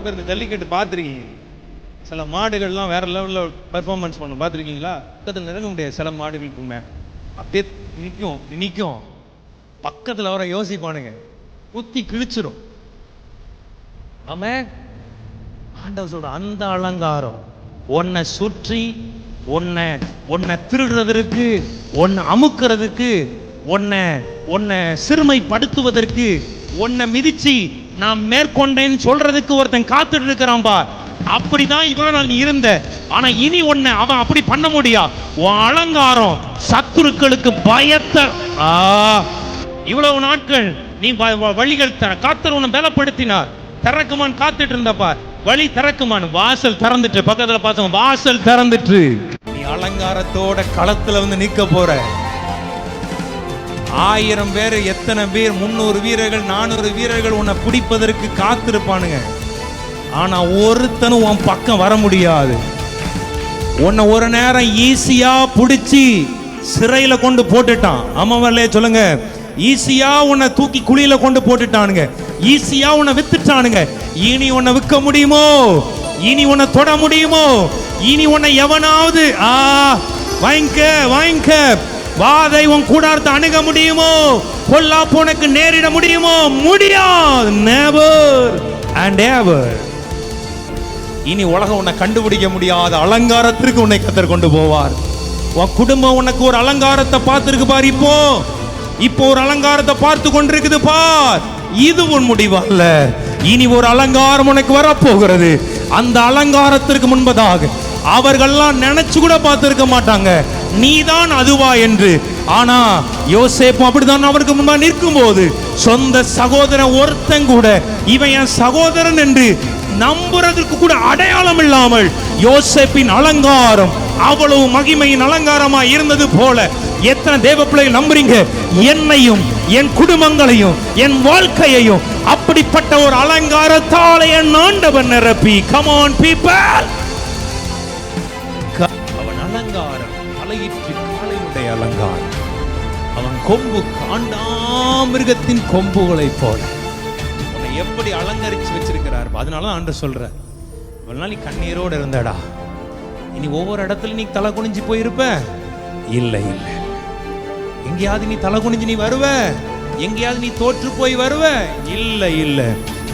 பேர் இந்த ஜல்லிக்கட்டு பார்த்துருக்கீங்க. சில மாடுகள்லாம் வேற லெவலில் பெர்ஃபார்மன்ஸ் பண்ணும், பார்த்துருக்கீங்களா? பக்கத்தில் நெருங்க முடியாது. சில மாடுகளுக்குமே அப்படியே நிற்கும். பக்கத்தில் வர யோசிப்பானுங்க, குத்தி கிழிச்சிடும். ஆமாம், ஆண்டவர் சொல்ற அந்த அலங்காரம் உன்னை சுற்றி உன்னை திருடுறதற்கு, உன்னை அமுக்கிறதுக்கு, உன்னை சிறுமைப்படுத்துவதற்கு, உன்னை மிதிச்சு நான் மேற்கொண்டேன்னு சொல்றதுக்கு ஒருத்தன் காத்துட்டு இருக்கிறான் பார். அப்படிதான் இவ்வளவு நாள் நீ இருந்த. ஆனா இனி உன்னை அவன் அப்படி பண்ண முடியா. உன் அலங்காரம் சத்துருக்களுக்கு பயத்தை. இவ்வளவு நாட்கள் நீ வழிகள் காத்தர் உன்னை பலப்படுத்தினார். திறக்குமான் காத்துட்டு இருந்தப்பா, வழி திறக்குமான், வாசல் திறந்துட்டு. பக்கத்துல பார்த்தோம், வாசல் திறந்துட்டு. நீ அலங்காரத்தோட களத்துல வந்து நிக்க போற. 1000 பேர், எத்தனை பேர், 300 வீரர்கள், 400 வீரர்கள் உன்னை பிடிப்பதற்கு காத்திருப்பானுங்க. ஆனா ஒருத்தனும் உன் பக்கம் வர முடியாது. உன்னை ஒரு நேரம் ஈஸியா பிடிச்சி சிறையில கொண்டு போட்டுட்டான். ஆமாவல்லையே சொல்லுங்க. ஈஸியா உன்னை தூக்கி குழியில கொண்டு போட்டுட்டானுங்க. ஈஸியா உன்னை வித்துட்டானுங்க. இனி உன்னை விற்க முடியுமோ? இனி உன்னை தொட முடியுமோ? இனி உன்னை எவனாவது வாங்கிக்க வாதை உன் கூடாரத்தை அணுக முடியுமோ? பொல்லாப்பு உனக்கு நேரிட முடியுமோ? முடியாது. நெவர் அண்ட் எவர். இனி உலகம் உன்னை கண்டுபிடிக்க முடியாத அலங்காரத்திற்கு உன்னை கர்த்தர் கொண்டு போவார். உன் குடும்பம் உனக்கு ஒரு அலங்காரத்தை பார்த்திருக்கு பார். இப்போ ஒரு அலங்காரத்தை பார்த்து கொண்டிருக்குது பார். இது உன் முடிவு அல்ல. இனி ஒரு அலங்காரம் உனக்கு வரப்போகிறது. அந்த அலங்காரத்திற்கு முன்பதாக அவர்கள்லாம் நினைச்சு கூட பார்த்திருக்க மாட்டாங்க நீதான் அதுவா என்று. ஆனா யோசேப்பு அப்படிதான் அவருக்கு முன்பா நிற்கும் போது சொந்த சகோதரன் ஒருத்தன் கூட இவன் என் சகோதரன் என்று நம்புறதுக்கு கூட அடையாளம் இல்லாமல் யோசேப்பின் அலங்காரம் அவ்வளவு மகிமையின் அலங்காரமா இருந்தது போல எத்தனை தேவ பிள்ளைகள் நம்புறீங்க? என்னையும் என் குடும்பங்களையும் என் வாழ்க்கையையும் அப்படிப்பட்ட ஒரு அலங்காரத்தாலே என் ஆண்டவன் நிரப்பி. Come on people. அவன் அலங்காரம் தலையிற்று காளையுடைய அலங்காரம். அவன் கொம்பு காண்டாமிருகத்தின் கொம்புகளை போல உன்னை எப்படி அலங்கரிச்சு வச்சிருக்கிறார். அதனாலதான் ஆண்டவர் சொல்ற, இவ்வளவு நாள் நீ கண்ணீரோடு இருந்தடா, இனி ஒவ்வொரு இடத்துல நீ தலை குனிஞ்சு போயிருப்ப. இல்லை இல்லை, எங்கேயாவது நீ தலை குனிஞ்சு நீ வருவ, எங்கேயாவது நீ தோற்று போய் வருவ. இல்லை இல்லை,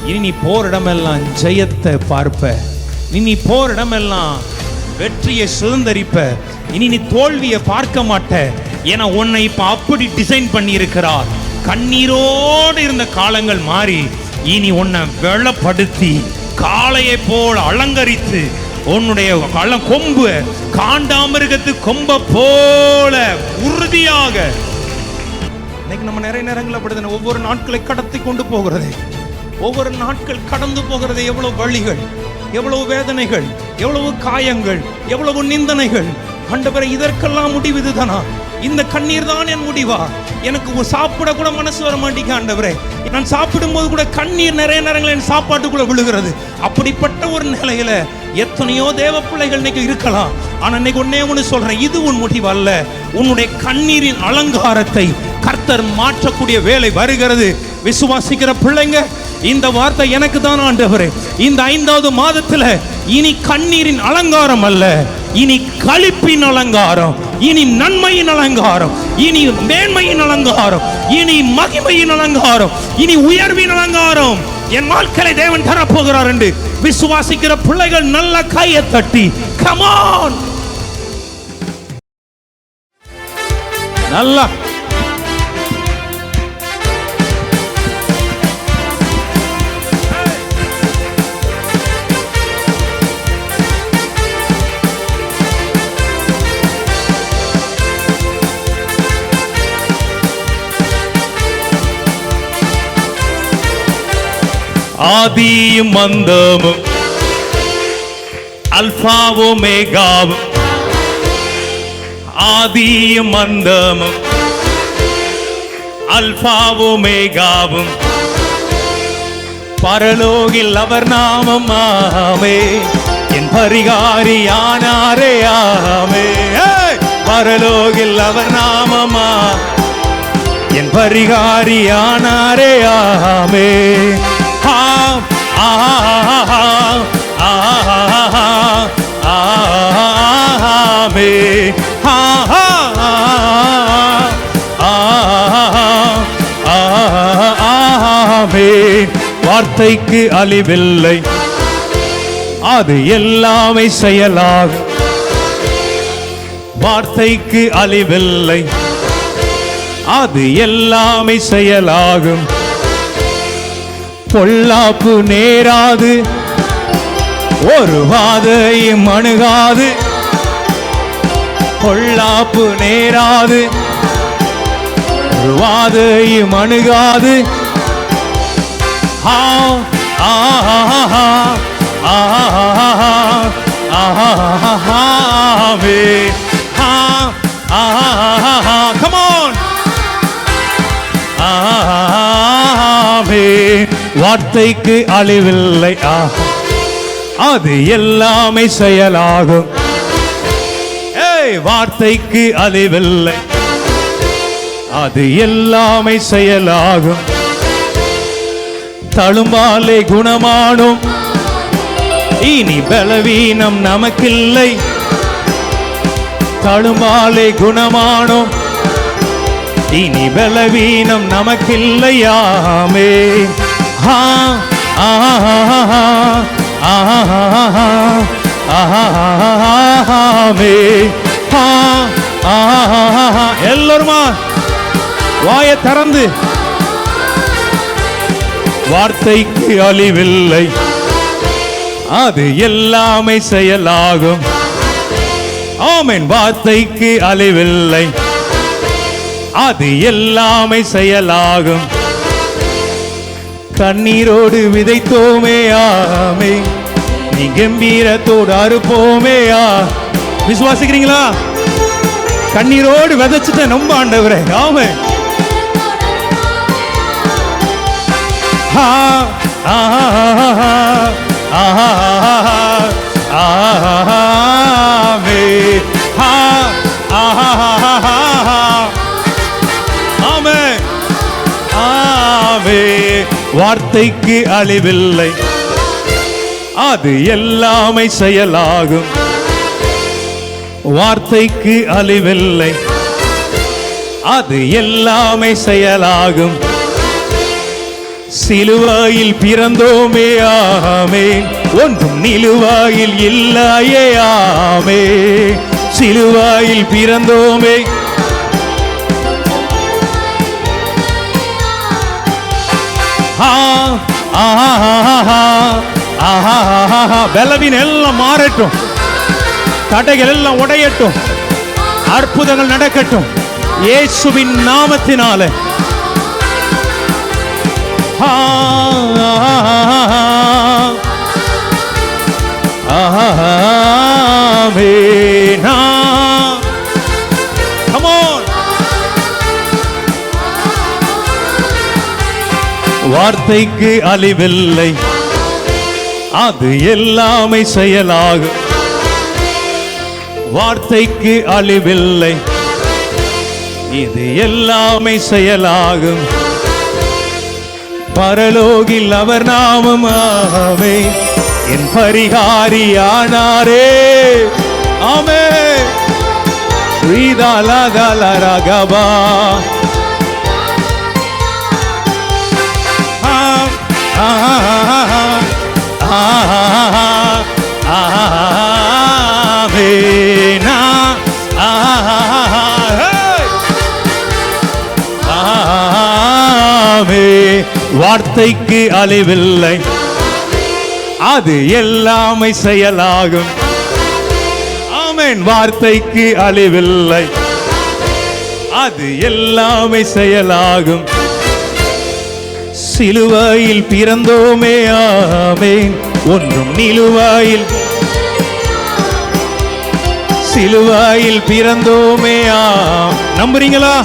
இனி நீ போர் இடமெல்லாம் ஜெயத்தை பார்ப்ப. நீ போர் இடமெல்லாம் வெற்றியை சுதந்தரிப்ப. இனி நீ தோல்வியை பார்க்க மாட்ட. ஏன்னா உன்னை இப்ப அப்படி டிசைன் பண்ணி இருக்கிறார். கண்ணீரோடு இருந்த காலங்கள் மாறி இனி உன்னை வெள்ளப்படுத்தி காளையை போல் அலங்கரித்து உன்னுடைய கொம்பு காண்டாமிருகத்து கொம்ப போல உறுதியாக. இன்னைக்கு நம்ம நிறைய நேரங்கள் அப்படிதானே ஒவ்வொரு நாட்களை கடத்தி கொண்டு போகிறது. ஒவ்வொரு நாட்கள் கடந்து போகிறது. எவ்வளவு வழிகள், எவ்வளவு வேதனைகள், எவ்வளவு காயங்கள், எவ்வளவு நிந்தனைகள். ஆண்டவரே, இதற்கெல்லாம் முடிவு இதுதானா? இந்த கண்ணீர் தான் என் முடிவா? எனக்கு சாப்பிட கூட மனசு வர மாட்டேங்க ஆண்டவரே. நான் சாப்பிடும் போது கூட கண்ணீர் நிறைய நேரங்கள் என் சாப்பாட்டுக்குள்ள விழுகிறது. அப்படிப்பட்ட ஒரு நிலையில எத்தனையோ தேவ பிள்ளைகள் இன்னைக்கு இருக்கலாம். ஆனா இன்னைக்கு ஒன்னே ஒன்று சொல்றேன், இது உன் முடிவு அல்ல. உன்னுடைய கண்ணீரின் அலங்காரத்தை கர்த்தர் மாற்றக்கூடிய வேலை வருகிறது. விசுவாசிக்கிற பிள்ளைங்க, இந்த வார்த்தை எனக்கு தான் ஆண்டவரே. இந்த 5வது மாதத்துல இனி கண்ணீரின் அலங்காரம் அல்ல, இனி களிப்பின் அலங்காரம், இனி நன்மையின் அலங்காரம், இனி மேன்மையின் அலங்காரம், இனி மகிமையின் அலங்காரம், இனி உயர்வின் அலங்காரம் என் வாழ்க்கையை தேவன் தரப்போகிறார் என்று விசுவாசிக்கிற பிள்ளைகள் நல்ல கையை தட்டி come on. நல்லா ஆதியும் அந்தமும் அல்பாவும் ஒமேகாவும், ஆதியும் அந்தமும் அல்பாவும் ஒமேகாவும், பரலோகில் அவர் நாமம் ஆமே, என் பரிகாரியானாரே ஆமே. பரலோகில் அவர் நாமமா, என் பரிகாரியானாரே ஆமே. வார்த்தைக்கு அழிவில்லை, அது எல்லாமே செயலாகும். வார்த்தைக்கு அழிவில்லை, அது எல்லாமே செயலாகும். பொல்லாப்பு நேராது, ஒரு வாதையும் அணுகாது. பொல்லாப்பு நேராது, ஒரு வாதையும் அணுகாது. Come on. வார்த்தைக்கு அழிவில்லை, அது எல்லாமே செயலாகும். வார்த்தைக்கு அழிவில்லை, அது எல்லாமே செயலாகும். தழும்பாலே குணமானோம், இனி பலவீனம் நமக்கில்லை. தழும்பாலே குணமானோம், இனி பலவீனம் நமக்கில்லையாமே. எல்லாருமா வாய திறந்து, வார்த்தைக்கு அழிவில்லை, அது எல்லாமே செயலாகும். ஆமென். வார்த்தைக்கு அழிவில்லை, அது எல்லாமே செயலாகும். கண்ணீரோடு விதைத்தோமே, ஆமே, நீ கம்பீரத்தோடு அறுப்போமே. விசுவாசிக்கிறீங்களா? கண்ணீரோடு விதைச்சிட்ட நம்ப ஆண்டவரே. ஆமென். வார்த்தைக்கு அழிவில்லை, அது எல்லாமே செயலாகும். வார்த்தைக்கு அழிவில்லை, அது எல்லாமே செயலாகும். சிலுவாயில் பிறந்தோமே, ஆமென், ஒன்றும் நிலுவாயில் இல்லையே. ஆமென். சிலுவாயில் பிறந்தோமே, பலவீனம் எல்லாம் மாறட்டும், தடைகள் எல்லாம் உடையட்டும், அற்புதங்கள் நடக்கட்டும் இயேசுவின் நாமத்தினால. Come on. வார்த்தைக்கு அழிவில்லை, அது எல்லாமே செயலாகும். வார்த்தைக்கு அழிவில்லை, இது எல்லாமே செயலாகும். பரலோகில் அவர் நாமம், ஆமென், என் பரிகாரியானாரே. ஆமென். ரீதாலகலரகபா. வார்த்தைக்கு அழிவில்லை, அது எல்லாமே செயலாகும். ஆமென். வார்த்தைக்கு அழிவில்லை, அது எல்லாமே செயலாகும். சிலுவையில் பிறந்தோமே, ஆமென், ஒன்றும் நிலுவாயில். சிலுவையில் பிறந்தோமே. நம்புறீங்களா?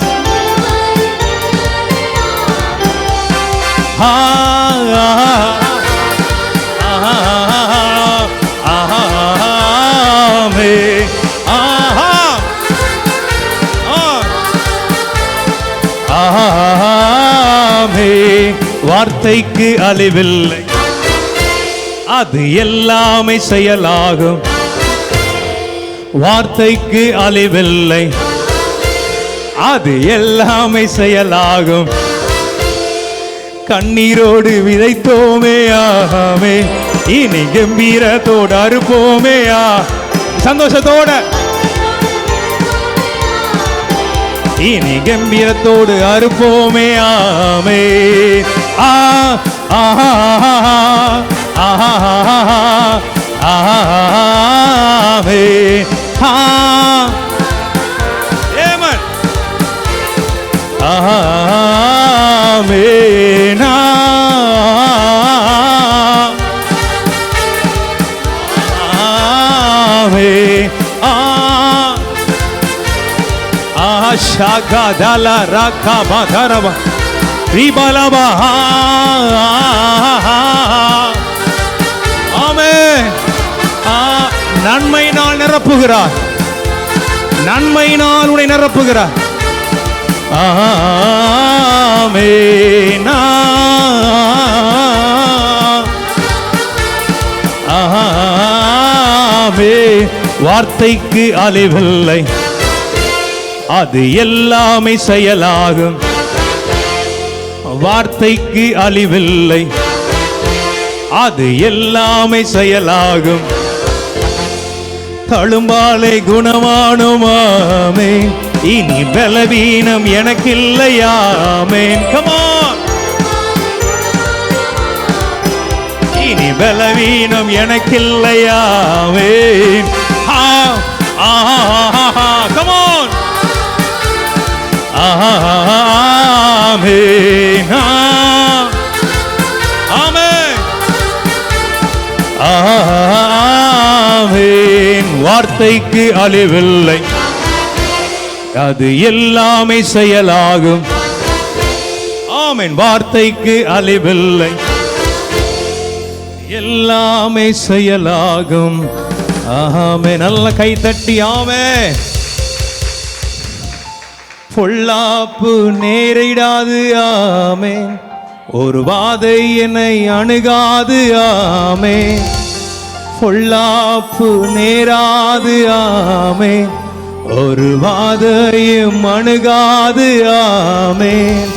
வார்த்தைக்கு அழிவில்லை, அது எல்லாமே செயலாகும். வார்த்தைக்கு அழிவில்லை, அது எல்லாமே செயலாகும். கண்ணீரோடு விதைத்தோமே ஆமே, இனி கம்பீரத்தோடு அறுப்போமே சந்தோஷத்தோட இனி கம்பீரத்தோடு அறுப்போமே ஆமே. ஆமே ஏமன் ஆமேனா ஆமே ஷாகதல ரகமதரவ ரிபலவ ஆமென். நன்மையினால் நிரப்புகிறார், நன்மையினால் உன்னை நிரப்புகிறார். ஆமென் ஆமென். வார்த்தைக்கு அழிவில்லை, அது எல்லாமே செயலாகும். வார்த்தைக்கு அழிவில்லை, அது எல்லாமே செயலாகும். தழும்பாலை குணமானுமாமே, இனி பலவீனம் எனக்கில்லையாமேன். கமான், இனி பலவீனம் எனக்கில்லையாமேன். கமான் ஆமென் ஆமென் ஆமென். வார்த்தைக்கு அழிவில்லை, அது எல்லாமே செயலாகும். ஆமென். வார்த்தைக்கு அழிவில்லை, எல்லாமே செயலாகும். ஆமென். நல்ல கை தட்டி ஆமென். பொல்லாப்பு நேரிடாது ஆமென், ஒரு வாதை என்னை அணுகாது ஆமென். பொல்லாப்பு நேராது ஆமென், ஒரு வாதையும் அணுகாது ஆமென்.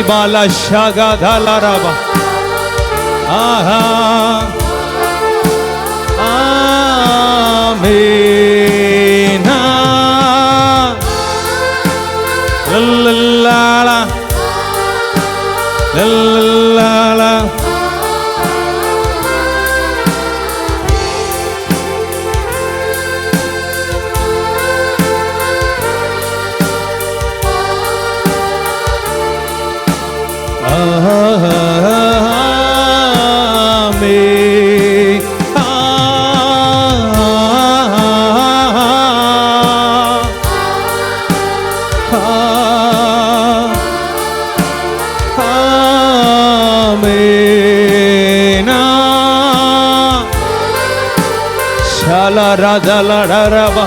Bala shaga dalaraba amen la la la Radaladaraba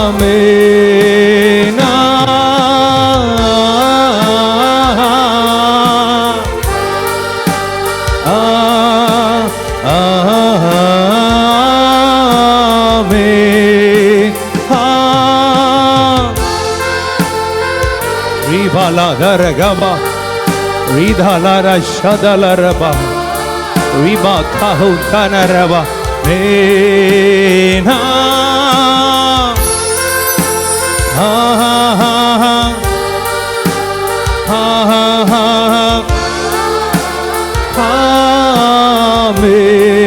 amen rivala garagaba Ridhalara Shadalaraba Riba Kahutanaraba Mena Amen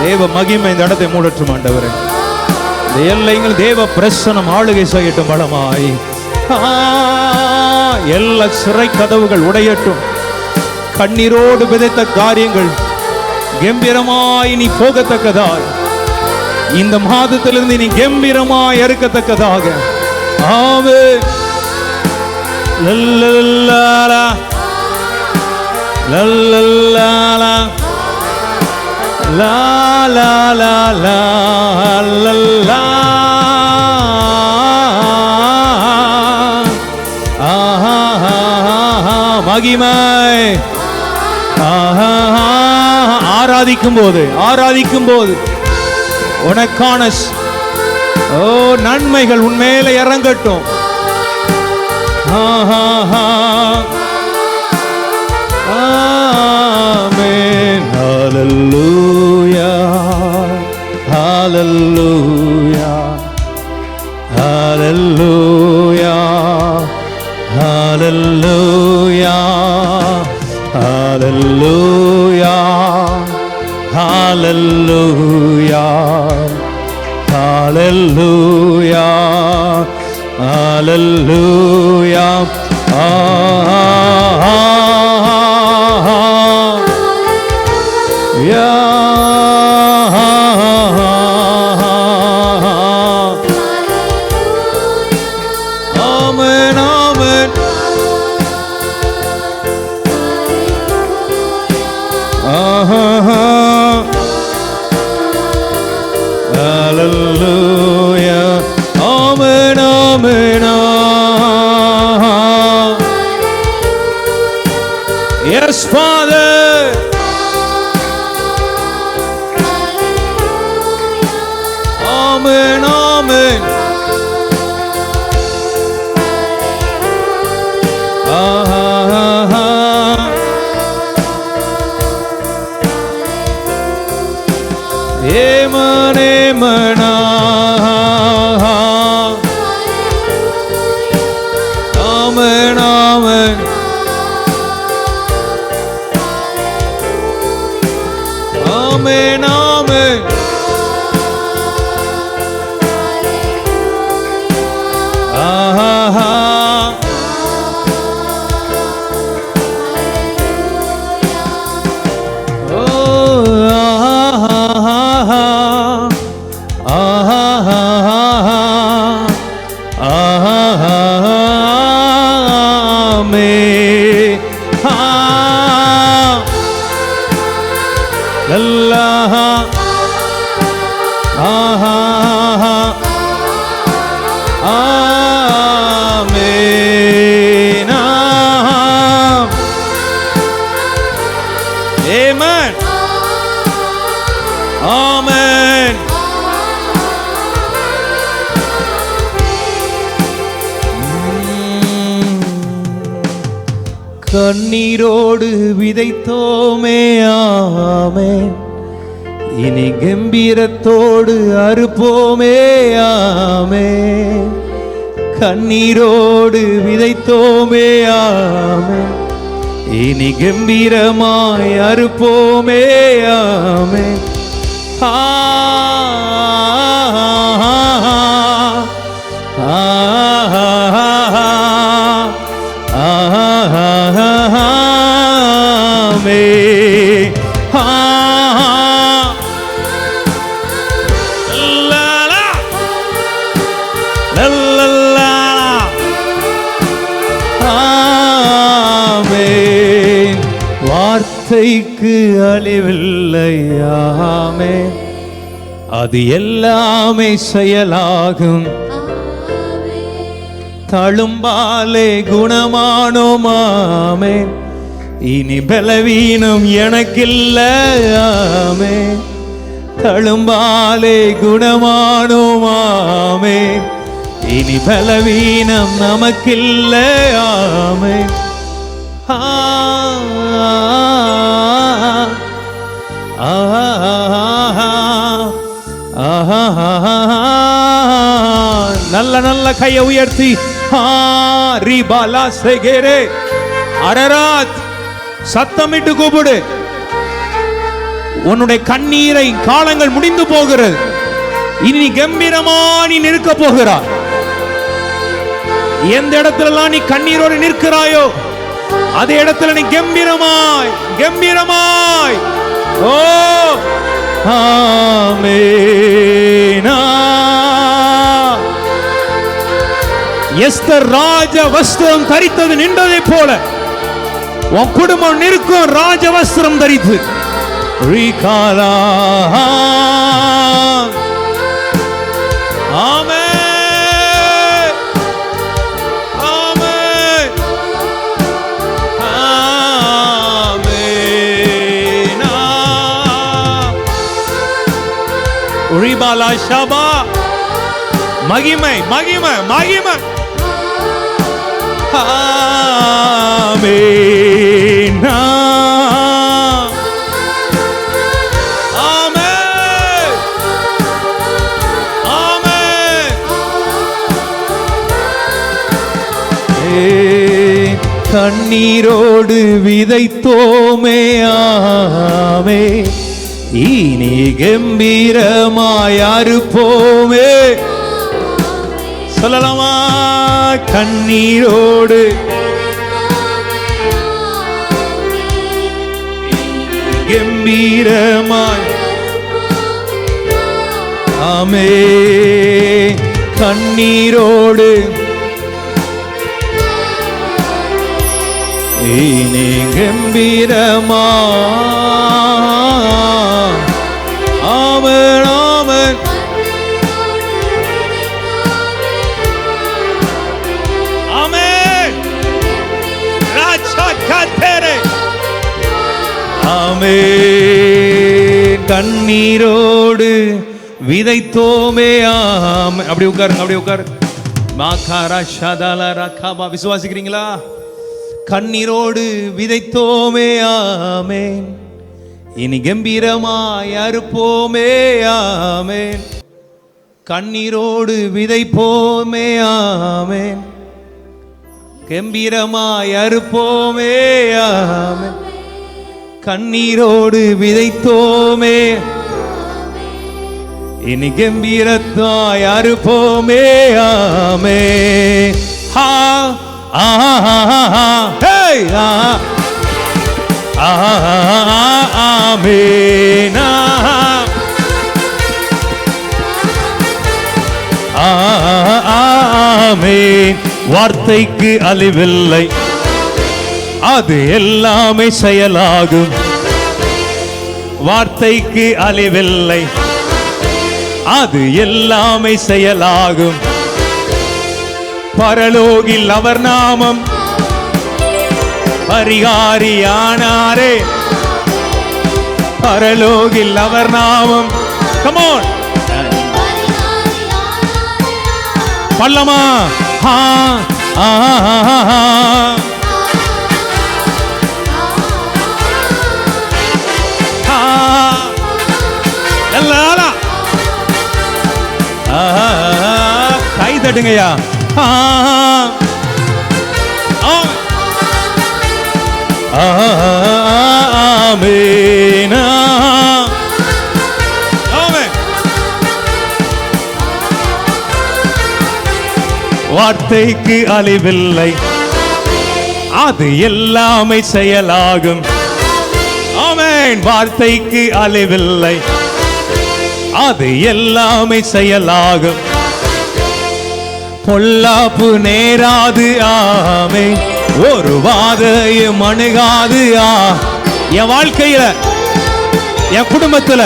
தேவ மகிமை இந்த இடத்தை மூடட்டும் ஆண்டவரே. இந்த எல்லைகள் தேவ பிரசனம் ஆளுகை செய்யட்டும் பலமாய். எல்லா சிறை கதவுகள் உடையட்டும். கண்ணீரோடு விதைத்த காரியங்கள் கம்பீரமாய் நீ போகத்தக்கதாக, இந்த மாதத்திலிருந்து நீ கம்பீரமாய் இருக்கத்தக்கதாக. ஆமென். லல்லல்லாலா லல்லல்லாலா லா லா லா லா லல்லா. மகிமை ஆராதிக்கும் போது உனக்கான நன்மைகள் உன்மேல இறங்கட்டும். ஆமென். ஹல்லேலூயா ஹல்லேலூயா ஹல்லேலூயா ஹல்லேலூயா ஹல்லேலூயா ஹல்லேலூயா ஹல்லேலூயா ஹல்லேலூயா. ஆமென் ஆமென். ஹல்லேலூயா. ஆமென் ஆமென். Yes, Father. Amen, amen. Amen, amen. Amen, amen. Amen, amen. Amen. Amen. கண்ணீரோடு விதைத்தோமே ஆமென், இனி கம்பீரத்தோடு அறுப்போமே ஆமென். கண்ணீரோடு விதைத்தோமே ஆமென், இனி கம்பீரமாய் அறுப்போமே ஆமென். வார்த்தைக்கு அழிவில்லையாமே, அது எல்லாமே செயலாகும். தழும்பாலே குணமானோமாமே, இனி பலவீனம் எனக்கில்லையாமே. தழும்பாலே குணமானோமாமே, இனி பலவீனம் நமக்கில்லையாமே. கையை உயர்த்தி ரிபாலா செகேரே அரராத் சத்தமிட்டு கூப்பிடு. உன்னுடைய கண்ணீரை காலங்கள் முடிந்து போகிறது. இனி கம்பீரமா நீ நிற்க போகிறாய். எந்த இடத்துல நீ கண்ணீரோடு நிற்கிறாயோ அதே இடத்துல நீ கம்பீரமாய் கம்பீரமாய் ஓ ஆமென். எஸ்தர் ராஜ வஸ்திரம் தரித்தது நின்றதை போல உன் குடும்பம் நிற்கும் ராஜ வஸ்திரம் தரித்து. ரீகாலா ஆமென் ஆமென் ஆமென். ரிபாலா ஷபா மகிமை மகிமை மகிமை. ஆமென் ஆமென் ஆமென். கண்ணீரோடு விதைத்தோமே ஆமென். இனி கம்பீரமாய் அறுப்போமே. சொல்லலாமா? கண்ணீரோடு கம்பீரமாய் ஆமென். கண்ணீரோடு இனி கம்பீரமாய் ஆமென் ஆமென். கண்ணீரோடு விதைத்தோமே ஆமென். அப்படி உட்காருங்க அப்படி உட்காருங்க. மாகாரா ஷாதாலா ரகாபா. விசுவாசிக்கிறீங்களா? கண்ணீரோடு விதைத்தோமே ஆமென். இனி கம்பீரமாய் அறுப்போமே ஆமென். கண்ணீரோடு விதைப்போமே ஆமென். கம்பீரமாய் அறுப்போமே ஆமென். கண்ணீரோடு விதைத்தோமே இனி கம்பீரத்தாய் அறுப்போமே ஆமென். ஹா ஹே ஆமென் ஆமென். வார்த்தைக்கு அழிவில்லை, அது எல்லாமே செயலாகும். வார்த்தைக்கு அழிவில்லை, அது எல்லாமே செயலாகும். பரலோகில் அவர் நாமம் பரிகாரியானாரே. பரலோகில் அவர் நாமம் கமோன் பல்லமா. கை தட்டுங்கய்யா. ஆமென் ஆமென். வார்த்தைக்கு அழிவில்லை, அது எல்லாமே செயலாகும். ஆமென். வார்த்தைக்கு அழிவில்லை, அது எல்லாமே செயலாகும். பொல்லாப்பு நேராது ஆமென். ஒரு வாதையும் அணுகாது. என் வாழ்க்கையில, என் குடும்பத்துல,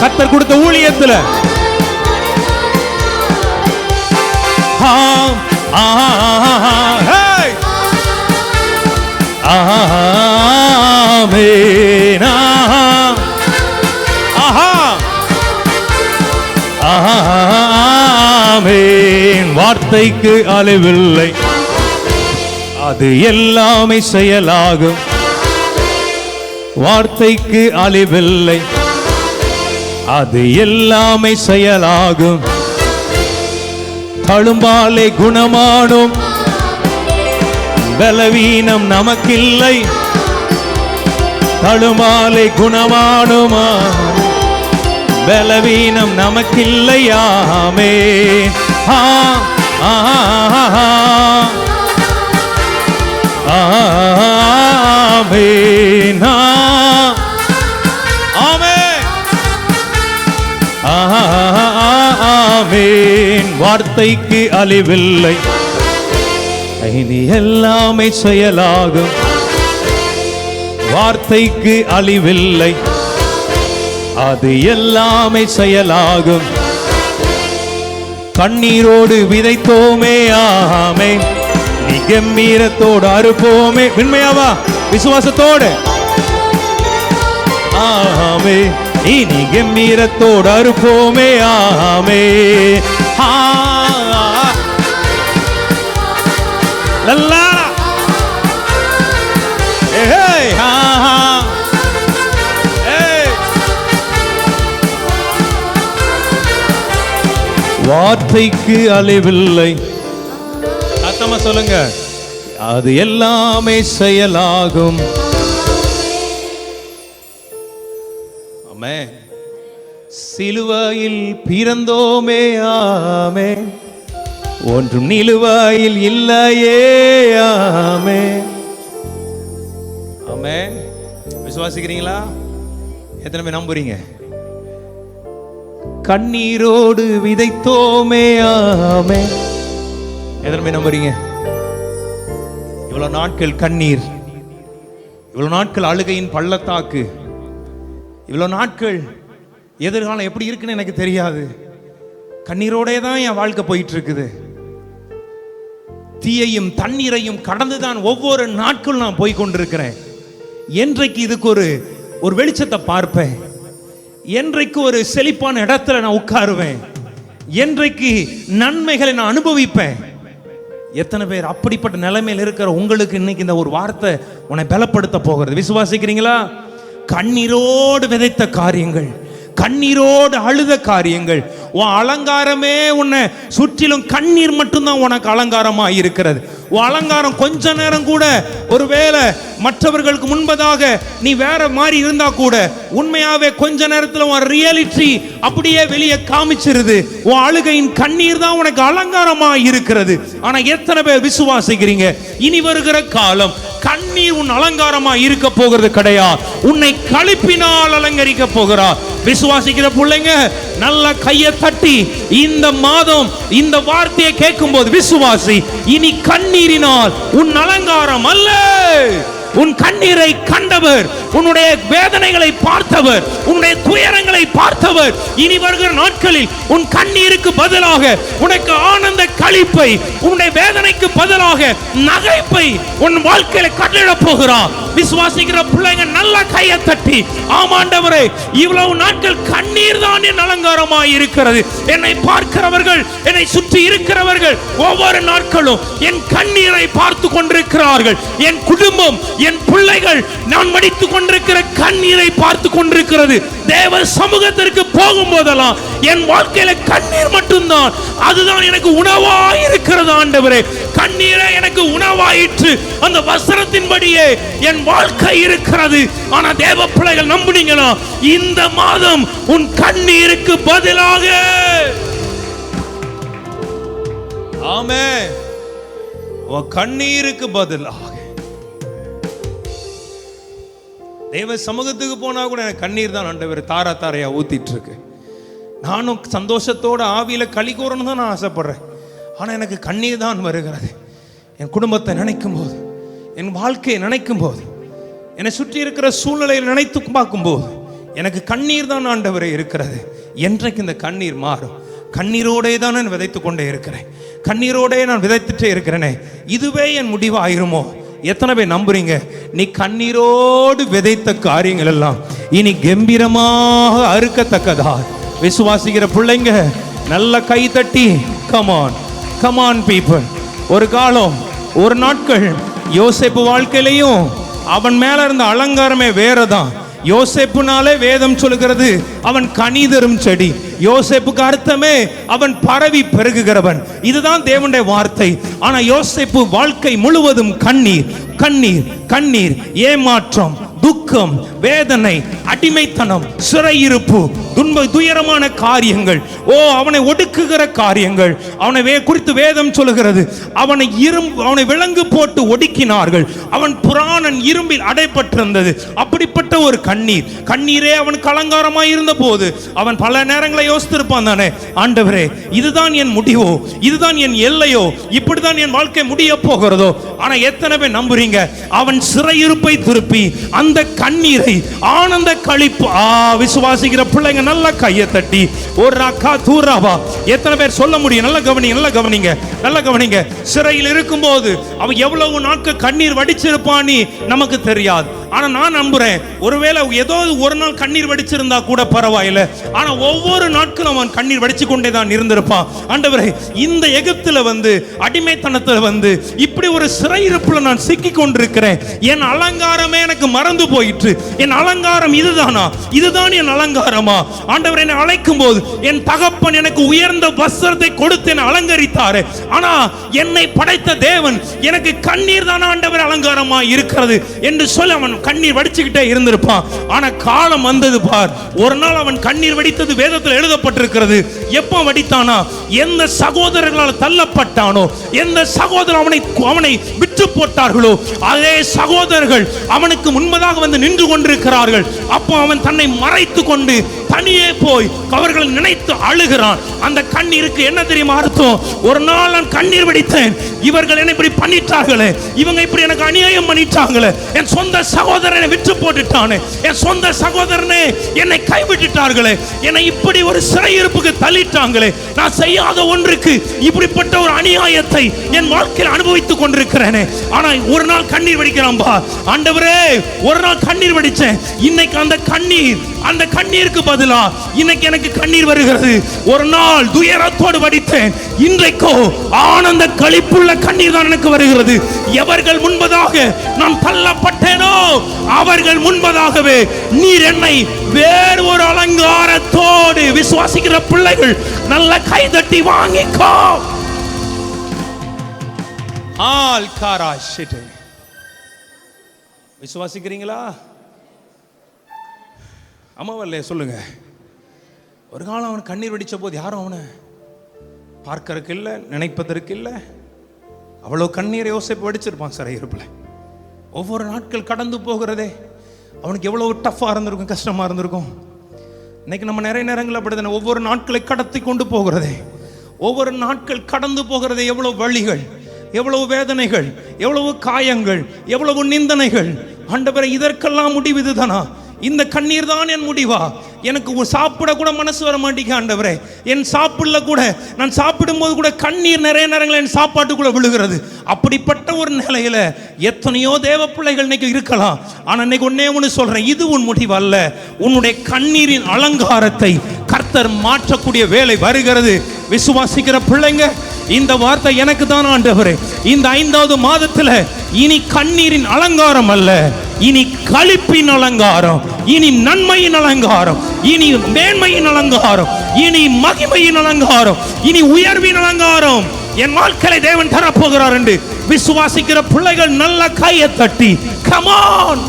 கர்த்தர் கொடுத்த ஊழியத்துல ஆமென் ஆமென். வார்த்தைக்கு அழிவில்லை, அது எல்லாமே செயலாகும். வார்த்தைக்கு அழிவில்லை, அது எல்லாமே செயலாகும். தழும்பாலே குணமானோம், பலவீனம் நமக்கில்லை. தழும்பாலே குணமானோமா, பலவீனம் நமக்கில்லை. ஆமென். ஆமென். ஆமென். வார்த்தைக்கு அழிவில்லை, இனி எல்லாமே செயலாகும். வார்த்தைக்கு அழிவில்லை, அது எல்லாமே செயலாகும். கண்ணீரோடு விதைத்தோமே, ஆமென். நீ கம்பீரத்தோடு அறுப்போமே. உண்மையாவா? விசுவாசத்தோடு. ஆமென். இனி கம்பீரத்தோடு அறுப்போமே. ஆமென். லல்லா. வார்த்தைக்கு அழிவில்லை, சத்தமா சொல்லுங்க, அது எல்லாமே செயலாகும். ஆமென். சிலுவையில் பிறந்தோமே, ஆமென். ஒன்றும் நிலுவையில் இல்லையே, ஆமென். ஆமென். விசுவாசிக்கிறீங்களா? எத்தனை பேர் நம்புறீங்க? கண்ணீரோடு விதைத்தோமே, ஆமென். எத்தனை பேர் நம்புறீங்க? இவ்வளவு நாட்கள் கண்ணீர், இவ்வளவு நாட்கள் அழுகையின் பள்ளத்தாக்கு, இவ்வளவு நாட்கள் எதிர்காலம் எப்படி இருக்குன்னு எனக்கு தெரியாது. கண்ணீரோடே தான் என் வாழ்க்கை போயிட்டு இருக்குது. தீயையும் தண்ணீரையும் கடந்துதான் ஒவ்வொரு நாட்களும் நான் போய் கொண்டிருக்கிறேன். என்றைக்கு இதுக்கு ஒரு வெளிச்சத்தை பார்ப்பேன், என்றைக்கு ஒரு செழிப்பான இடத்துல நான் உட்காருவேன், என்றைக்கு நன்மைகளை நான் அனுபவிப்பேன். எத்தனை பேர் அப்படிப்பட்ட நிலைமையில் இருக்கிற உங்களுக்கு இன்னைக்கு இந்த ஒரு வார்த்தை உன்னை பலப்படுத்த போகிறது? விசுவாசிக்கிறீங்களா? கண்ணீரோடு விதைத்த காரியங்கள், கண்ணீரோடு அழுத காரியங்கள், உன் அலங்காரமே உன்னை சுற்றிலும் கண்ணீர் மட்டும்தான் உனக்கு அலங்காரமா இருக்கிறது. உன் அலங்காரம் கொஞ்ச நேரம் கூட ஒருவேளை மற்றவர்களுக்கு முன்பதாக நீ வேற மாதிரி இருந்தா கூட உண்மையாவே கொஞ்ச நேரத்தில் உன் ரியாலிட்டி அப்படியே வெளியே காமிச்சிருது. உன் அழுகையின் கண்ணீர் தான் உனக்கு அலங்காரமா இருக்கிறது. ஆனா எத்தனை பேர் விசுவாசிக்கிறீங்க? இனி வருகிற காலம் கண்ணீர் உன் அலங்காரமா இருக்க போகிறது கிடையாது, உன்னை களிப்பினால் அலங்கரிக்க போகிறார். விசுவாசிக்கிற பிள்ளைங்க நல்ல கையை தட்டி இந்த மாதம் இந்த வார்த்தையை கேட்கும் போது விசுவாசி, இனி கண்ணீரினால் உன் அலங்காரம் அல்ல, உன் கண்ணீரை கண்டவர், உன்னுடைய வேதனைகளை பார்த்தவர், உன்னுடைய துயரங்களை பார்த்தவர். இனி வருகிற நாட்களில் உன் கண்ணீருக்கு பதிலாக உனக்கு ஆனந்த களிப்பை, உன்னுடைய வேதனைக்கு பதிலாக நகைப்பை உன் வாழ்க்கையில கட்டளை போகிறார். விசுவாசிக்கிற பிள்ளைங்க நல்ல கையை தட்டி, ஆமாண்டவரே, இவ்வளவு நாட்கள் கண்ணீர் தான் என் அலங்காரமாய் இருக்கிறது. என்னை பார்க்கிறவர்கள், என்னை சுற்றி இருக்கிறவர்கள் ஒவ்வொரு நாட்களும் என் கண்ணீரை பார்த்து கொண்டிருக்கிறார்கள். என் குடும்பம், என் பிள்ளைகள் நான் மடித்துக் கொண்டிருக்கிற கண்ணீரை பார்த்து கொண்டிருக்கிறது. தேவ சமூகத்திற்கு போகும் போதெல்லாம் என் வாழ்க்கையில கண்ணீர் மட்டும்தான், அதுதான் எனக்கு உணவாய் இருக்கிறது. ஆண்டவரே, கண்ணீரை எனக்கு உணவாயிற்று. அந்த வசனத்தின்படியே என் வாழ்க்கை இருக்கிறது. ஆனா தேவ பிள்ளைகள் நம்புனீங்களா? இந்த மாதம் உன் கண்ணீருக்கு பதிலாக, ஆமென், உன் கண்ணீருக்கு பதிலாக தேவ சமூகத்துக்கு போனா கூட எனக்கு கண்ணீர் தான் ஆண்டவர் தாரா தாரையா ஊத்திட்டு இருக்கு. நானும் சந்தோஷத்தோட ஆவியில களி கூறணும் தான் நான் ஆசைப்படுறேன். ஆனா எனக்கு கண்ணீர் தான் வருகிறது. என் குடும்பத்தை நினைக்கும் போது, என் வாழ்க்கையை நினைக்கும் போது, என்னை சுற்றி இருக்கிற சூழ்நிலையை நினைத்து பார்க்கும் போது எனக்கு கண்ணீர் தான் ஆண்டவரே இருக்கிறது. என்றைக்கு இந்த கண்ணீர் மாறும்? கண்ணீரோடே தான் நான் விதைத்து கொண்டே இருக்கிறேன், கண்ணீரோடே நான் விதைத்துட்டே இருக்கிறேனே, இதுவே என் முடிவாயிருமோ? எத்தனை பேர் நம்புறீங்க? நீ கண்ணீரோடு விதைத்த காரியங்கள் எல்லாம் இனி கம்பீரமாக அறுக்கத்தக்கதா? விசுவாசிக்கிற பிள்ளைங்க நல்ல கை தட்டி கமான் கமான் பீப்புள். ஒரு காலம், ஒரு நாட்கள் யோசேப்பு வாழ்க்கையிலையும் அவன் மேல இருந்த அலங்காரமே வேறதான். யோசேப்புனாலே வேதம் சொல்லுகிறது அவன் கனி தரும் செடி. யோசேப்புக்கு அர்த்தமே அவன் பரவி பெருகுகிறவன். இதுதான் தேவனுடைய வார்த்தை. ஆனா யோசேப்பு வாழ்க்கை முழுவதும் கண்ணீர் கண்ணீர் கண்ணீர், ஏமாற்றம், துக்கம், வேதனை, அடிமைத்தனம், சிறையிருப்பு, துயரமான காரியங்கள், அவனை ஒடுக்குகிற காரியங்கள். அவனை குறித்து வேதம் சொல்லுகிறது அவனை விலங்கு போட்டு ஒடுக்கினார்கள். அவன் புராணன் இரும்பில் அடைப்பட்டிருந்தது. அப்படிப்பட்ட ஒரு கண்ணீரே அவனுக்கு அலங்காரமாய் இருந்த போது அவன் பல நேரங்களை யோசித்திருப்பான் தானே, ஆண்டவரே இதுதான் என் முடிவோ, இதுதான் என் எல்லையோ, இப்படிதான் என் வாழ்க்கை முடிய போகிறதோ. ஆனா எத்தனை பேர் நம்புறீங்க அவன் சிறையிருப்பை திருப்பி அந்த கண்ணீரை ஆனந்த களிப்பு விசுவாசிக்கிற பிள்ளைங்க நல்ல கையை தட்டி ஒரு ராக்கா தூராவா எத்தனை பேர் சொல்ல முடியும்? நல்ல கவனிங்க. சிறையில் இருக்கும்போது அவன் எவ்வளவு நாட்கள் கண்ணீர் வடிச்சிருப்பான்னு நமக்கு தெரியாது. ஆனா நான் நம்புறேன் ஒருவேளை ஏதோ ஒரு நாள் கண்ணீர் வடிச்சிருந்தா கூட பரவாயில்லை. ஆனா ஒவ்வொரு நாட்களும் அவன் கண்ணீர் வடிச்சு கொண்டே தான் இருந்திருப்பான். ஆண்டவரே இந்த எகிப்துல அடிமைத்தனத்துல இப்படி ஒரு சிறையிருப்புல நான் சிக்கி கொண்டிருக்கிறேன். என் அலங்காரமே எனக்கு மறந்து போயிற்று. என் அலங்காரம் இதுதான் என் அலங்காரமா? ஆண்டவர் என்னை அழைக்கும் போது என் தகப்பன் எனக்கு உயர்ந்த வஸ்திரத்தை கொடுத்து என்னை அலங்கரித்தாரு. ஆனா என்னை படைத்த தேவன் எனக்கு கண்ணீர் தான் ஆண்டவர் அலங்காரமா இருக்கிறது என்று சொல்லி அவன் கண்ணீர் வடிச்சுக்கிட்டே இருந்திருப்பான். ஆனா காலம் வந்தது பார், ஒரு நாள் அவன் கண்ணீர் வடித்தது வேதத்தில் எழுதப்பட்டிருக்கிறது. எப்ப வடித்தானா? எந்த சகோதரர்களால் தள்ளப்பட்டானோ, எந்த சகோதரர் அவனை விற்று போட்டார்களோ அதே சகோதரர்கள் அவனுக்கு முன்பதாக வந்து நின்று கொண்டிருக்கிறார்கள். அப்போ அவன் தன்னை மறைத்து கொண்டு தனியே போய் அவர்களை நினைத்து அழுகிறான். அந்த கண்ணீருக்கு என்ன தெரியுமா அர்த்தம்? ஒரு நாள் நான் கண்ணீர் வடித்தேன், இவர்கள் என்ன இப்படி பண்ணிட்டார்களே, இவங்க இப்படி எனக்கு அநியாயம் பண்ணிட்டாங்களே, என் சொந்த சகோதரனை விற்று போட்டுட்டானே, என் சொந்த சகோதரனே என்னை கைவிட்டுட்டார்களே, என்னை இப்படி ஒரு சிறையிருப்புக்கு தள்ளிட்டாங்களே, நான் செய்யாத ஒன்றுக்கு இப்படிப்பட்ட ஒரு அநியாயத்தை என் வாழ்க்கையில் அனுபவித்துக் கொண்டிருக்கிறேனே. ஆனா ஒரு நாள் கண்ணீர் வடிக்கிறான் பா. ஆண்டவரே ஒரு நாள் கண்ணீர் வடிச்சேன், இன்னைக்கு அந்த கண்ணீருக்கு பதிலா இன்னைக்கு எனக்கு கண்ணீர் வருகிறது. ஒரு நாள் துயரத்தோடு வடித்தேன், இன்றைக்கோ ஆனந்த களிப்புள்ள கண்ணீர் தான் எனக்கு வருகிறது. எவர்கள் முன்பதாக நான் தள்ளப்பட்டேனோ அவர்கள் முன்பதாகவே நீர் என்னை வேறு ஒரு அலங்காரத்தோடு, விசுவாசிக்கிற பிள்ளைகள் நல்ல கைதட்டி வாங்கிக்கோ. விசுவாசிக்கிறீங்களா? அம்மாவல்ல சொல்லுங்க. ஒரு காலம் அவன் கண்ணீர் வடிச்ச போது யாரும் அவனை பார்க்கறதுக்கு இல்லை, நினைப்பதற்கு இல்லை. அவ்வளோ கண்ணீரை யோசிப்பு வடிச்சிருப்பான் சிறையிருப்பில். ஒவ்வொரு நாட்கள் கடந்து போகிறதே அவனுக்கு எவ்வளோ டஃப்பாக இருந்திருக்கும், கஷ்டமாக இருந்திருக்கும். இன்னைக்கு நம்ம நிறைய நேரங்கள் அப்படிதானே, ஒவ்வொரு நாட்களை கடத்தி கொண்டு போகிறதே, ஒவ்வொரு நாட்கள் கடந்து போகிறதே எவ்வளோ வழிகள், எவ்வளவு வேதனைகள், எவ்வளவு காயங்கள், எவ்வளவு நிந்தனைகள். ஆண்டவரே இதற்கெல்லாம் முடிவு இதுதானா? இந்த கண்ணீர் தான் என் முடிவா? எனக்கு சாப்பிட கூட மனசு வர மாட்டேங்க ஆண்டவரே. என் சாப்பிடல கூட, நான் சாப்பிடும்போது கூட கண்ணீர் நிறைய நேரங்கள் என் சாப்பாட்டுக்குள்ள விழுகிறது. அப்படிப்பட்ட ஒரு நிலையில எத்தனையோ தேவ பிள்ளைகள் இன்னைக்கு இருக்கலாம். ஆனா இன்னைக்கு ஒன்னே ஒன்று சொல்றேன், இது உன் முடிவு அல்ல. உன்னுடைய கண்ணீரின் அலங்காரத்தை கர்த்தர் மாற்றக்கூடிய வேலை வருகிறது. விசுவாசிக்கிற பிள்ளைங்க, இந்த வார்த்தை எனக்கு தான் ஆண்டவரே. இந்த 5வது மாதத்துல இனி கண்ணீரின் அலங்காரம் அல்ல, இனி களிப்பின் அலங்காரம், இனி நன்மையின் அலங்காரம், இனி மேன்மையின் அலங்காரம், இனி மகிமையின் அலங்காரம், இனி உயர்வின் அலங்காரம் என் வாழ்க்கையை தேவன் தரப்போகிறார் என்று விசுவாசிக்கிற பிள்ளைகள் நல்ல கையை தட்டி come on.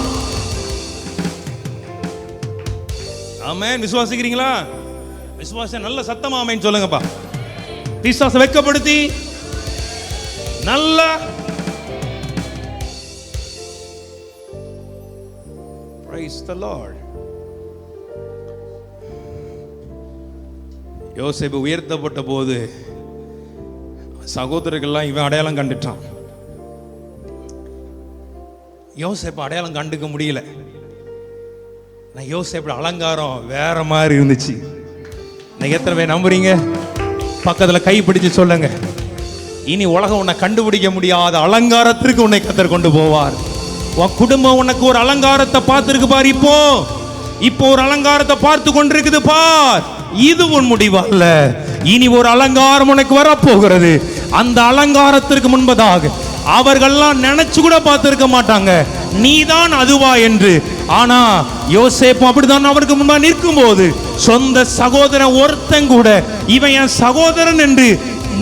ஆமென். விசுவாசிக்கிறீங்களா? விசுவாசம் நல்ல சத்தமா ஆமென் சொல்லுங்கப்பா. பிசாசை வெட்கப்படுத்தி நல்ல praise the Lord. யோசேப்பு உயர்த்தப்பட்ட போது சகோதரர்கள்லாம் இவன் அடையாளம் கண்டுட்டான். யோசேப்பு அடையாளம் கண்டுக்க முடியல. நான் யோசேப்பு அலங்காரம் வேற மாதிரி இருந்துச்சு. நீங்க எத்தனை பேர் நம்புறீங்க? பக்கத்துல கை பிடிச்சு சொல்லுங்க. இனி உலகம் உன்னை கண்டுபிடிக்க முடியாத அலங்காரத்திற்கு உன்னை கர்த்தர் கொண்டு போவார். உன் குடும்பம் உனக்கு ஒரு அலங்காரத்தை பார்த்துருக்கு பார். இப்போ ஒரு அலங்காரத்தை பார்த்து கொண்டிருக்குது பார். இது உன் முடிவு அல்ல. இனி ஒரு அலங்காரம் உனக்கு வரப்போகிறது. அந்த அலங்காரத்திற்கு முன்பதாக அவர்கள்லாம் நினைச்சு கூட பார்த்திருக்க மாட்டாங்க நீதான் அதுவா என்று. ஆனா யோசேப்பு அப்படிதான் அவருக்கு முன்பா நிற்கும் போது சொந்த சகோதரன் ஒருத்தன் கூட இவன் என் சகோதரன் என்று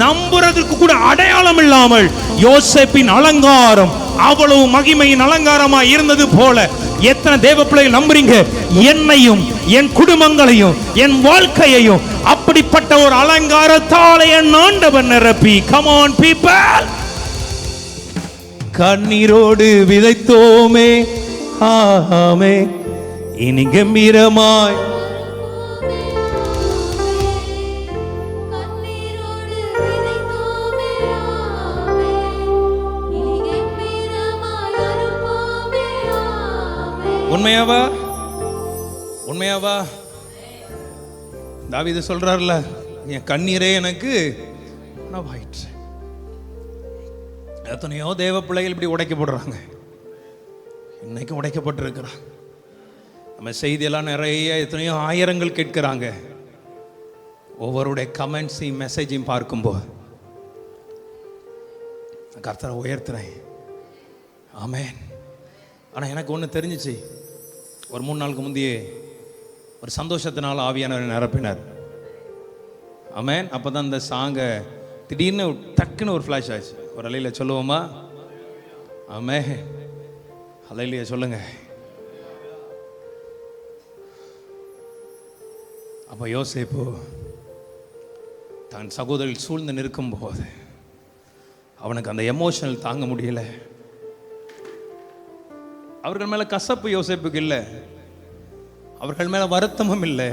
நம்புறதுக்கு கூட அடையாளம் இல்லாமல் யோசேப்பின் அலங்காரம் அவ்வளவு மகிமையின் அலங்காரமா இருந்தது போல எத்தனை தேவ பிள்ளைகள் நம்புறீங்க என்னையும் என் குடும்பங்களையும் என் வாழ்க்கையையும் அப்படிப்பட்ட ஒரு அலங்காரத்தாலே என் ஆண்டவர் நிரப்பி. come on people, கண்ணீரோடு விதைத்தோமே ஆமே இனி கம்பீரமாய் உண்மையாவா உண்மையாவா தாவீது சொல்றார்ல என் கண்ணீரே எனக்கு உணவாயிற்று. எத்தனையோ தேவ பிள்ளைகள் இப்படி உடைக்கப்படுறாங்க, இன்னைக்கு உடைக்கப்பட்டிருக்கிறான். நம்ம செய்தியெல்லாம் நிறைய எத்தனையோ ஆயிரங்கள் கேட்கிறாங்க. ஒவ்வொருடைய கமெண்ட்ஸையும் மெசேஜையும் பார்க்கும்போது கர்த்தரை உயர்த்துறேன். ஆமென். ஆனால் எனக்கு ஒன்று தெரிஞ்சிச்சு. ஒரு 3 நாளுக்கு முந்தையே ஒரு சந்தோஷத்தினால் ஆவியானவரை நிரப்பினார். ஆமென். அப்போ தான் இந்த சாங்கை திடீர்னு டக்குன்னு ஒரு ஃப்ளாஷ் ஆச்சு. ஒரு அலையில் சொல்லுவோமா? ஆமென். அலையிலேயே சொல்லுங்க. அப்போ யோசேப்பு தன் சகோதரில் சூழ்ந்து நிற்கும் போது அவனுக்கு அந்த எமோஷனல் தாங்க முடியல. அவர்கள் மேல கசப்பு யோசேப்புக்கு இல்லை, அவர்கள் மேல வருத்தமும் இல்லை.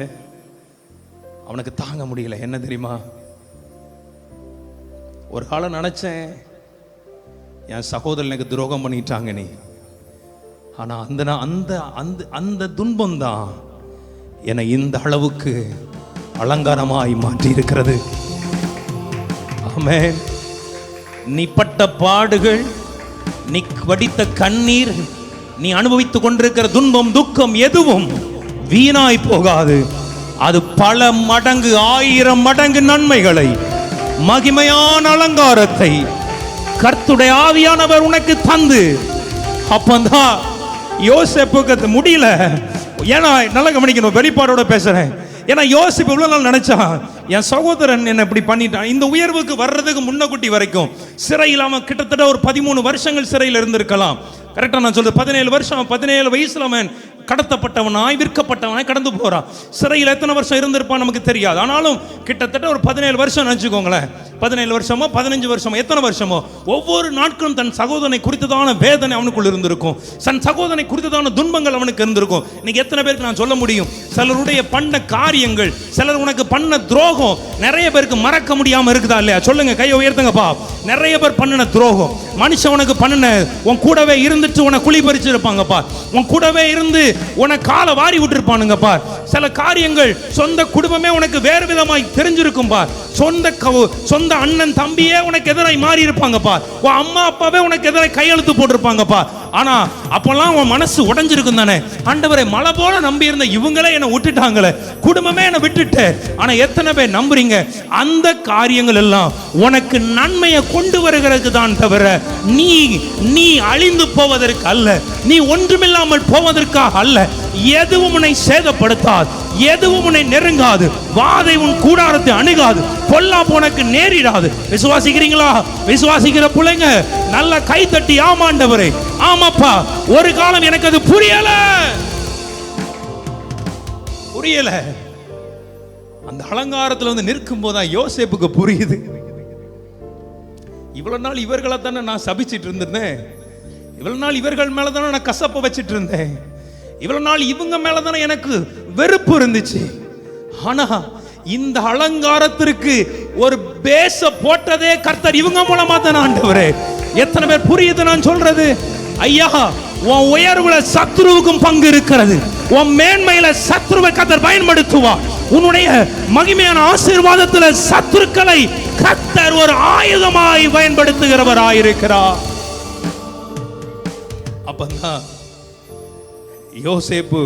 அவனுக்கு தாங்க முடியல. என்ன தெரியுமா? ஒரு காலம் நினைச்சேன் என் சகோதரன் எனக்கு துரோகம் பண்ணிட்டாங்க நீ, ஆனா அந்த அந்த அந்த அந்த துன்பம் தான் என்னை இந்த அளவுக்கு அலங்காரமாய் மாற்றி இருக்கிறது. ஆமென். நீ பட்ட பாடுகள், நீ வடித்த கண்ணீர், நீ அனுபவித்துக் கொண்டிருக்கிற துன்பம் துக்கம் எதுவும் வீணாய் போகாது. அது பல மடங்கு 1000 மடங்கு நன்மைகளை மகிமையான அலங்காரத்தை கர்த்தருடைய ஆவியானவர் உனக்கு தந்து. அப்பந்தான் யோசேப்புக்கு முடியல. ஏன்னா நல்லா கவனிக்கணும், வெளிப்பாடோட பேசுறேன். ஏன்னா யோசேப்பு இவ்வளவு நாள் நினைச்சான் என் சகோதரன் என்ன இப்படி பண்ணிட்டான். இந்த உயர்வுக்கு வர்றதுக்கு முன்னகுட்டி வரைக்கும் சிறையில் அவன் கிட்டத்தட்ட ஒரு 13 வருஷங்கள் சிறையில் இருந்திருக்கலாம். கரெக்டா நான் சொல்றது 17 வருஷம். 17 வயசுல அவன் கடத்தப்பட்டவனாய் விற்கப்பட்டவனாய் கடந்து போறான். சிறையில் எத்தனை வருஷம் இருந்திருப்பான் நமக்கு தெரியாது. ஆனாலும் கிட்டத்தட்ட ஒரு 17 வருஷம் நினைச்சுக்கோங்களேன். 17 வருஷமோ 15 வருஷமோ எத்தனை வருஷமோ ஒவ்வொரு நாட்களும் தன் சகோதரனை குறித்ததான வேதனை அவனுக்குள் இருந்திருக்கும். தன் சகோதரனை குறித்ததான துன்பங்கள் அவனுக்கு இருந்திருக்கும். இன்னைக்கு எத்தனை பேருக்கு நான் சொல்ல முடியும்? சிலருடைய பண்ண காரியங்கள், சிலர் உனக்கு பண்ண துரோகம் நிறைய பேருக்கு மறக்க முடியாம இருக்குதா இல்லையா? சொல்லுங்க, கையை உயர்த்துங்கப்பா. நிறைய பேர் பண்ணின துரோகம், மனுஷன் உனக்கு பண்ணின, உன் கூடவே இருந்துட்டு உன குழி பறிச்சு இருப்பாங்கப்பா, உன் கூடவே இருந்து உனக்கு காலை வாரி விட்டுருப்பானுங்க பார். சில காரியங்கள் சொந்த குடும்பமே உனக்கு வேறு விதமாய் தெரிஞ்சிருக்கும் பார். சொந்த அண்ணன் தம்பியே உனக்கு எதிராய் மாறி இருப்பாங்க பார். உன் அம்மா அப்பாவே உனக்கு எதிராய் கையெழுத்து போட்டிருப்பாங்க பார். ஆனா அப்பெல்லாம் உன் மனசு உடைஞ்சிருக்கும் தானே. ஆண்டவரை மலை போல நம்பி இருந்த இவங்களே என்னை விட்டுட்டாங்களே, குடும்பமே என்னை விட்டுட்டு. ஆனா எத்தனை பேர் நம்புறீங்க? அந்த காரியங்கள் எல்லாம் உனக்கு நன்மையை கொண்டு வருகிறதுக்கு தான் தவிர நீ அழிந்து போவதற்கு அல்ல, நீ ஒன்றுமில்லாமல் போவதற்காக அல்ல. எதுவும் உன்னை சேதப்படுத்தாது, எதுவும் உன்னை நெருங்காது, வாதை உன் கூடாரத்தை அணுகாது, பொல்லாப்பு உனக்கு நேரிடாது. விசுவாசிக்கிறீங்களா? விசுவாசிக்கிற பிள்ளைங்க நல்ல கை தட்டி ஆமாண்டவரே, ஆமாப்பா. ஒரு காலம் எனக்கு அது புரியல. அந்த அலங்காரத்தில் வந்து நிற்கும் போதா யோசேப்புக்கு புரியுது. இவ்வளவு நாள் இவர்களை தானே நான் சபிச்சிட்டு இருந்தேன், இவ்வளவு நாள் இவர்கள் மேல தானே நான் கசப்ப வச்சிட்டு இருந்தேன், இவ்வளவு நாள் இவங்க மேலதானே எனக்கு வெறுப்பு இருந்துச்சு. ஆனா இந்த அலங்காரத்திற்கு ஒரு பேச போட்டதே கர்த்தர் இவங்க மூலமா தான். ஆண்டவரே, எத்தனை பேர் புரியுது நான் சொல்றது? ஐயா, உன் உயர்வுல சத்ருவுக்கும் பங்கு இருக்கிறது. உன் மேன்மையில சத்ருவை கர்த்தர் பயன்படுத்துவார். உன்னுடைய மகிமையான ஆசீர்வாதத்துல சத்துருக்களை கர்த்தர் ஒரு ஆயுதமாய் பயன்படுத்துகிறவராயிருக்கிறார். அப்பதான் யோசேப்பு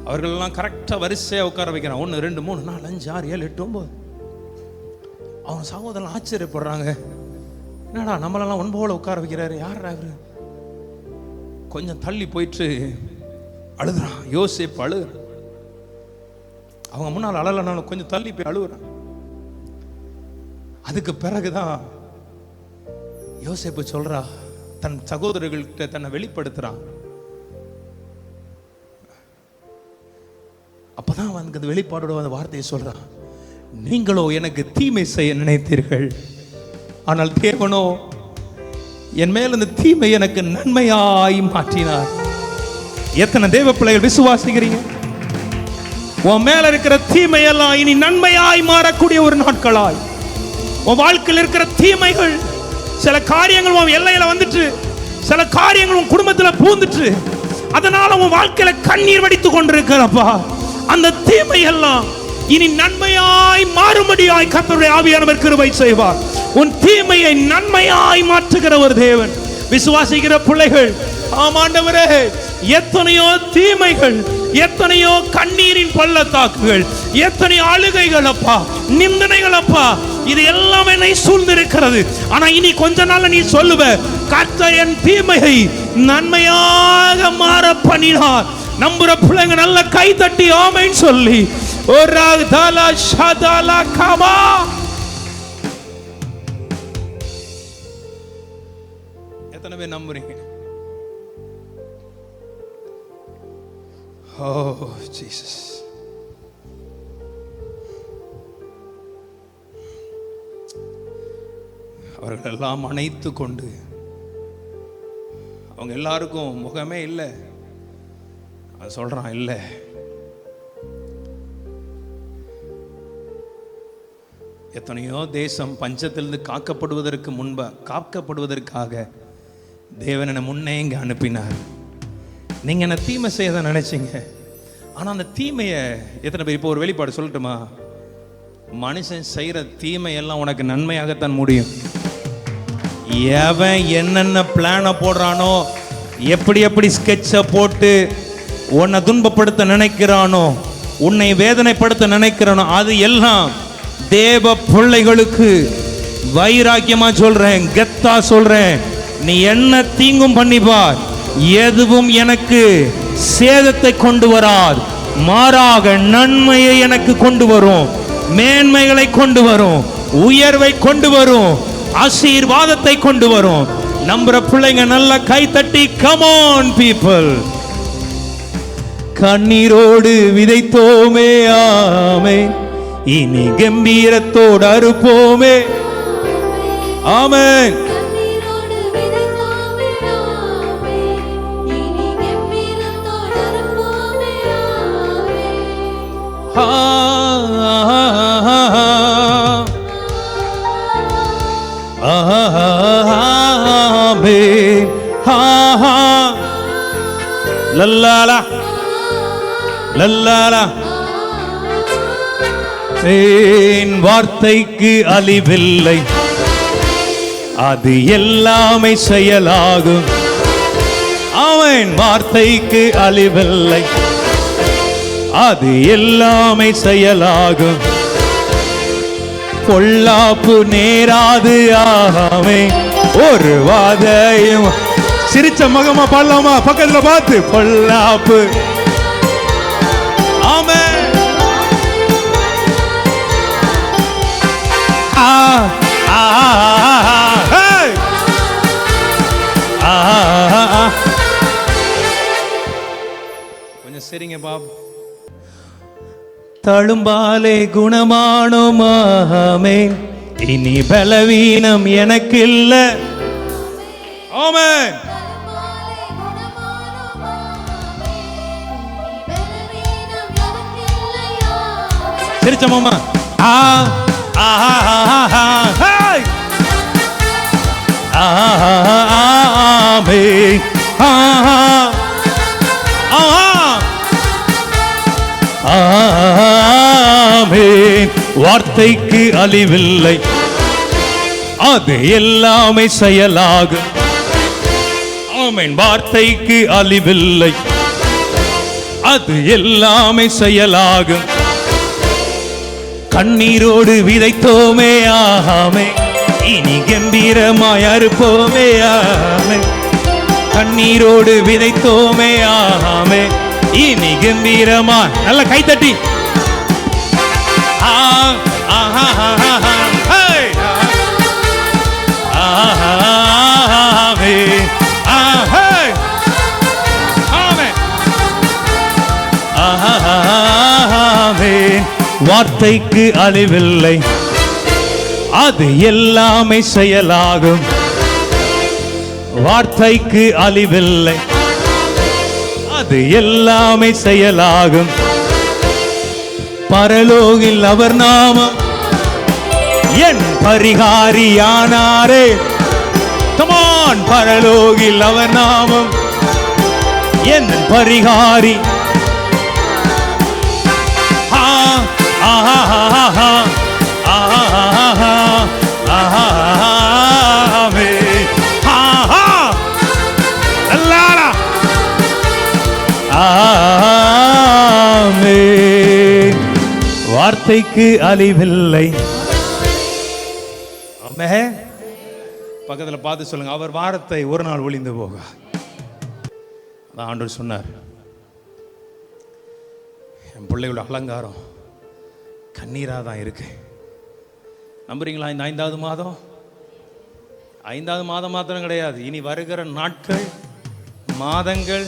அவர்களெல்லாம் கரெக்டா வரிசையா உட்கார வைக்கிறான். 1 2 3 4 5 6 7 8 9. அவன் சகோதரன் ஆச்சரியப்படுறாங்க. என்னடா நம்மளெல்லாம் ஒன்போல உட்கார வைக்கிறாரு, யாரா இவரு? கொஞ்சம் தள்ளி போயிட்டு அழுதுறான். யோசேப்பு அழுகுறான். அவங்க முன்னால் அழலனாலும் கொஞ்சம் தள்ளி போய் அழுகுறான். அதுக்கு பிறகுதான் யோசேப்பு சொல்றா, தன் சகோதரர்கள்கிட்ட தன்னை வெளிப்படுத்துறான். அப்பதான் அவனுக்கு அந்த வெளிப்பாடோட அந்த வார்த்தையை சொல்றான், நீங்களோ எனக்கு தீமை செய்ய நினைத்தீர்கள், ஆனால் தேவனோ என் மேல் அந்த தீமை எனக்கு நன்மையாய் மாற்றினார். எத்தனை தேவ பிள்ளைகள் விசுவாசிக்கிறீங்க? உன் மேல இருக்கிற தீமையெல்லாம் இனி நன்மையாய் மாறக்கூடிய ஒரு நாட்களாய், உன் வாழ்க்கையில் இருக்கிற தீமைகள், சில காரியங்கள் உன் எல்லையில வந்துட்டு, சில காரியங்கள் உன் குடும்பத்தில் பூந்துட்டு, அதனால உன் வாழ்க்கையில கண்ணீர் வடித்து கொண்டிருக்கிறப்பா, அந்த தீமையெல்லாம் இனி நன்மையாய் மாறும்படியாய் கர்த்தருடைய ஆவியானவர் கிருபை செய்வார். உன் தீமையை நன்மையாய் மாற்றுகிற ஒரு தேவன். விசுவாசிக்கிற பிள்ளைகள், ஆமாண்டவரே, எத்தனையோ தீமைகள், எத்தனையோ கண்ணீரின் பள்ளத்தாக்குகள், எத்தனையோ அழுகைகள் அப்பா, நிந்தனைகள் அப்பா, இது எல்லாம் என்னை சூழ்ந்திருக்கிறது. ஆனா இனி கொஞ்ச நாள் நீ சொல்லுவ, கர்த்தர் என் தீமையை நன்மையாக மாற பண்ணினார். நம்புற பிள்ளைங்க நல்ல கை தட்டி ஆமென் சொல்லி, எத்தனை பேர் நம்புறீங்க? ஓ ஜீசஸ். அவர்கள் எல்லாம் அணைத்து கொண்டு, அவங்க எல்லாருக்கும் முகமே இல்லை, சொல்றான் இல்லை, எத்தனையோ தேசம் பஞ்சத்திலிருந்து காக்கப்படுவதற்காக தேவன் என்னை முன்னே இங்கே அனுப்பினார். நீங்க என்ன தீமை செய்ய நினைச்சீங்க, ஆனா அந்த தீமையை எத்தனை பேர், இப்போ ஒரு வெளிப்பாடு சொல்லட்டுமா? மனுஷன் செய்யற தீமை எல்லாம் உனக்கு நன்மையாகத்தான் முடியும். எவன் என்னென்ன பிளானை போடுறானோ, எப்படி ஸ்கெட்சை போட்டு உன்னை துன்பப்படுத்த நினைக்கிறானோ, உன்னை வேதனைப்படுத்த நினைக்கிறானோ, அது எல்லாம் தேவ பிள்ளைகளுக்கு வைராக்கியமா சொல்றேன், கெத்தா சொல்றேன், நீ என்ன தீங்கும் பண்ணிப்பார், எதுவும் எனக்கு சேதத்தை கொண்டு வராது, மாறாக நன்மையை எனக்கு கொண்டு வரும், மேன்மைகளை கொண்டு வரும், உயர்வை கொண்டு வரும், ஆசீர்வாதத்தை கொண்டு வரும். நம்புற பிள்ளைங்க நல்ல கை தட்டி கம் ஆன் பீப்பிள். கண்ணீரோடு விதைத்தோமே ஆமென், இனி கம்பீரத்தோடு அறுப்போமே ஆமென். லல்லாலா லல்லாலா. என் வார்த்தைக்கு அழிவில்லை, அது எல்லாமே செயலாகும். அவன் வார்த்தைக்கு அழிவில்லை, அது எல்லாமே செயலாகும். பொல்லாப்பு நேராது ஆகாமே, ஒரு வாதையும். சிரிச்ச மகமா பாடலாமா? பக்கத்துல பார்த்து, பொல்லாப்பு ஆமென். கொஞ்சம் சரிங்க பாபு. தழும்பாலே குணமானோமாமே, இனி பலவீனம் எனக்கு இல்ல. ஆமென். சிரிச்ச மாமா. வார்த்தைக்கு அழிவில்லை, அது எல்லாமே செயலாகும். ஆமென். வார்த்தைக்கு அழிவில்லை, அது எல்லாமே செயலாகும். கண்ணீரோடு விதைத்தோமே ஆமே, இனி கம்பீரமாய் அறுப்போமே ஆமே, கண்ணீரோடு விதைத்தோமே ஆமே, இனி கம்பீரமா. நல்ல கைத்தட்டி வார்த்தைக்கு அழிவில்லை, அது எல்லாமே செயலாகும். வார்த்தைக்கு அழிவில்லை, அது எல்லாமே செயலாகும். பரலோகில் அவர் நாமம் என் பரிகாரியானாரே. கமான், பரலோகில் அவர் நாமம் என் பரிகாரி. வார்த்தைக்கு அழிவில்லை. பக்கத்துல பார்த்து சொல்லுங்க, அவர் வார்த்தை ஒரு நாள் ஒளிந்து போக. ஆண்டவர் சொன்னார், என் பிள்ளைகளோட அலங்காரம் கண்ணீராக தான் இருக்கு. நம்புறீங்களா? இந்த 5வது மாதம் 5வது மாதம் மாத்திரம் கிடையாது, இனி வருகிற நாட்கள், மாதங்கள்,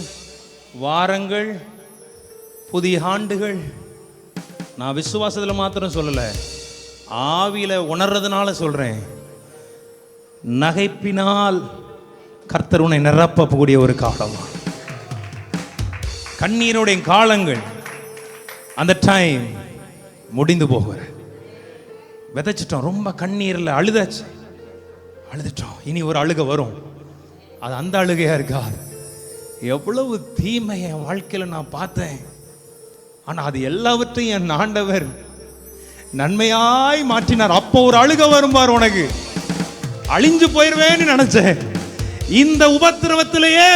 வாரங்கள், புதிய ஆண்டுகள். நான் விசுவாசத்தில் மாத்திரம் சொல்லலை, ஆவியில உணர்றதுனால சொல்றேன். நகைப்பினால் கர்த்தர் உன்னை நிரப்பக்கூடிய ஒரு காலம், கண்ணீருடைய காலங்கள், அந்த டைம் முடிந்து போகிற. விதைச்சிட்டோம், ரொம்ப கண்ணீரில் அழுதுட்டோம். இனி ஒரு அழுகை வரும், அது அந்த அழுகையா இருக்காது. எவ்வளவு தீமை என் வாழ்க்கையில் நான் பார்த்தேன், ஆனால் அது எல்லாவற்றையும் என் ஆண்டவர் நன்மையாய் மாற்றினார். அப்போ ஒரு அழுகை வரும்பார், உனக்கு அழிஞ்சு போயிருவேன்னு நினைச்சேன், இந்த உபத்திரவத்திலேயே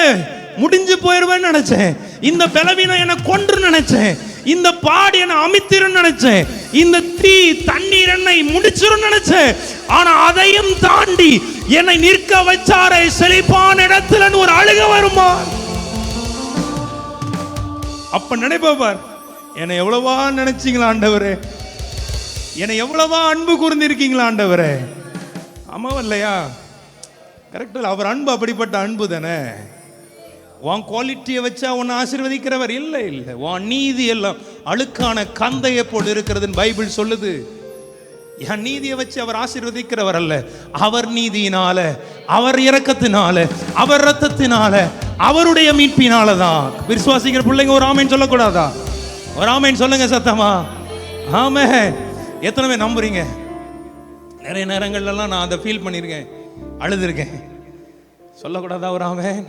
முடிஞ்சு போயிருவேன்னு நினைச்சேன், இந்த பலவீனம் என்னை கொன்று நினைச்சேன், இந்த பாடு என்னை அமித்திரும் நினைச்சேன், இந்த தீ தண்ணீர் என்னை முடிச்சிரும் நினைச்சேன். ஆனா அதையும் தாண்டி என்னை நிற்க வச்சாரே செழிப்பான இடத்துல ஒரு அழுக வருமா. அப்ப நினைப்பார், என்னை எவ்வளவா நினைச்சீங்களா ஆண்டவரே, என்னை எவ்வளவா அன்பு கூர்ந்திருக்கீங்களா ஆண்டவரே. ஆமாவா இல்லையா? கரெக்ட். அவர் அன்பு அப்படிப்பட்ட அன்பு தானே. உன் குவாலிட்டியை வச்சா உன்னை ஆசீர்வதிக்கிறவர் இல்லை. உன் நீதி எல்லாம் அழுக்கான கந்தையை போல் இருக்கிறதுன்னு பைபிள் சொல்லுது. என் நீதியை வச்சு அவர் ஆசீர்வதிக்கிறவர் அல்ல, அவர் நீதியினால, அவர் இரக்கத்தினால, அவர் ரத்தத்தினால, அவருடைய மீட்பினால தான். விசுவாசிக்கிற பிள்ளைங்க ஒரு ஆமேன் சொல்லக்கூடாதா? ஒரு ஆமேன் சொல்லுங்க சத்தமா. ஆமே. எத்தனை பேர் நம்புறீங்க? நிறைய நேரங்கள்லாம் நான் அதை ஃபீல் பண்ணியிருக்கேன், அழுதுருக்கேன். சொல்லக்கூடாதா ஒரு ஆமேன்?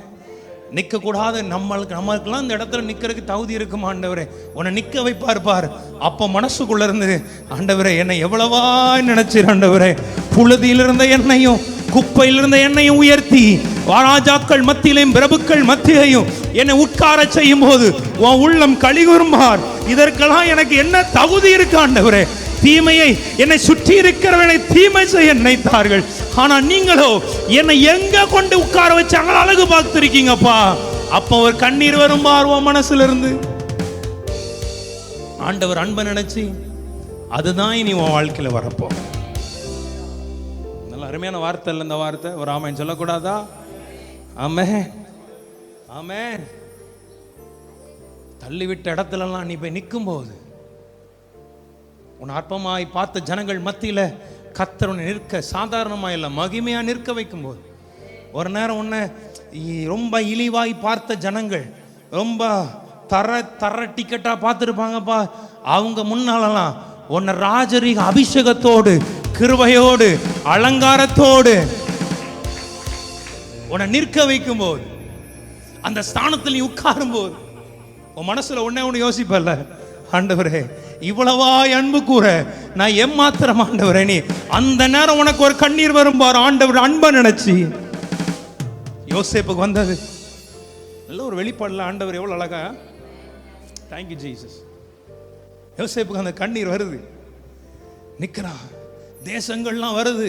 நிற்கக்கூடாது. நம்மளுக்கெல்லாம் இந்த இடத்துல நிற்கிறதுக்கு தகுதி இருக்குமா ஆண்டவரே? உன்னை நிற்க வைப்பார். அப்போ மனசுக்குள்ள இருந்து, ஆண்டவரே என்னை எவ்வளவா நினைச்சிரு ஆண்டவரே, புழுதியில் இருந்த எண்ணெயும் குப்பையில் இருந்த எண்ணெயும் உயர்த்தி ராஜாக்கள் மத்தியிலையும் பிரபுக்கள் மத்தியிலையும் என்னை உட்கார செய்யும் போது உன் உள்ளம் கலிகூர்மார். இதற்கெல்லாம் எனக்கு என்ன தகுதி இருக்கு ஆண்டவரே? தீமையை என்னை சுற்றி இருக்கிறவனை தீமை செய்ய நினைத்தார்கள், ஆனா நீங்களோ என்னை எங்க கொண்டு உட்கார வச்சாங்க அழகு பார்த்திருக்கீங்கப்பா. அப்போ ஒரு கண்ணீர் வரும் பார்வோம் மனசுல இருந்து. ஆண்டவர் அன்பை நினைச்சு அதுதான் இனி உன் வாழ்க்கையில வரப்போ. நல்ல அருமையான வார்த்தை இல்லை இந்த வார்த்தை? ஒரு ஆமேன் சொல்லக்கூடாதா? ஆமென், ஆமென். தள்ளிவிட்ட இடத்துலலாம் நீ போய் நிற்கும் போது, உன் அற்பமாய் பார்த்த ஜனங்கள் மத்தியில கர்த்தர் உன்னை நிற்க, சாதாரணமாக இல்லை மகிமையா நிற்க வைக்கும் போது, ஒரு நேரம் உன்னை ரொம்ப இழிவாய் பார்த்த ஜனங்கள், ரொம்ப தர டிக்கெட்டா பார்த்துருப்பாங்கப்பா, அவங்க முன்னாலலாம் உன்னை ராஜரீக அபிஷேகத்தோடு, கிருபையோடு, அலங்காரத்தோடு உன்னை நிற்க வைக்கும் போது, அந்த ஸ்தானத்தில் நீ உட்காரும் போது, உன் மனசுல ஒண்ணு யோசிப்பல்ல, ஆண்டவரே இவ்வளவா அன்பு கூற நான் ஏமாத்திரம் ஆண்டவரே. நீ அந்த நேரம் உனக்கு ஒரு கண்ணீர் வரும் பாரு, ஆண்டவர் அன்பை நினைச்சு. யோசேப்புக்கு வந்தது நல்ல ஒரு வெளிப்பாடுல, ஆண்டவர் எவ்வளவு அழகா. Thank you Jesus. யோசேப்புக்கு அந்த கண்ணீர் வருது, நிக்கிறான், தேசங்கள்லாம் வருது,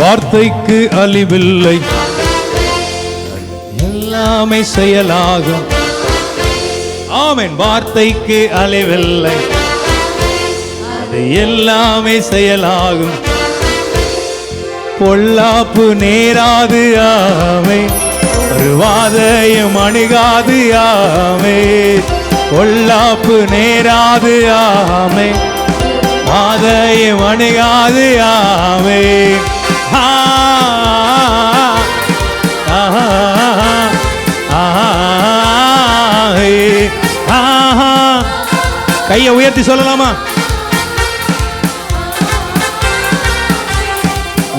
வார்த்தைக்கு அழிவில்லை, எல்லாமே செயலாகும். ஆமென். வார்த்தைக்கு அழிவில்லை, அது எல்லாமே செயலாகும். பொல்லாப்பு நேராது ஆமே, ஒரு வாதையும் அணுகாது ஆமே. பொல்லாப்பு நேராது ஆமே, வாதையும் அணுகாது ஆமே. கையை உயர்த்தி சொல்லலாமா?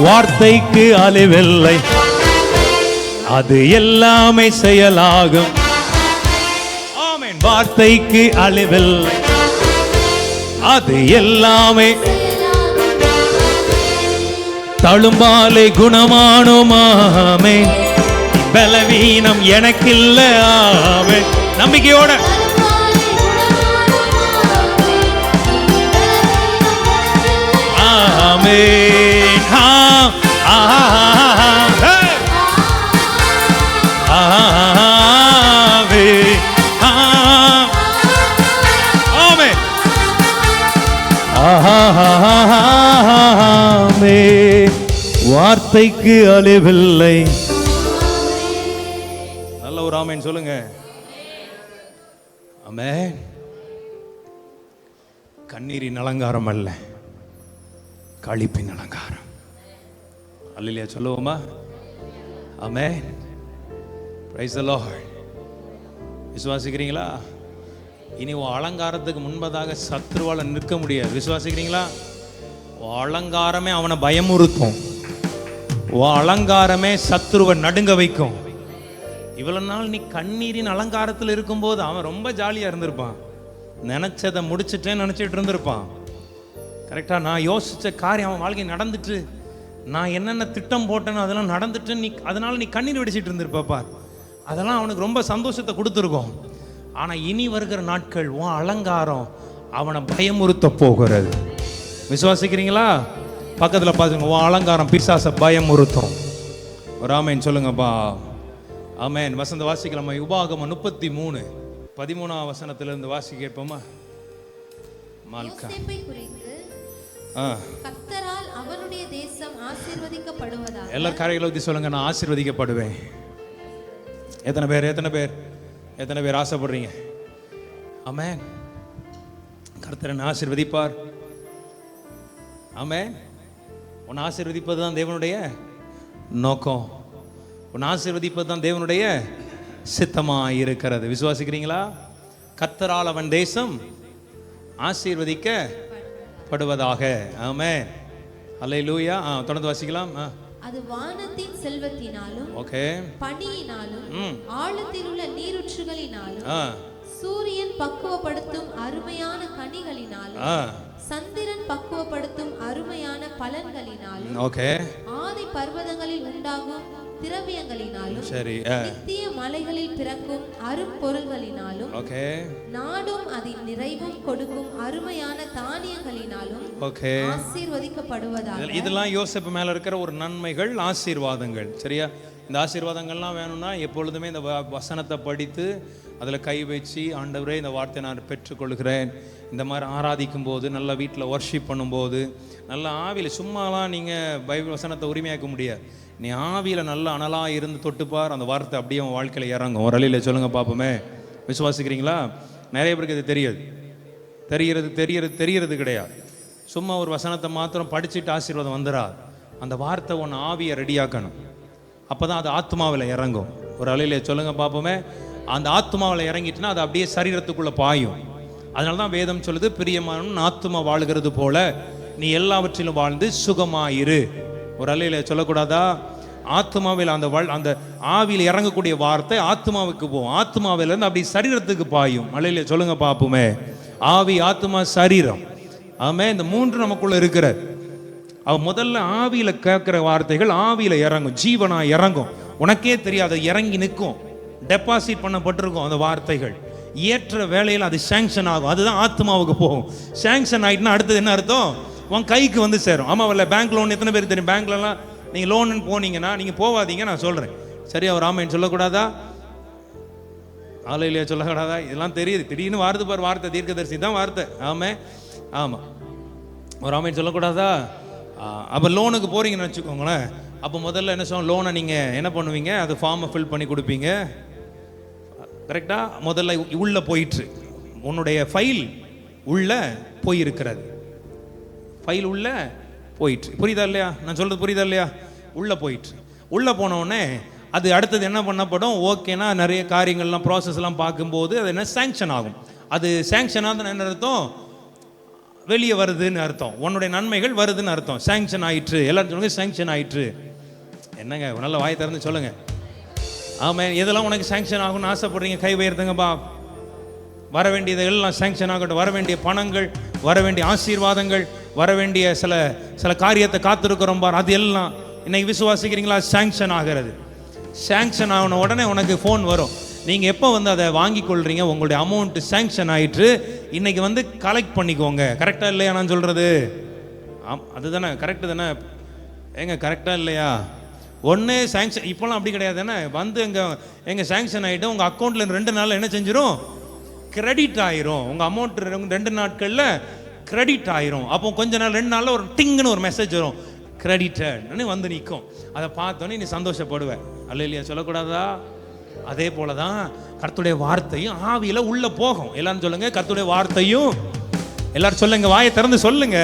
வார்த்தைக்கு அழிவில்லை, அது எல்லாமே செயலாகும். ஆமென். வார்த்தைக்கு அழிவில்லை, அது எல்லாமே. தழும்பாலே குணமானுமாமே, பலவீனம் எனக்கில்ல. ஆமென். நம்பிக்கையோட ஆமென். வார்த்தைக்கு அழிவில்லை. நல்ல ஒரு ஆமென் சொல்லுங்க. ஆமென். கண்ணீரின் அலங்காரம் அல்ல, களிப்பின் அலங்காரம். அல்லேலூயா சொல்லுவோமா? ஆமென். Praise the lord. விசுவாசிக்கிறீங்களா? இனி உன் அலங்காரத்துக்கு முன்பதாக சத்துருவால நிற்க முடியாது. விசுவாசிக்கிறீங்களா? உன் அலங்காரமே அவனை பயமுறுத்தும். உன் அலங்காரமே சத்துருவை நடுங்க வைக்கும். இவ்வளவு நாள் நீ கண்ணீரின் அலங்காரத்தில் இருக்கும்போது அவன் ரொம்ப ஜாலியா இருந்திருப்பான். நினைச்சதை முடிச்சுட்டேன்னு நினைச்சிட்டு இருந்திருப்பான். கரெக்டா? நான் யோசிச்ச காரியம் அவன் வாழ்க்கை நடந்துட்டு, நான் என்னென்ன திட்டம் போட்டேன்னு அதெல்லாம் நடந்துட்டு, நீ அதனால நீ கண்ணீர் வெடிச்சிட்டு இருந்திருப்பாப்பா. அதெல்லாம் அவனுக்கு ரொம்ப சந்தோஷத்தை கொடுத்துருக்கோம். ஆனால் இனி வருகிற நாட்கள் உன் அலங்காரம் அவனை பயமுறுத்த போகிறது. விசுவாசிக்கிறீங்களா? பக்கத்தில் பார்த்துங்க. உன் அலங்காரம் பிசாசை பயமுறுத்தும். ஒரு ஆமேன் சொல்லுங்கப்பா. ஆமேன். வசந்த வாசிக்கலாமா? உபாகமம் 33:13 வசனத்திலிருந்து வாசி கேட்போமா? மால்கா. கர்த்தரால் அவருடைய தேசம் ஆசீர்வதிக்கப்படுவதாக. எல்லாரும் கரைகளை ஊத்தி சொல்லுங்க, நான் ஆசீர்வதிக்கப்படுவேன். எத்தனை பேர் எத்தனை பேர் எத்தனை பேர் ஆசைப்படுறீங்க? ஆமென். கர்த்தர் ஆசீர்வதிப்பார். ஆமென். உன்னை ஆசீர்வதிப்பது தான் தேவனுடைய நோக்கம். உன்னை ஆசீர்வதிப்பது தான் தேவனுடைய சித்தமாக இருக்கிறது. விசுவாசிக்கிறீங்களா? கர்த்தரால் அவன் தேசம் ஆசீர்வதிக்கப்படுவதாக. ஆமென். அல்லேலூயா. தொடர்ந்து வாசிக்கலாம். அது வானத்தின் செல்வத்தினாலும், ஓகே, பனியினாலும், ஆழத்தில் உள்ள நீருற்றுகளினாலும், சூரியன் பக்குவப்படுத்தும் அருமையான கனிகளினாலும், சந்திரன் பக்குவப்படுத்தும் அருமையான பலன்களினாலும், ஓகே, ஆதி பர்வதங்களில் உண்டாகும் திரவியங்களினாலும், சரி, நித்திய மலைகளில் பிறக்கும் அரும்பொருள்களினாலும், ஓகே, நாடும் அதன் நிறைவும் கொடுக்கும் அருமையான தானியங்களினாலும், ஓகே, ஆசீர்வதிக்கப்படுவதாக. இதெல்லாம் யோசேப்பு மேல இருக்கிற ஒரு நன்மைகள், ஆசீர்வாதங்கள். சரியா? இந்த ஆசீர்வாதங்கள்லாம் வேணும்னா எப்பொழுதுமே இந்த வசனத்தை படித்து அதில் கை வச்சு, ஆண்டவரே இந்த வார்த்தையை நான் பெற்றுக்கொள்கிறேன், இந்த மாதிரி ஆராதிக்கும் போது, நல்ல வீட்டில் ஒர்ஷிப் பண்ணும்போது, நல்ல ஆவியில் சும்மாலாம் நீங்கள் பைபிள் வசனத்தை உரிமையாக்க முடியாது. நீ ஆவியில் நல்ல அனலாக இருந்து தொட்டுப்பார், அந்த வார்த்தை அப்படியே உன் வாழ்க்கையில் இறங்கும். ஒரு அலையில் சொல்லுங்க பார்ப்போமே. விசுவாசிக்கிறீங்களா? நிறைய பேருக்கு இது தெரியறது கிடையாது. சும்மா ஒரு வசனத்தை மாத்திரம் படிச்சுட்டு ஆசீர்வாதம் வந்துடாது. அந்த வார்த்தை ஒன்று ஆவியை ரெடியாக்கணும். அப்போ தான் அது ஆத்மாவில் இறங்கும். ஒரு அலையில் சொல்லுங்க பார்ப்போமே. அந்த ஆத்மாவில் இறங்கிட்டுனா அது அப்படியே சரீரத்துக்குள்ளே பாயும். அதனால தான் வேதம் சொல்லுது, பிரியமான ஆத்மா வாழ்கிறது போல நீ எல்லாவற்றிலும் வாழ்ந்து சுகமாயிரு. ஒரு அலையில் சொல்லக்கூடாதா? ஆத்மாவில் அந்த ஆவியில் இறங்கக்கூடிய வார்த்தை ஆத்மாவுக்கு போகும். ஆத்மாவிலேருந்து அப்படி சரீரத்துக்கு பாயும். அலையில் சொல்லுங்க பார்ப்போமே. ஆவி, ஆத்மா, சரீரம். ஆமே. இந்த மூன்று நமக்குள்ள இருக்கிற முதல்ல ஆவியில கேட்கிற வார்த்தைகள் ஆவியில இறங்கும், ஜீவனா இறங்கும். உனக்கே தெரியாது, இறங்கி நிற்கும், டெபாசிட் பண்ணப்பட்டிருக்கும். அந்த வார்த்தைகள் ஏற்ற வேலையில் அது சாங்ஷன் ஆகும். அதுதான் ஆத்மாவுக்கு போகும். சாங்ஷன் ஆகிட்டுனா அடுத்தது என்ன அர்த்தம்? உன் கைக்கு வந்து சேரும். ஆமாம், இல்லை பேங்க் லோன் எத்தனை பேர் தெரியும்? பேங்க்லலாம் நீங்கள் லோனுன்னு போனீங்கன்னா நீங்கள் போவாதீங்க, நான் சொல்கிறேன். சரியா? ஒரு ஆமைன்னு சொல்லக்கூடாதா? ஆலையிலேயே சொல்லக்கூடாதா? இதெல்லாம் தெரியுது. திடீர்னு வார்த்தை பார், வார்த்தை தீர்க்கதரிசி தான் வார்த்தை. ஆமாம், ஒரு ஆமைன்னு சொல்லக்கூடாதா? அப்போ லோனுக்கு போகிறீங்கன்னு வச்சுக்கோங்களேன். அப்போ முதல்ல என்ன சொல்லுவோம், லோனை நீங்கள் என்ன பண்ணுவீங்க, அது ஃபார்மை ஃபில் பண்ணி கொடுப்பீங்க. கரெக்டாக? முதல்ல உள்ளே போயிட்டு உன்னுடைய ஃபைல் உள்ளே போயிருக்கிறது. ஃபைல் உள்ளே போயிட்டு, புரியுதா இல்லையா? நான் சொல்கிறது புரியுதா இல்லையா? உள்ளே போயிட்டு, உள்ளே போனோடனே அது அடுத்தது என்ன பண்ணப்படும், ஓகேனா நிறைய காரியங்கள்லாம் ப்ராசஸ்லாம் பார்க்கும்போது அது என்ன சேங்ஷன் ஆகும். அது சேங்ஷன் ஆகுதுன்னு என்ன அர்த்தம்? வெளியே வருதுன்னு அர்த்தம். உன்னுடைய நன்மைகள் வருதுன்னு அர்த்தம். சேங்ஷன் ஆயிற்று. எல்லாரும் சொல்லுங்க, சேங்ஷன் ஆயிற்று. என்னங்க நல்ல வாய் திறந்து சொல்லுங்க. ஆமாம், எதெல்லாம் உனக்கு சேங்ஷன் ஆகும்னு ஆசைப்படுறீங்க? கை உயர்த்துங்கப்பா. வர வேண்டியது எல்லாம் சேங்ஷன் ஆகட்டும். வர வேண்டிய பணங்கள், வர வேண்டிய ஆசீர்வாதங்கள், வர வேண்டிய சில காரியத்தை காத்திருக்கிறோம் பார், அது எல்லாம் இன்னைக்கு விசுவாசிக்கிறீங்களா? சேங்ஷன் ஆகிறது. சேங்ஷன் ஆகின உடனே உனக்கு ஃபோன் வரும். நீங்கள் எப்போ அதை வாங்கி கொள்றீங்க, உங்களுடைய அமௌண்ட் சேங்ஷன் ஆயிட்டு இன்னைக்கு கலெக்ட் பண்ணிக்கோங்க. கரெக்டாக இல்லையா நான் சொல்கிறது? அதுதானே கரெக்டு தானே? ஏங்க கரெக்டாக இல்லையா? ஒன்று சேங்ஷன். இப்போலாம் அப்படி கிடையாது தானே? எங்கள் சேங்ஷன் ஆகிட்டு உங்கள் அக்கௌண்ட்டில் 2 நாளில் என்ன செஞ்சிடும், கிரெடிட் ஆயிரும். உங்கள் அமௌண்ட் 2 நாட்களில் கிரெடிட் ஆயிரும். அப்போ கொஞ்ச நாள் 2 நாளில் ஒரு டிங்குன்னு ஒரு மெசேஜ் வரும், கிரெடிட்டட்னு நிற்கும். அதை பார்த்தோன்னே நீ சந்தோஷப்படுவேன். அல்லேலூயா சொல்லக்கூடாதா? அதே போல தான் கர்த்தருடைய வார்த்தையும் ஆவியில் உள்ளே போகும். எல்லாரும் சொல்லுங்க, கர்த்தருடைய வார்த்தையும், எல்லாரும் சொல்லுங்க, வாயை திறந்து சொல்லுங்க,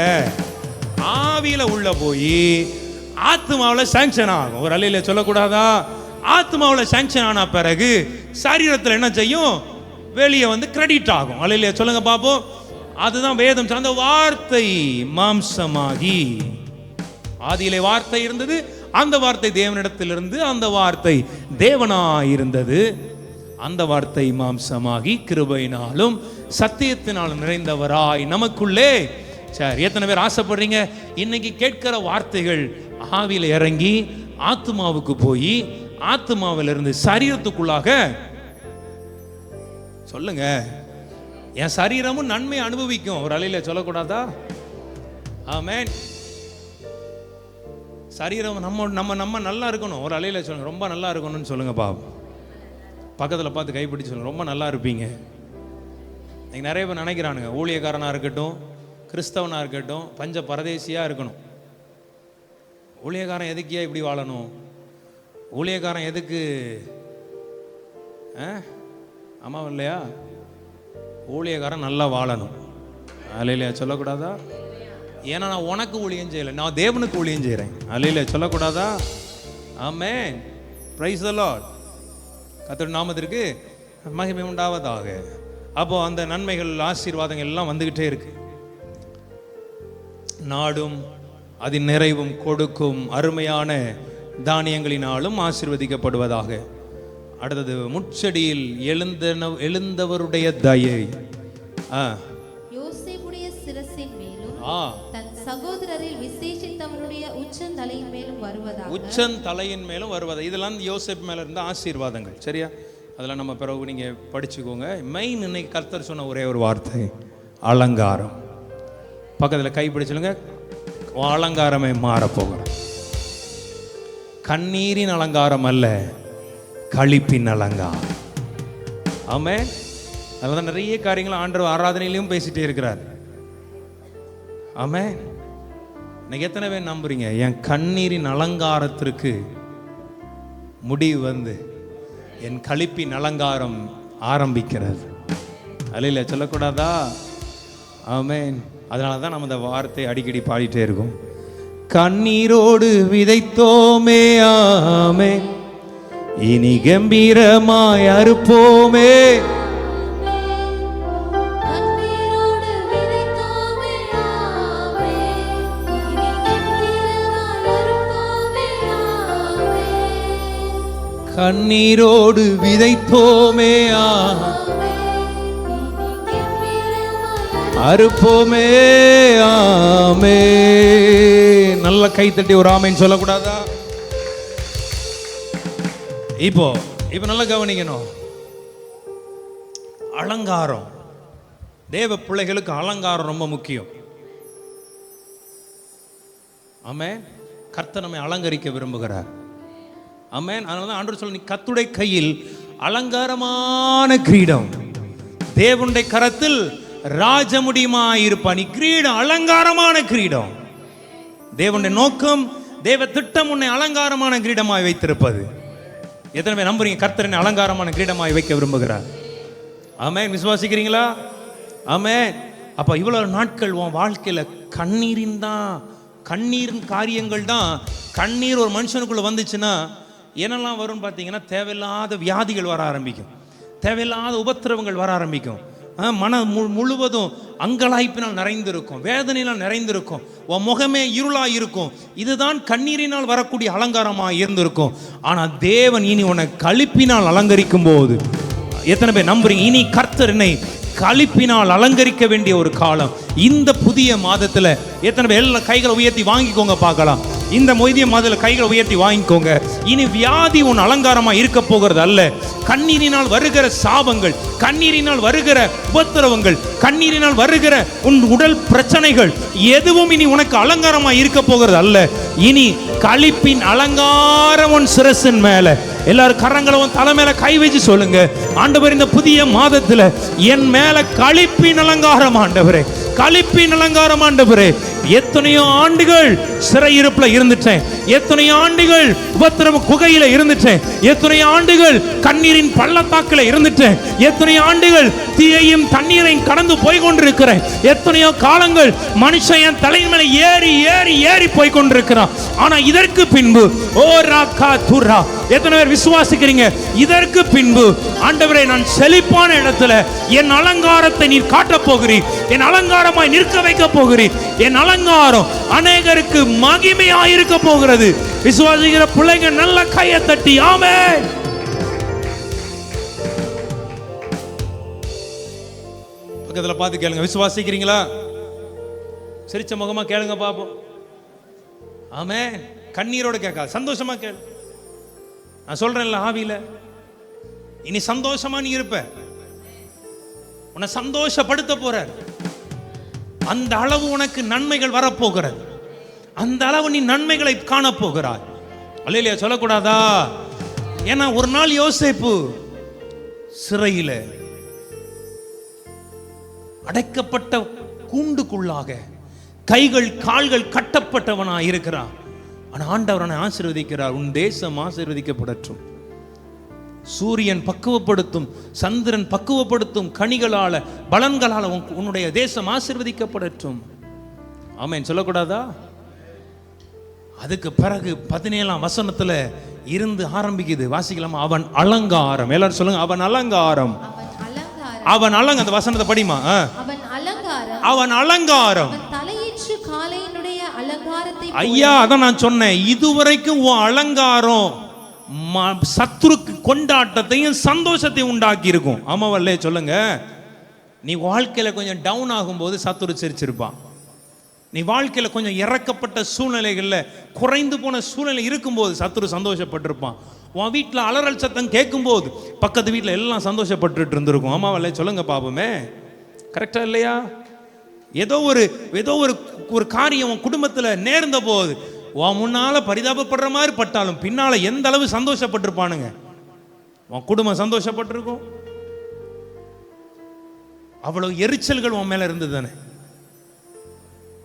ஆவியில் உள்ளே போய் ஆத்மாவில் சாங்ஷன் ஆகும். ஒரு அல்லேலூயா சொல்லக்கூடாதா? ஆத்மாவில் சாங்ஷன் ஆன பிறகு சரீரத்தில் என்ன செய்யும், வெளியே கிரெடிட் ஆகும். அல்லேலூயா சொல்லுங்க பாப்போம். அதுதான் வேதம் சார்ந்த வார்த்தை மாம்சமாகி. ஆதியிலே வார்த்தை இருந்தது, அந்த வார்த்தை தேவனிடத்திலிருந்து, அந்த வார்த்தை தேவனாயிருந்தது. அந்த வார்த்தை மாம்சமாகி கிருபையினாலும் சத்தியத்தினாலும் நிறைந்தவராய் நமக்குள்ளே. சரி, எத்தனை பேர் ஆசைப்படுறீங்க இன்னைக்கு கேட்கிற வார்த்தைகள் ஆவியில இறங்கி ஆத்மாவுக்கு போய் ஆத்மாவிலிருந்து சரீரத்துக்குள்ளாக? சொல்லுங்க, என் சரீரமும் நன்மை அனுபவிக்கும். ஒரு அலையில சொல்லக்கூடாதா? ஆமென். சரீரம் நம்ம நல்லா இருக்கணும். ஒரு அலையில சொல்லுங்க, ரொம்ப நல்லா இருக்கணும்னு சொல்லுங்க பாப்போம். பக்கத்தில் பார்த்து கைப்பிடிச்சு சொல்லுங்க, ரொம்ப நல்லா இருப்பீங்க. இன்னைக்கு நிறைய பேர் நினைக்கிறானுங்க, ஊழியக்காரனாக இருக்கட்டும், கிறிஸ்தவனாக இருக்கட்டும், பஞ்ச பரதேசியாக இருக்கணும். ஊழியக்காரன் எதுக்கியா இப்படி வாழணும்? ஊழியக்காரன் எதுக்கு? ஆமாம் இல்லையா? ஊழியக்காரன் நல்லா வாழணும். அல்லேலூயா சொல்லக்கூடாதா? ஏன்னா நான் உனக்கு ஊழியம் செய்யலை, நான் தேவனுக்கு ஊழியம் செய்கிறேன். அல்லேலூயா சொல்லக்கூடாதா? ஆமென். Praise the lord. கர்த்தருடைய நாமத்திற்கு மகிமை உண்டாவதாக. அப்போ அந்த நன்மைகள், ஆசீர்வாதங்கள் எல்லாம் வந்துகிட்டே இருக்கு. நாடும் அதன் நிறைவும் கொடுக்கும் அருமையான தானியங்களினாலும் ஆசீர்வதிக்கப்படுவதாக. அடுத்தது, முட்செடியில் எழுந்தவருடைய தயை. யோசேப்புடைய சிரசின் மேலும் தன் சகோதரரில் விசேஷித்தவருடைய உச்சந்தலையின் மேலும் வருவதாக. உச்சந்தலையின் மேலும் வருவதா. இதெல்லாம் யோசேப்பு மேல இருந்த ஆசீர்வாதங்கள். சரியா? அதெல்லாம் நம்ம பிறகு நீங்க படிச்சுக்கோங்க. மெயின் இன்னைக்கு கர்த்தர் சொன்ன ஒரே ஒரு வார்த்தை, அலங்காரம். பக்கத்தில் கைப்பிடிச்சுங்க, அலங்காரமே மாறப்போகிறோம். கண்ணீரின் அலங்காரம் அல்ல, களிப்பின் அலங்காரம். ஆமென். அதனால நிறைய காரியங்கள் ஆண்டவர் ஆராதனையிலையும் பேசிட்டே இருக்கிறார். ஆமென். இன்னைக்கு எத்தனை பேர் நம்புறீங்க, என் கண்ணீரின் அலங்காரத்திற்கு முடிவு என் களிப்பின் அலங்காரம் ஆரம்பிக்கிறது? அல்லேலூயா சொல்லக்கூடாதா? ஆமென். அதனால தான் நம்ம இந்த வார்த்தை அடிக்கடி பாடிட்டே இருக்கோம். கண்ணீரோடு விதைத்தோமே, ஆமென், இனி கம்பீரமாய் அறுப்போமே. கண்ணீரோடு விதைத்தோமே, அறுப்போமே. ஆமே. நல்ல கை தட்டி ஒரு ஆமேன்னு சொல்லக்கூடாதா? இப்போ நல்லா கவனிக்கணும். அலங்காரம், தேவ பிள்ளைகளுக்கு அலங்காரம் ரொம்ப முக்கியம். ஆமே. கர்த்தர் நம்மை அலங்கரிக்க விரும்புகிறார். ஆமென். அதனால தான் ஆண்டவர் சொல்ல, நீ கர்த்தருடைய கையில் அலங்காரமான கிரீடம், தேவனுடைய கரத்தில் ராஜமுடியுமாயிருப்பா. நீ கிரீடம், அலங்காரமான கிரீடம். தேவனுடைய நோக்கம், தேவ திட்டம் உன்னை அலங்காரமான கிரீடமாய் வைத்திருப்பது. எத்தனை பேர் நம்புறீங்க கர்த்தரை அலங்காரமான கிரீடமாய் வைக்க விரும்புகிறார்? ஆமென். விசுவாசிக்கிறீங்களா? ஆமென். அப்ப இவ்வளவு நாட்கள் உன் வாழ்க்கையில கண்ணீரின் காரியங்கள் தான். கண்ணீர் ஒரு மனுஷனுக்குள்ள வந்துச்சுன்னா என்னெல்லாம் வரும்னு பார்த்தீங்கன்னா, தேவையில்லாத வியாதிகள் வர ஆரம்பிக்கும், தேவையில்லாத உபத்திரவங்கள் வர ஆரம்பிக்கும். மனம் முழுவதும் அங்கலாய்ப்பினால் நிறைந்திருக்கும், வேதனையினால் நிறைந்திருக்கும், உன் முகமே இருளாக இருக்கும். இதுதான் கண்ணீரினால் வரக்கூடிய அலங்காரமாக இருந்திருக்கும். ஆனால் தேவன் இனி உன்னை களிப்பினால் அலங்கரிக்கும் போது, எத்தனை பேர் நம்புறீங்க இனி கர்த்தர் என்னை களிப்பினால் அலங்கரிக்க வேண்டிய ஒரு காலம் இந்த புதிய மாதத்துல? எத்தனை பேர் எல்லா கைகளை உயர்த்தி வாங்கிக்கோங்க பார்க்கலாம். இந்த புதிய மாதத்துல கைகளை உயர்த்தி வாங்கிக்கோங்க. இனி வியாதி உன் அலங்காரமா இருக்க போகிறது அல்ல. கண்ணீரினால் வருகிற சாபங்கள், கண்ணீரினால் வருகிற உபத்திரவங்கள், கண்ணீரினால் வருகிற உன் உடல் பிரச்சனைகள் எதுவும் இனி உனக்கு அலங்காரமா இருக்க போகிறது அல்ல. இனி களிப்பின் அலங்காரம் உன் சிரசின் மேல. எல்லாரும் கரங்களை உன் தலை மேல கை வச்சு சொல்லுங்க, ஆண்டவர் இந்த புதிய மாதத்துல என் மேல களிப்பின் அலங்காரம் ஆண்டவரே, களிப்பின் அலங்காரம் ஆண்டவரே. எத்தனையோ ஆண்டுகள் சிறையிருப்புல இருந்துட்டேன், எத்தனையோ ஆண்டுகள் உபத்திரவ குகையில இருந்துட்டேன், எத்தனையோ ஆண்டுகள் கண்ணீரின் பள்ளத்தாக்கில இருந்துட்டேன், எத்தனையோ ஆண்டுகள் தீயையும் தண்ணீரையும் கடந்து போய் கொண்டிருக்கிறேன், எத்தனையோ காலங்கள் மனுஷன் என் தலையின் மேல ஏறி ஏறி ஏறி போய் கொண்டிருக்கிறான். ஆனா இதற்கு பின்பு ஓ ராக்கா துரா, எத்தனை பேர் விசுவாசிக்கிறீங்க? இதற்கு பின்பு ஆண்டவரே நான் செழிப்பான இடத்துல என் அலங்காரத்தை நீர் காட்டப் போகிறீர், என் அலங்காரமாய் நிற்க வைக்க போகிறீர், என் அலங்காரம் அநேகருக்கு மகிமையாயிருக்க போகிறது. விசுவாசிக்கிற பிள்ளைங்க நல்ல கையை தட்டி ஆமென். பக்கத்துல பார்த்து கேளுங்க, விசுவாசிக்கிறீங்களா? சிரிச்ச முகமா கேளுங்க பாப்போம். ஆமென். கண்ணீரோட கேட்காது, சந்தோஷமா கேளு. நான் சொல்றேன்ல, ஆவியில இனி சந்தோஷமா நீ இருப்ப, உன்னை சந்தோஷப்படுத்த போற. அந்த அளவு உனக்கு நன்மைகள் வரப்போகிறது, அந்த அளவு நீ நன்மைகளை காணப்போகிறாய். அல்லேலூயா சொல்லக்கூடாதா? ஏன்னா ஒரு நாள் யோசேப்பு சிறையில அடைக்கப்பட்ட கூண்டுக்குள்ளாக கைகள் கால்கள் கட்டப்பட்டவனாய் இருக்கிறான். ஆனா ஆண்டவர் அவனை ஆசீர்வதிக்கிறார். உன் தேசம் ஆசீர்வதிக்கப்படட்டும், சூரியன் பக்குவப்படுத்தும், சந்திரன் பக்குவப்படுத்தும் கனிகளால பலன்களால உன்னுடைய தேசம் ஆசீர்வதிக்கப்படட்டும். ஆமென் சொல்லக்கூடாதா? அதுக்கு பிறகு 17ஆம் வசனத்துல இருந்து ஆரம்பிக்குது, வாசிக்கலாமா? அவன் அலங்காரம். எல்லாரும் சொல்லுங்க, அவன் அலங்காரம். அவன் அலங்காரம். அந்த வசனத்தை படிமா. அவன் அலங்காரம். தலையீற்று காளையினுடைய அலங்காரத்தை. ஐயா, அதான் நான் சொன்னேன், இதுவரைக்கும் உன் அலங்காரம் சத்துருக்கு கொண்டாட்டத்தையும் சந்தோஷத்தையும் உண்டாக்கி இருக்கும். ஆமாவல்லே சொல்லுங்க. நீ வாழ்க்கையில கொஞ்சம் டவுன் ஆகும்போது சத்துரு சிரிச்சிருப்பான். நீ வாழ்க்கையில கொஞ்சம் இறக்கப்பட்ட சூழ்நிலைகள்ல, குறைந்து போன சூழ்நிலை இருக்கும்போது சத்துரு சந்தோஷப்பட்டிருப்பான். உன் வீட்டில் அலறல் சத்தம் கேட்கும்போது பக்கத்து வீட்டில் எல்லாம் சந்தோஷப்பட்டு இருந்திருக்கும். ஆமாவல்லே சொல்லுங்க பாப்போமே, கரெக்டா இல்லையா? ஏதோ ஒரு காரியம் உன் குடும்பத்தில் நேர்ந்த போது உன் முன்னால பரிதாபப்படுற மாதிரி பட்டாலும் பின்னால எந்த அளவு சந்தோஷப்பட்டிருப்பானுங்க. உன் குடும்பம் சந்தோஷப்பட்டிருக்கும். அவ்வளவு எரிச்சல்கள் உன் மேல இருந்தது தானே.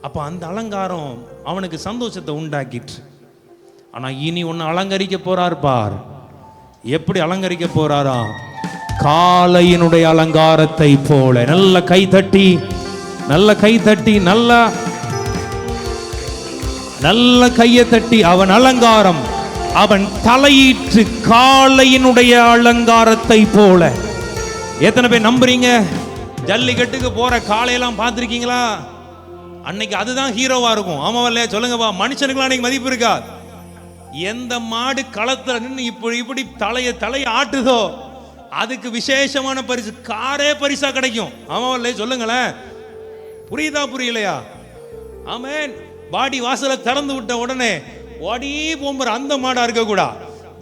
அப்ப அந்த அலங்காரம் அவனுக்கு சந்தோஷத்தை உண்டாக்கிட்டு. ஆனா இனி ஒன்னு அலங்கரிக்க போறார் பார். எப்படி அலங்கரிக்க போறாரா? காளையினுடைய அலங்காரத்தை போல. நல்ல கை தட்டி, நல்ல கை தட்டி, நல்ல கையை தட்டி. அவன் அலங்காரம், அவன் தலையீற்று காளையினுடைய அலங்காரத்தை போல. எத்தனை பேர் நம்புறீங்க? ஜல்லிக்கட்டுக்கு போற காளையெல்லாம் பார்த்திருக்கீங்களா? அன்னைக்கு அதுதான் ஹீரோவா இருக்கும். ஆமாவல்ல சொல்லுங்கப்பா. மனுஷனுக்குலாம் அன்னைக்கு மதிப்பு இருக்கா? எந்த மாடு களத்துல நின்று இப்படி தலையை ஆட்டுதோ அதுக்கு விசேஷமான பரிசு, காரே பரிசா கிடைக்கும். ஆமாவல்ல சொல்லுங்களேன். புரியுதா புரியலையா? ஆமென். வாடி வாசல திறந்து விட்ட உடனே ஓடி போம்பர் அந்த மாடா இருக்க கூடா,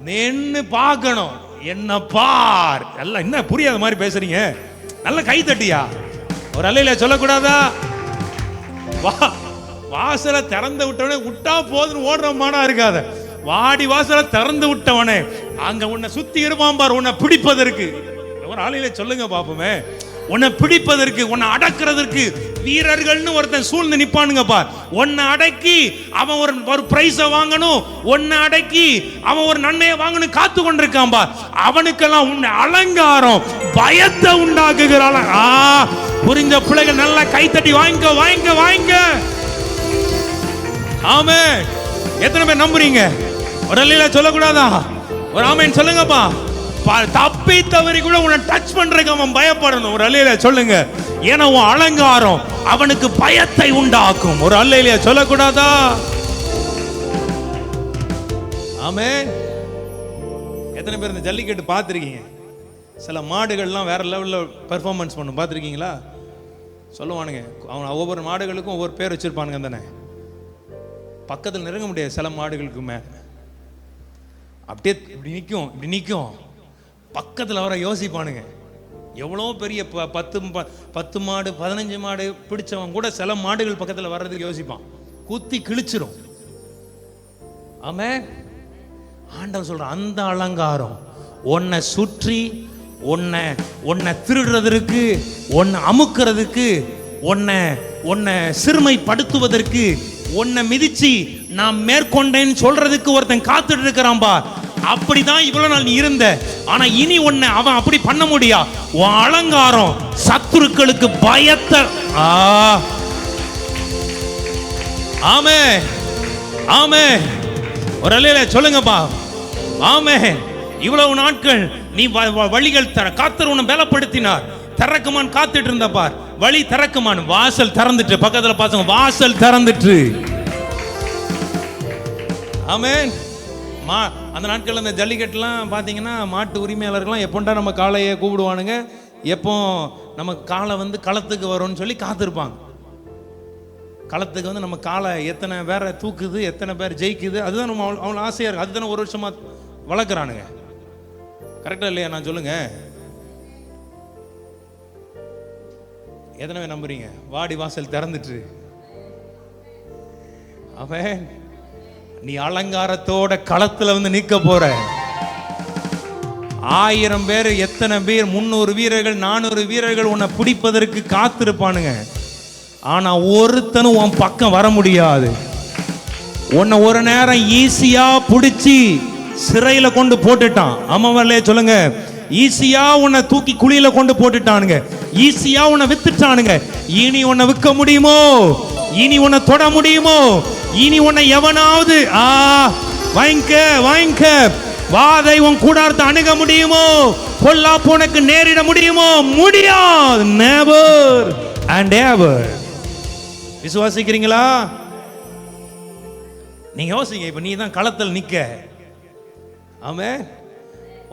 நின்னு பார்க்கணும். என்ன பார், எல்லாம் என்ன புரியாத மாதிரி பேசுறீங்க? நல்ல கை தட்டியா ஒரு அல்லையில சொல்லக்கூடாதா? வாசலை திறந்து விட்டவனே விட்டா போதுன்னு ஓடுற மாடா இருக்காத. வாடி வாசலை திறந்து விட்டவனே அங்க உன்னை சுத்தி இருப்பான் பார், உன்னை பிடிப்பதற்கு. ஒரு ஆளில சொல்லுங்க பாப்போமே, உன்னை பிடிப்பதற்கு, உன்னை அடக்கிறதுக்கு வீரர்கள்னு ஒருத்தன் சூழ்ந்து நிப்பானுங்க பார். உன்னை அடக்கி அவன் ஒரு பிரைஸை வாங்கணும், உன்னை அடக்கி அவன் ஒரு நன்மையை வாங்கணும் காத்து கொண்டிருக்கான் பார். அவனுக்கெல்லாம் உன்னை அலங்காரம் பயத்தை உண்டாக்குகிறாள். புரிஞ்ச பிள்ளைகள் நல்லா கைத்தட்டி வாங்க வாங்க வாங்க. ஆமே. எத்தனை பேர் நம்புறீங்க? ஒரு அல்லேலூயா சொல்லக்கூடாதா? ஒரு ஆமென் சொல்லுங்கப்பா. தப்பி தவறி கூட உன்னை டச் பண்றதுக்கு அவன் பயப்படணும். ஒரு அல்லேலூயா சொல்லுங்க. ஏன்னா உன் அலங்காரம் அவனுக்கு பயத்தை உண்டாக்கும். ஒரு அல்லேலூயா சொல்லக்கூடாதா? ஆமென். எத்தனை பேர் இந்த ஜல்லிக்கட்டு பார்த்துருக்கீங்க? சில மாடுகள்லாம் வேற லெவல்ல பெர்ஃபார்மன்ஸ் பண்ணும், பார்த்துருக்கீங்களா? சொல்லுவானுங்க, அவன் ஒவ்வொரு மாடுகளுக்கும் ஒவ்வொரு பேர் வச்சிருப்பானுங்க தானே. பக்கத்தில் நெருங்க முடியாது சில மாடுகளுக்கு மேல. அப்படியே இப்படி நிற்கும், இப்படி நிற்கும். பக்கத்தில் அவரை யோசிப்பானுங்க. எவ்வளோ பெரிய 10 மாடு 15 மாடு பிடிச்சவன் கூட சில மாடுகள் பக்கத்தில் வர்றதுக்கு யோசிப்பான், குத்தி கிழிச்சிரும். ஆமே. ஆண்டவர் சொல்ற அந்த அலங்காரம் உன்னை சுற்றி உன்னை திருடுறதற்கு, உன்னை அமுக்கிறதுக்கு, உன்னை சிறுமைப்படுத்துவதற்கு, உன்னை மிதிச்சு நான் மேற்கொண்டேன்னு சொல்றதுக்கு ஒருத்தன் காத்துட்டு இருக்கிறான் பா. அப்படிதான் இவ்வளவு நாள் நீ இருந்த. ஆனா இனி உன்னை அவன் அப்படி பண்ண முடியா. உன் அலங்காரம் சத்துருக்களுக்கு பயத்தை. ஆமே ஆமே. ஒரு அல்லேலூயா சொல்லுங்கப்பா. ஆமே. இவ்வளவு நாட்கள் நீ வழிகள் காத்தர் உன்னை பலப்படுத்தினார். திறக்குமான் காத்துட்டு இருந்த பார், வழி திறக்குமான். வாசல் திறந்துட்டு, பக்கத்துல பாருங்க, வாசல் திறந்துட்டு. ஆமென். அந்த நாட்கள் அந்த ஜல்லிக்கட்டுலாம் பார்த்தீங்கன்னா மாட்டு உரிமையாளர்கள்லாம் எப்போண்டா நம்ம காளையை கூப்பிடுவானுங்க, எப்போ நம்ம காளை வந்து களத்துக்கு வரும்னு சொல்லி காத்திருப்பாங்க. களத்துக்கு வந்து நம்ம காளை எத்தனை பேரை தூக்குது, எத்தனை பேர் ஜெயிக்குது, அதுதான் நம்ம அவன் ஆசையாக இருக்கு. அதுதானே ஒரு வருஷமா வளர்க்குறானுங்க. கரெக்டா இல்லையா? நான் சொல்லுங்க. எத்தனை நம்புறீங்க? வாடி வாசல் திறந்துட்டு. அவன் நீ அலங்காரத்தோட களத்துல வந்து நிக்க போற. 1000 பேர், எத்தனை பேர், 300 வீரர்கள், 400 வீரர்கள் உன்னை பிடிப்பதற்கு காத்திருப்பானுங்க. ஆனா ஒருத்தனும் உன் பக்கம் வர முடியாது. உன்னை ஒரு நேரம் ஈஸியா பிடிச்சி சிறையில கொண்டு போட்டுட்டான். ஆமாவல்லே சொல்லுங்க. ஈஸியா உன்னை தூக்கி குழியில கொண்டு போட்டுட்டானுங்க. ஈஸியா உன்னை வித்துட்டானுங்க. இனி உன்னை விற்க முடியுமோ? இனி உன்னை தொட முடியுமோ? இனி உன்னை எவனாவது வாங்க வாதை உன் கூடாரத்தை அணுக முடியுமோ? பொல்லாப்பு உனக்கு நேரிட முடியுமோ? முடியாது. Never and ever. விசுவாசிக்கிறீங்களா? நீங்க யோசிங்க. இப்ப நீ தான் களத்தில் நிக்க. ஆமென்.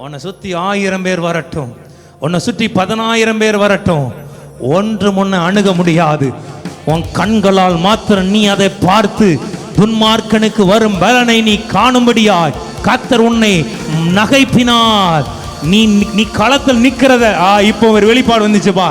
உன்னை சுத்தி 1000 பேர் வரட்டும், உன்னை சுற்றி 10000 பேர் வரட்டும், ஒன்று முன்ன அணுக முடியாது. உன் கண்களால் மாத்திரம் நீ அதை பார்த்து துன்மார்க்கனுக்கு வரும் பலனை நீ காணும்படியாய் கர்த்தர் உன்னை நகைப்பினார். நீ களத்தில் நிக்கிறத இப்போ ஒரு வெளிப்பாடு வந்துச்சுப்பா.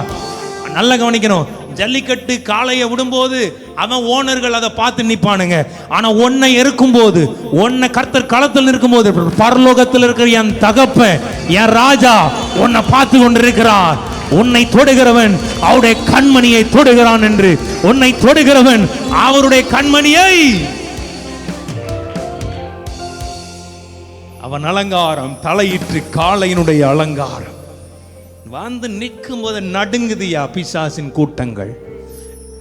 நல்லா கவனிக்கணும். ஜல்லிக்கட்டு காளையை விடும்போது அவன் ஓனர்கள் அதை பார்த்து நிப்பானுங்க. ஆனா உன்னை இருக்கும்போது, உன்னை கர்த்தர் களத்தில் இருக்கும்போது, பரலோகத்தில் இருக்கிற என் தகப்பன், என் ராஜா உன்னை பார்த்து கொண்டிருக்கிறார். உன்னை தொடுகிறவன் அவருடைய கண்மணியை தொடுகிறான் என்று. உன்னை தொடுகிறவன் அவருடைய கண்மணியை. அவன் அலங்காரம் தலையிட்டு காளையினுடைய அலங்காரம் வந்து நிற்கும் போது நடுங்குதியா பிசாசின் கூட்டங்கள்.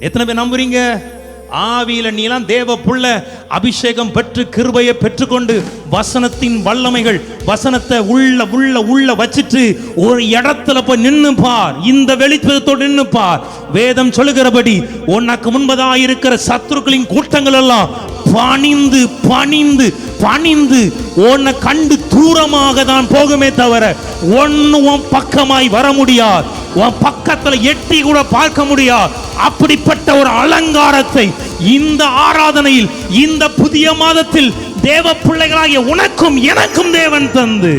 எத்தனை பேர் நம்புறீங்க? ஆவியில நீலாம் தேவ புள்ள அபிஷேகம் பெற்று கிருபையை பெற்றுக்கொண்டு வசனத்தின் வல்லமைகள், வசனத்தை உள்ள உள்ள உள்ள வச்சிட்டு ஒரு இடத்துல போய் நின்னு பார். இந்த வெளிச்சத்தோடு நின்னு பார். வேதம் சொல்லுகிறபடி உனக்கு முன்பதாக இருக்கிற சத்துருக்களின் கூட்டங்கள் எல்லாம் பணிந்து பணிந்து பணிந்து உன்னை கண்டு தூரமாக தான் போகுமே தவிர ஒன்னு உன் பக்கமாய் வர முடியாது. உன் பக்கத்துல எட்டி கூட பார்க்க முடியாது. அப்படிப்பட்ட ஒரு அலங்காரத்தை இந்த ஆராதனையில், இந்த புதிய மாதத்தில் தேவ பிள்ளைகளாகிய உனக்கும் எனக்கும் தேவன் தந்து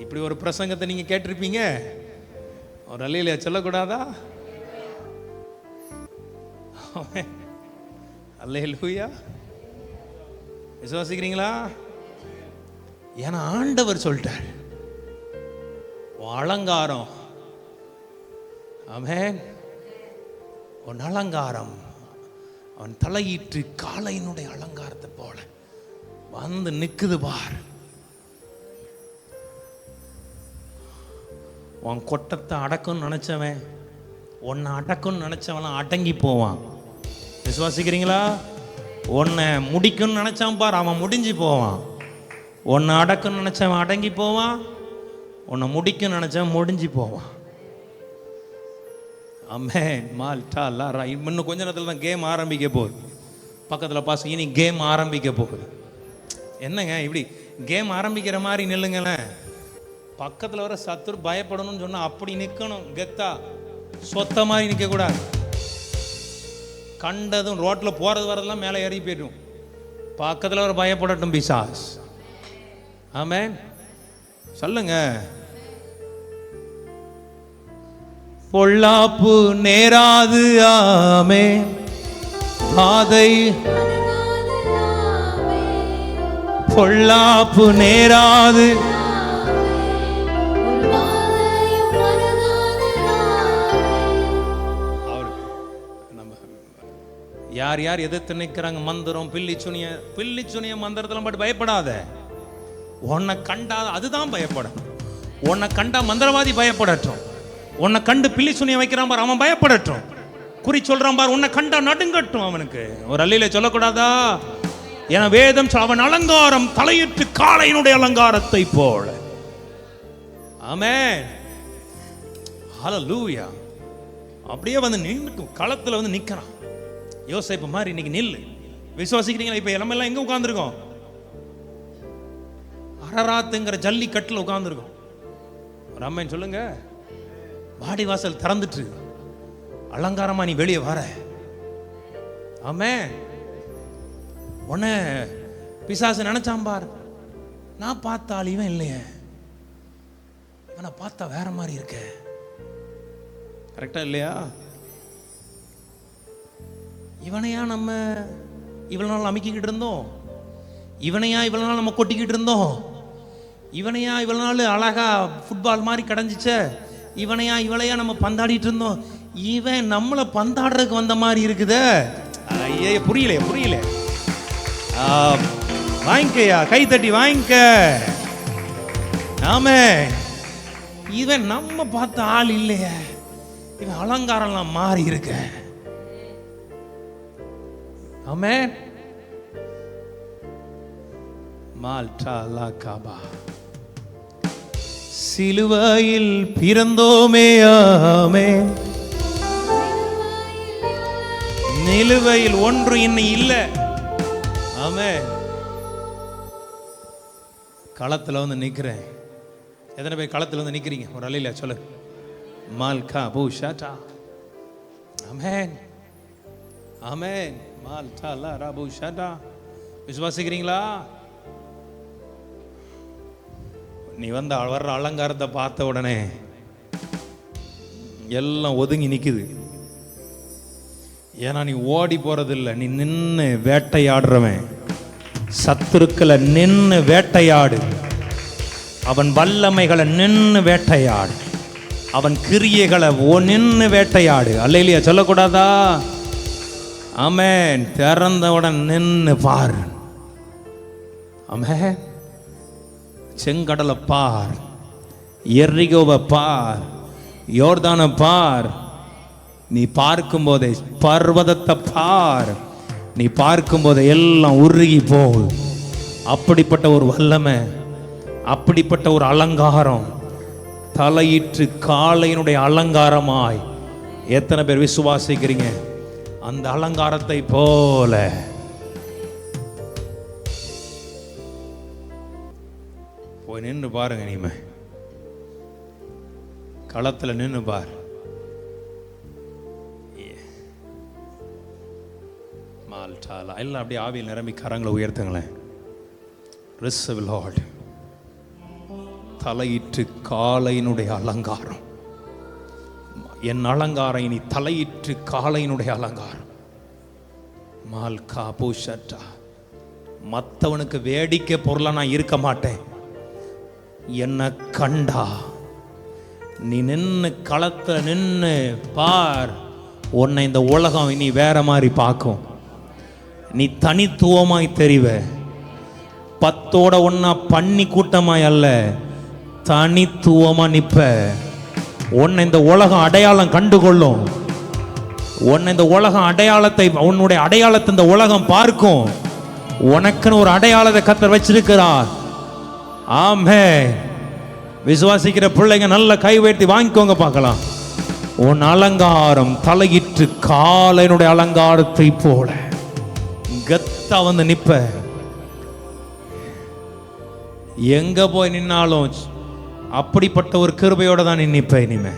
இப்படி ஒரு பிரசங்கத்தை நீங்க கேட்டிருப்பீங்க. ஒரு அல்லேலூயா சொல்லக்கூடாதா? அல்லேலூயா. விசுவாசிக்கிறீங்களா? ஏன்னா ஆண்டவர் சொல்லிட்டார், உன் அலங்காரம், ஆமென், உன் அலங்காரம் அவன் தலையிட்டு காளையினுடைய அலங்காரத்தை போல வந்து நிக்குது பார். உன் கொட்டத்தை அடக்கும்னு நினைச்சவன், உன்னை அடக்கும்னு நினைச்சவன் அடங்கி போவான். விசுவாசிக்கிறீங்களா? உன்னை முடிக்கும்னு நினைச்சான் பார், அவன் முடிஞ்சு போவான். உன்னை அடக்குன்னு நினைச்சவன் அடங்கி போவான், உன்னை முடிக்கும்னு நினைச்சவன் முடிஞ்சு போவான். ஆமென். மால்டா லாரா. இன்னும் கொஞ்ச நேரத்தில் தான் கேம் ஆரம்பிக்க போகுது. பக்கத்தில் பாஸ், இனி கேம் ஆரம்பிக்க போகுது. என்னங்க இப்படி கேம் ஆரம்பிக்கிற மாதிரி நில்லுங்களேன். பக்கத்தில் வர சத்துரு பயப்படணும்னு சொன்னால் அப்படி நிற்கணும், கெத்தா சொத்த மாதிரி நிற்கக்கூடாது. கண்டதும் ரோட்டில் போகிறது வரதெல்லாம் மேலே ஏறி போய்டும். பக்கத்தில் வர பயப்படட்டும் பிசாஸ். ஆமென். சொல்லுங்க. பொல்லாப்பு நேராது, ஆமென், பாதை பொல்லாப்பு நேராது, யார் யார் எதிர்த்து நிற்கிறாங்க, மந்திரம், பில்லிச்சுனிய மந்திரத்தெல்லாம் பட்டு பயப்படாத. உன்னை கண்டா அதுதான் பயப்படணும். உன்னை கண்டா மந்திரவாதி பயப்படட்டும். உன்னை கண்டு பில்லிச்சுனிய வைக்கிறான் பார், அவன் பயப்படட்டும். குறி சொல்றான் பார், உன்னை கண்டா நடுங்கட்டும் அவனுக்கு. ஒரு அல்லேலூயா சொல்லக்கூடாதா? என வேதம் அவன் அலங்காரம் தலையிட்டு காளையினுடைய அலங்காரத்தை போல. ஆமென். ஹல்லேலூயா. அப்படியே வந்து நின்று களத்துல வந்து நிக்கிறான். யோசேப்பு மாதிரி இன்னைக்கு நில்லு. விசுவாசிக்கிறீங்களா? இப்ப எல்லாம் எங்க உட்கார்ந்துருக்கோம்? அரராத்துங்கிற ஜல்லி கட்டில் உட்கார்ந்துருக்கோம். ஒரு அம்மன் சொல்லுங்க, வாடி வாசல் திறந்துட்டு அலங்காரமா நீ வெளியே வர. ஆமென். உன்னை பிசாசு நினைச்சான் பார், நான் பார்த்தால் இவன் இல்லையே, இவனை பார்த்தா வேற மாதிரி இருக்க. கரெக்டா இல்லையா? இவனையா நம்ம இவ்வளவு நாள் அமைக்கிக்கிட்டு இருந்தோம்? இவனையா இவ்வளவு நாள் நம்ம கொட்டிக்கிட்டு இருந்தோம்? இவனையா இவ்வளவு நாள் அழகா ஃபுட்பால் மாதிரி கடைஞ்சிச்ச? இவனையா இவளையா நம்ம பந்தாடிட்டு இருந்தோம்? இவன் நம்மளை பந்தாடுறதுக்கு வந்த மாதிரி இருக்குதே. ஐயா, புரியல. வாங்கிக்கயா, கை தட்டி வாங்கிக்க. ஆமே, இவன் நம்ம பார்த்த ஆள் இல்லையே, இவன் அலங்காரம்லாம் மாறி இருக்க. ஆமென். மால்டா லா காபா. சிலுவையில் பிறந்தோமே, ஆமென், நிலுவையில் ஒன்று இன்னும் இல்லை. ஆமென். களத்தில் வந்து நிற்கிறேன். எத்தனை பேர் களத்தில் வந்து நிற்கிறீங்க? ஒரு அல்லேலூயா சொல்லு. மால்கா பூஷாட்டா. ஆமென். ஆமென். மால்டா லா ராபு ஷாட்டா. விசுவாசிக்கிறீங்களா? நீ வந்து வர்ற அலங்காரத்தை பார்த்த உடனே எல்லாம் ஒதுங்கி நிக்குது. ஏன்னா நீ ஓடி போறதில்லை, நீ நின்று வேட்டையாடுறவன். சத்துருக்களை நின்று வேட்டையாடு. அவன் வல்லமைகளை நின்று வேட்டையாடு. அவன் கிரியைகளை நின்று வேட்டையாடு. அல்லேலூயா சொல்லக்கூடாதா? ஆமென். திறந்தவுடன் நின்று பார். ஆமென். செங்கடலை பார், எரிகோவை பார், யோர்தானை பார். நீ பார்க்கும் போதே பர்வதத்தை பார். நீ பார்க்கும் போதே எல்லாம் உருகி போகுது. அப்படிப்பட்ட ஒரு வல்லமை, அப்படிப்பட்ட ஒரு அலங்காரம், தலையிட்டு காளையினுடைய அலங்காரமாய் எத்தனை பேர் விசுவாசிக்கிறீங்க? அந்த அலங்காரத்தை போல போய் நின்று பாருங்க. நீமே களத்தில் நின்று பார். மால்டாலா எல்லாம் அப்படியே ஆவியில் நிரம்பி கரங்களை உயர்த்துங்களேன். Receive Lord. தலையிட்டு காளையினுடைய அலங்காரம். என் அலங்காரம் இனி தலையிற்று காளையினுடைய அலங்காரம். மால்கா பூஷட்டா. மற்றவனுக்கு வேடிக்கை பொருளா நான் இருக்க மாட்டேன். என்ன கண்டா நீ நின்று களத்துல நின்று பார், உன்னை இந்த உலகம் இனி வேற மாதிரி பார்க்கும். நீ தனித்துவமாய் தெரிவ. 10 ஒன்னா பண்ணி கூட்டமாய் அல்ல, தனித்துவமா நிப்ப. உன்னை இந்த உலகம் அடையாளம் கண்டுகொள்ளும். உன்னை இந்த உலகம் அடையாளத்தை, உன்னுடைய அடையாளத்தை இந்த உலகம் பார்க்கும். உனக்குன்னு ஒரு அடையாளத்தை கர்த்தர் வச்சிருக்கிறார். ஆமென். விசுவாசிக்கிற பிள்ளைங்க நல்ல கை உயர்த்தி வாங்கிக்கோங்க பார்க்கலாம். உன் அலங்காரம் தலையிட்டு காளையினுடைய அலங்காரத்தை போல கத்தா வந்து நிப்ப. எங்க போய் நின்னாலும் அப்படிப்பட்ட ஒரு கிருபையோட தான் நீ நிப்ப. இனிமே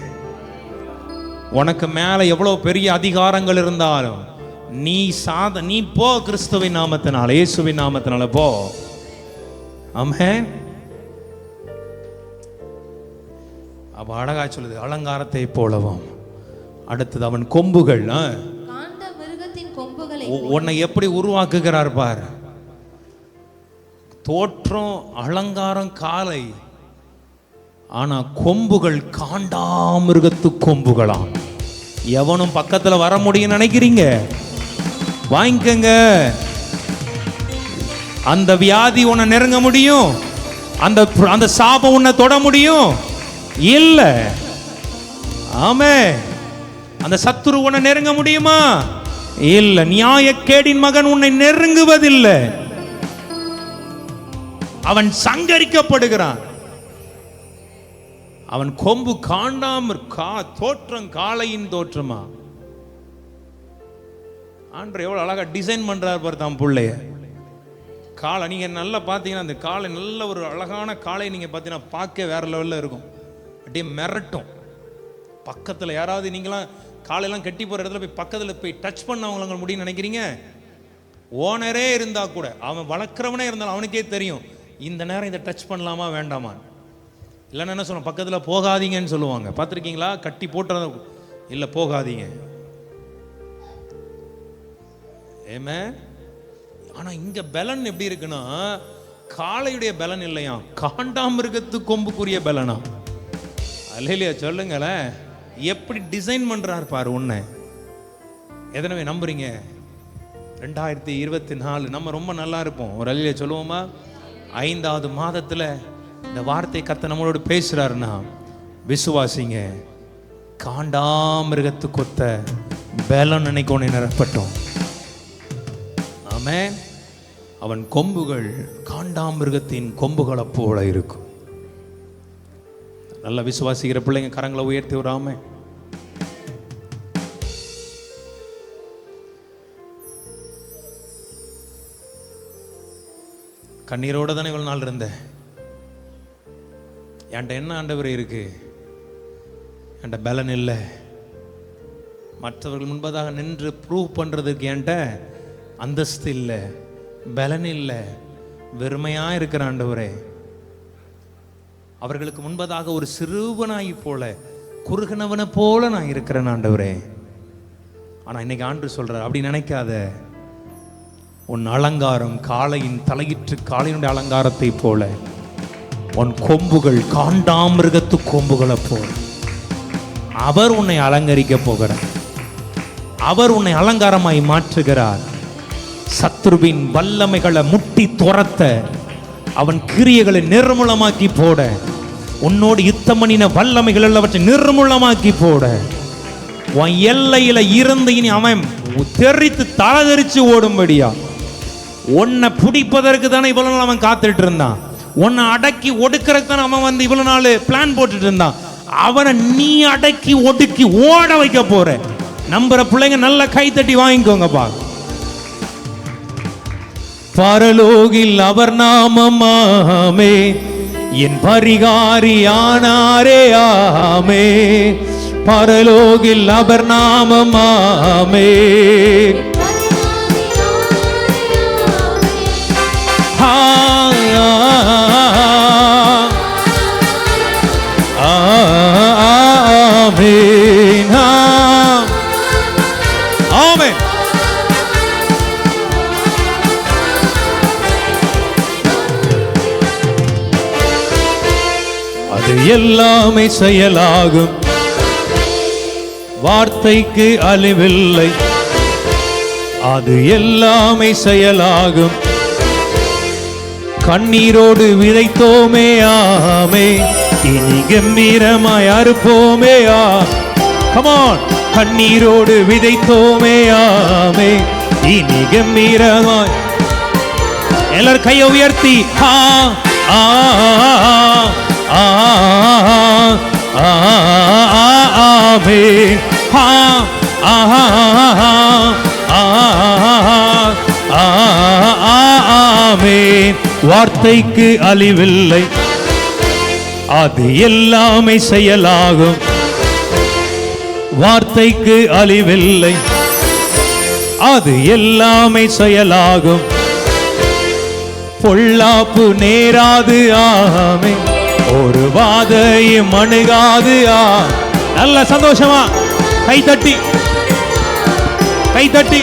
உனக்கு மேல எவ்வளவு பெரிய அதிகாரங்கள் இருந்தாலும் நீ போ, கிறிஸ்துவின் நாமத்தினால, இயேசுவின் நாமத்தினால போ. ஆமென். அப்ப அழகா சொல்லுது, அலங்காரத்தை போலவும். அடுத்தது அவன் கொம்புகள். உன்னை எப்படி உருவாக்குகிறார் பார். தோற்றம் அலங்காரம் காளை, ஆனா கொம்புகள் காண்டாமிருகத்து கொம்புகளாம். எவனும் பக்கத்துல வர முடியும் நினைக்கிறீங்க? வாங்கிக்கங்க. அந்த வியாதி உன்னை நெருங்க முடியும்? அந்த சாபம் உன்னை தொட முடியும்? இல்ல. ஆமே. அந்த சத்துரு உன்னை நெருங்க முடியுமா? இல்ல. நியாயக்கேடின் மகன் உன்னை நெருங்குவதில்லை. அவன் சங்கரிக்கப்படுகிறான். அவன் கொம்பு காண்டாம தோற்றம் காளையின் தோற்றமா. ஆண்டவர் எவ்வளவு அழகா டிசைன் பண்றார் பாரு தான் பிள்ளைய. காளை நீங்க நல்லா பாத்தீங்கன்னா, அந்த காளை நல்ல ஒரு அழகான காளை நீங்க பாத்தீங்கன்னா பார்க்க வேற லெவல்ல இருக்கும். அப்படியே மிரட்டும். பக்கத்துல யாராவது நீங்களாம் காலையெல்லாம் கட்டி போற இடத்துல போய் பக்கத்துல போய் டச் பண்ணவங்க முடியும் நினைக்கிறீங்க? ஓனரே இருந்தா கூட, அவன் வளர்க்குறவனே இருந்தாலும் அவனுக்கே தெரியும் இந்த நேரம் இதை டச் பண்ணலாமா வேண்டாமா. இல்லைன்னா என்ன சொல்லுவாங்க, பக்கத்துல போகாதீங்கன்னு சொல்லுவாங்க. பார்த்துருக்கீங்களா? கட்டி போட்டுறத இல்லை, போகாதீங்க. ஏமே. ஆனா இங்க பலன் எப்படி இருக்குன்னா, காளையுடைய பலன் இல்லையா, காண்டாமிருகத்து கொம்புக்குரிய பலனா. அல்லேலூயா சொல்லுங்களேன். எப்படி டிசைன் பண்றார் பாரு உன்னை. எதனவே நம்புறீங்க? 2024 நம்ம ரொம்ப நல்லா இருப்போம். ஒரு அல்லேலூயா சொல்லுவோமா? 5வது மாதத்துல இந்த வார்த்தை கர்த்தர் நம்மளோட பேசுறாருன்னா விசுவாசிங்க. காண்டாமிருகத்து கொத்த பலன் அன்னைக்கு உன்னை நிரப்பட்டும். ஆமென். அவன் கொம்புகள் காண்டாமிருகத்தின் கொம்புகளை போல இருக்கும். நல்ல விசுவாசிக்கிற பிள்ளைங்க கரங்களை உயர்த்தி விடாம. கண்ணீரோட தானே இவ்வளவு நாள் இருந்த. என்கிட்ட என்ன ஆண்டவர் இருக்கு? என்கிட்ட பலன் இல்லை. மற்றவர்கள் முன்பதாக நின்று ப்ரூவ் பண்றதுக்கு என்கிட்ட அந்தஸ்து இல்லை, பலன் இல்லை, வெறுமையா இருக்கிற ஆண்டவரே. அவர்களுக்கு முன்பதாக ஒரு சிறுவனாய் போல, குறுகனவனை போல நான் இருக்கிறேன் ஆண்டவரே. ஆனா இன்னைக்கு ஆண்டு சொல்றார், அப்படி நினைக்காத. உன் அலங்காரம் காளையின் தலையிற்று காளையினுடைய அலங்காரத்தை போல, உன் கொம்புகள் காண்டாமிருகத்து கொம்புகளை போல. அவர் உன்னை அலங்கரிக்க போகிறார். அவர் உன்னை அலங்காரமாய் மாற்றுகிறார். சத்ருவின் வல்லமைகளை முட்டி துரத்த, அவன் கிரியைகளை நிர்மூலமாக்கி போட, உன்னோடு யுத்தம் பண்ணின வல்லமைகள் எல்லாவற்றை நிர்மூலமாக்கி போட, உன் எல்லையில இருந்து இனி அவன் தெரித்து தலதெரிச்சு ஓடும்படியா. உன்னை பிடிப்பதற்கு தானே இவ்வளவு நாள் அவன் காத்துட்டு இருந்தான். உன்னை அடக்கி ஒடுக்கிறதுக்கு தானே அவன் வந்து இவ்வளவு நாள் பிளான் போட்டுட்டு இருந்தான். அவனை நீ அடக்கி ஒடுக்கி ஓட வைக்க போற. நம்புற பிள்ளைங்க நல்ல கை தட்டி வாங்கிக்கோங்கப்பா. பரலோகில் அவர் நாமமாமே, என் பரிகாரியானாரே ஆமே. பரலோகில் அவர் நாமமாமே. ஆமேன் அது எல்லாமே செயலாகும், வார்த்தைக்கு அழிவில்லை. அது எல்லாமே செயலாகும், கண்ணீரோடு விதைத்தோமே ஆமே, இனி கம்பீரமாய் அறுப்போமே. கமான், கண்ணீரோடு விதைத்தோமே ஆமே, இனி கம்பீரமாய். எல்லாரும் கையை உயர்த்தி ஆ ஆ ஆ ஆமே, ஆமென். வார்த்தைக்கு அழிவில்லை, அது எல்லாமே செயலாகும், வார்த்தைக்கு அழிவில்லை, அது எல்லாமே செயலாகும். பொல்லாப்பு நேராது ஆமே, ஒரு வாதையும் அணுகாது. நல்ல சந்தோஷமா கைதட்டி கைதட்டி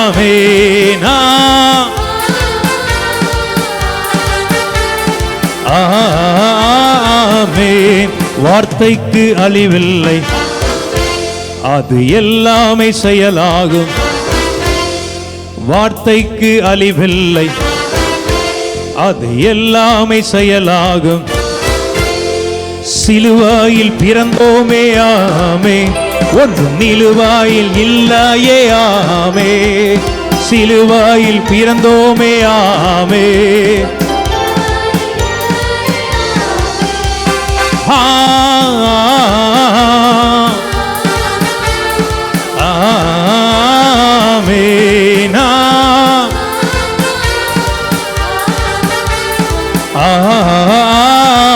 ஆமென். ஆமென். வார்த்தைக்கு அழிவில்லை, அது எல்லாமே செயலாகும், வார்த்தைக்கு அழிவில்லை, அது எல்லாமே செயலாகும். சிலுவாயில் பிறந்தோமே ஆமே, ஒன்றும் நிலுவாயில் இல்லையே ஆமே. சிலுவாயில் பிறந்தோமே ஆமே, ஆமென்.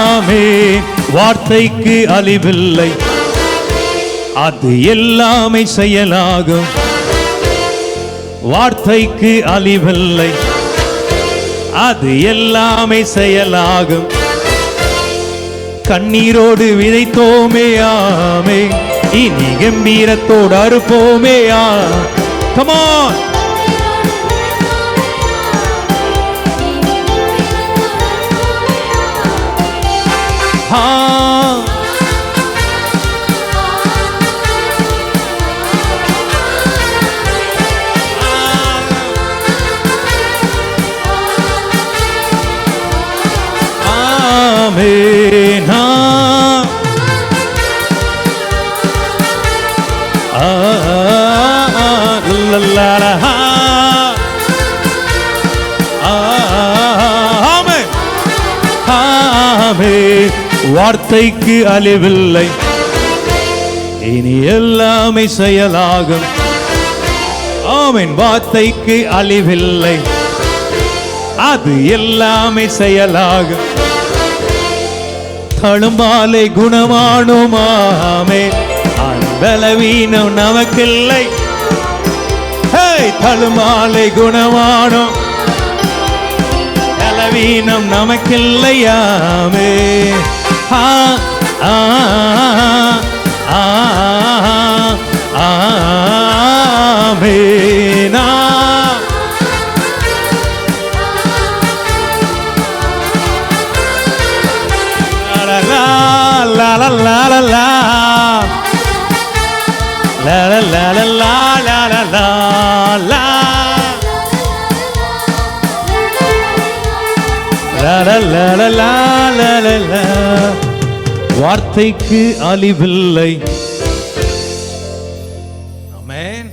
ஆமென். வார்த்தைக்கு அழிவில்லை, அது எல்லாமே செயலாகும், வார்த்தைக்கு அழிவில்லை, அது எல்லாமே செயலாகும். கண்ணீரோடு விதைத்தோமே ஆமே, இனி கம்பீரத்தோடு அறுப்போமே. Come on. Amen. வார்த்தைக்கு அழிவில்லை, இனி எல்லாமே செயலாகும். ஆமென். வார்த்தைக்கு அழிவில்லை, அது எல்லாமே செயலாகும். தழும்பாலை குணமானோமாமே, பலவீனம் நமக்கில்லை. தழும்பாலை குணமானோ, பலவீனம் நமக்கில்லையாமே. ஆமென். La la la la la la la la la la la la la la la la la la la. வார்த்தைக்கு அழிவில்லை. ஆமென்.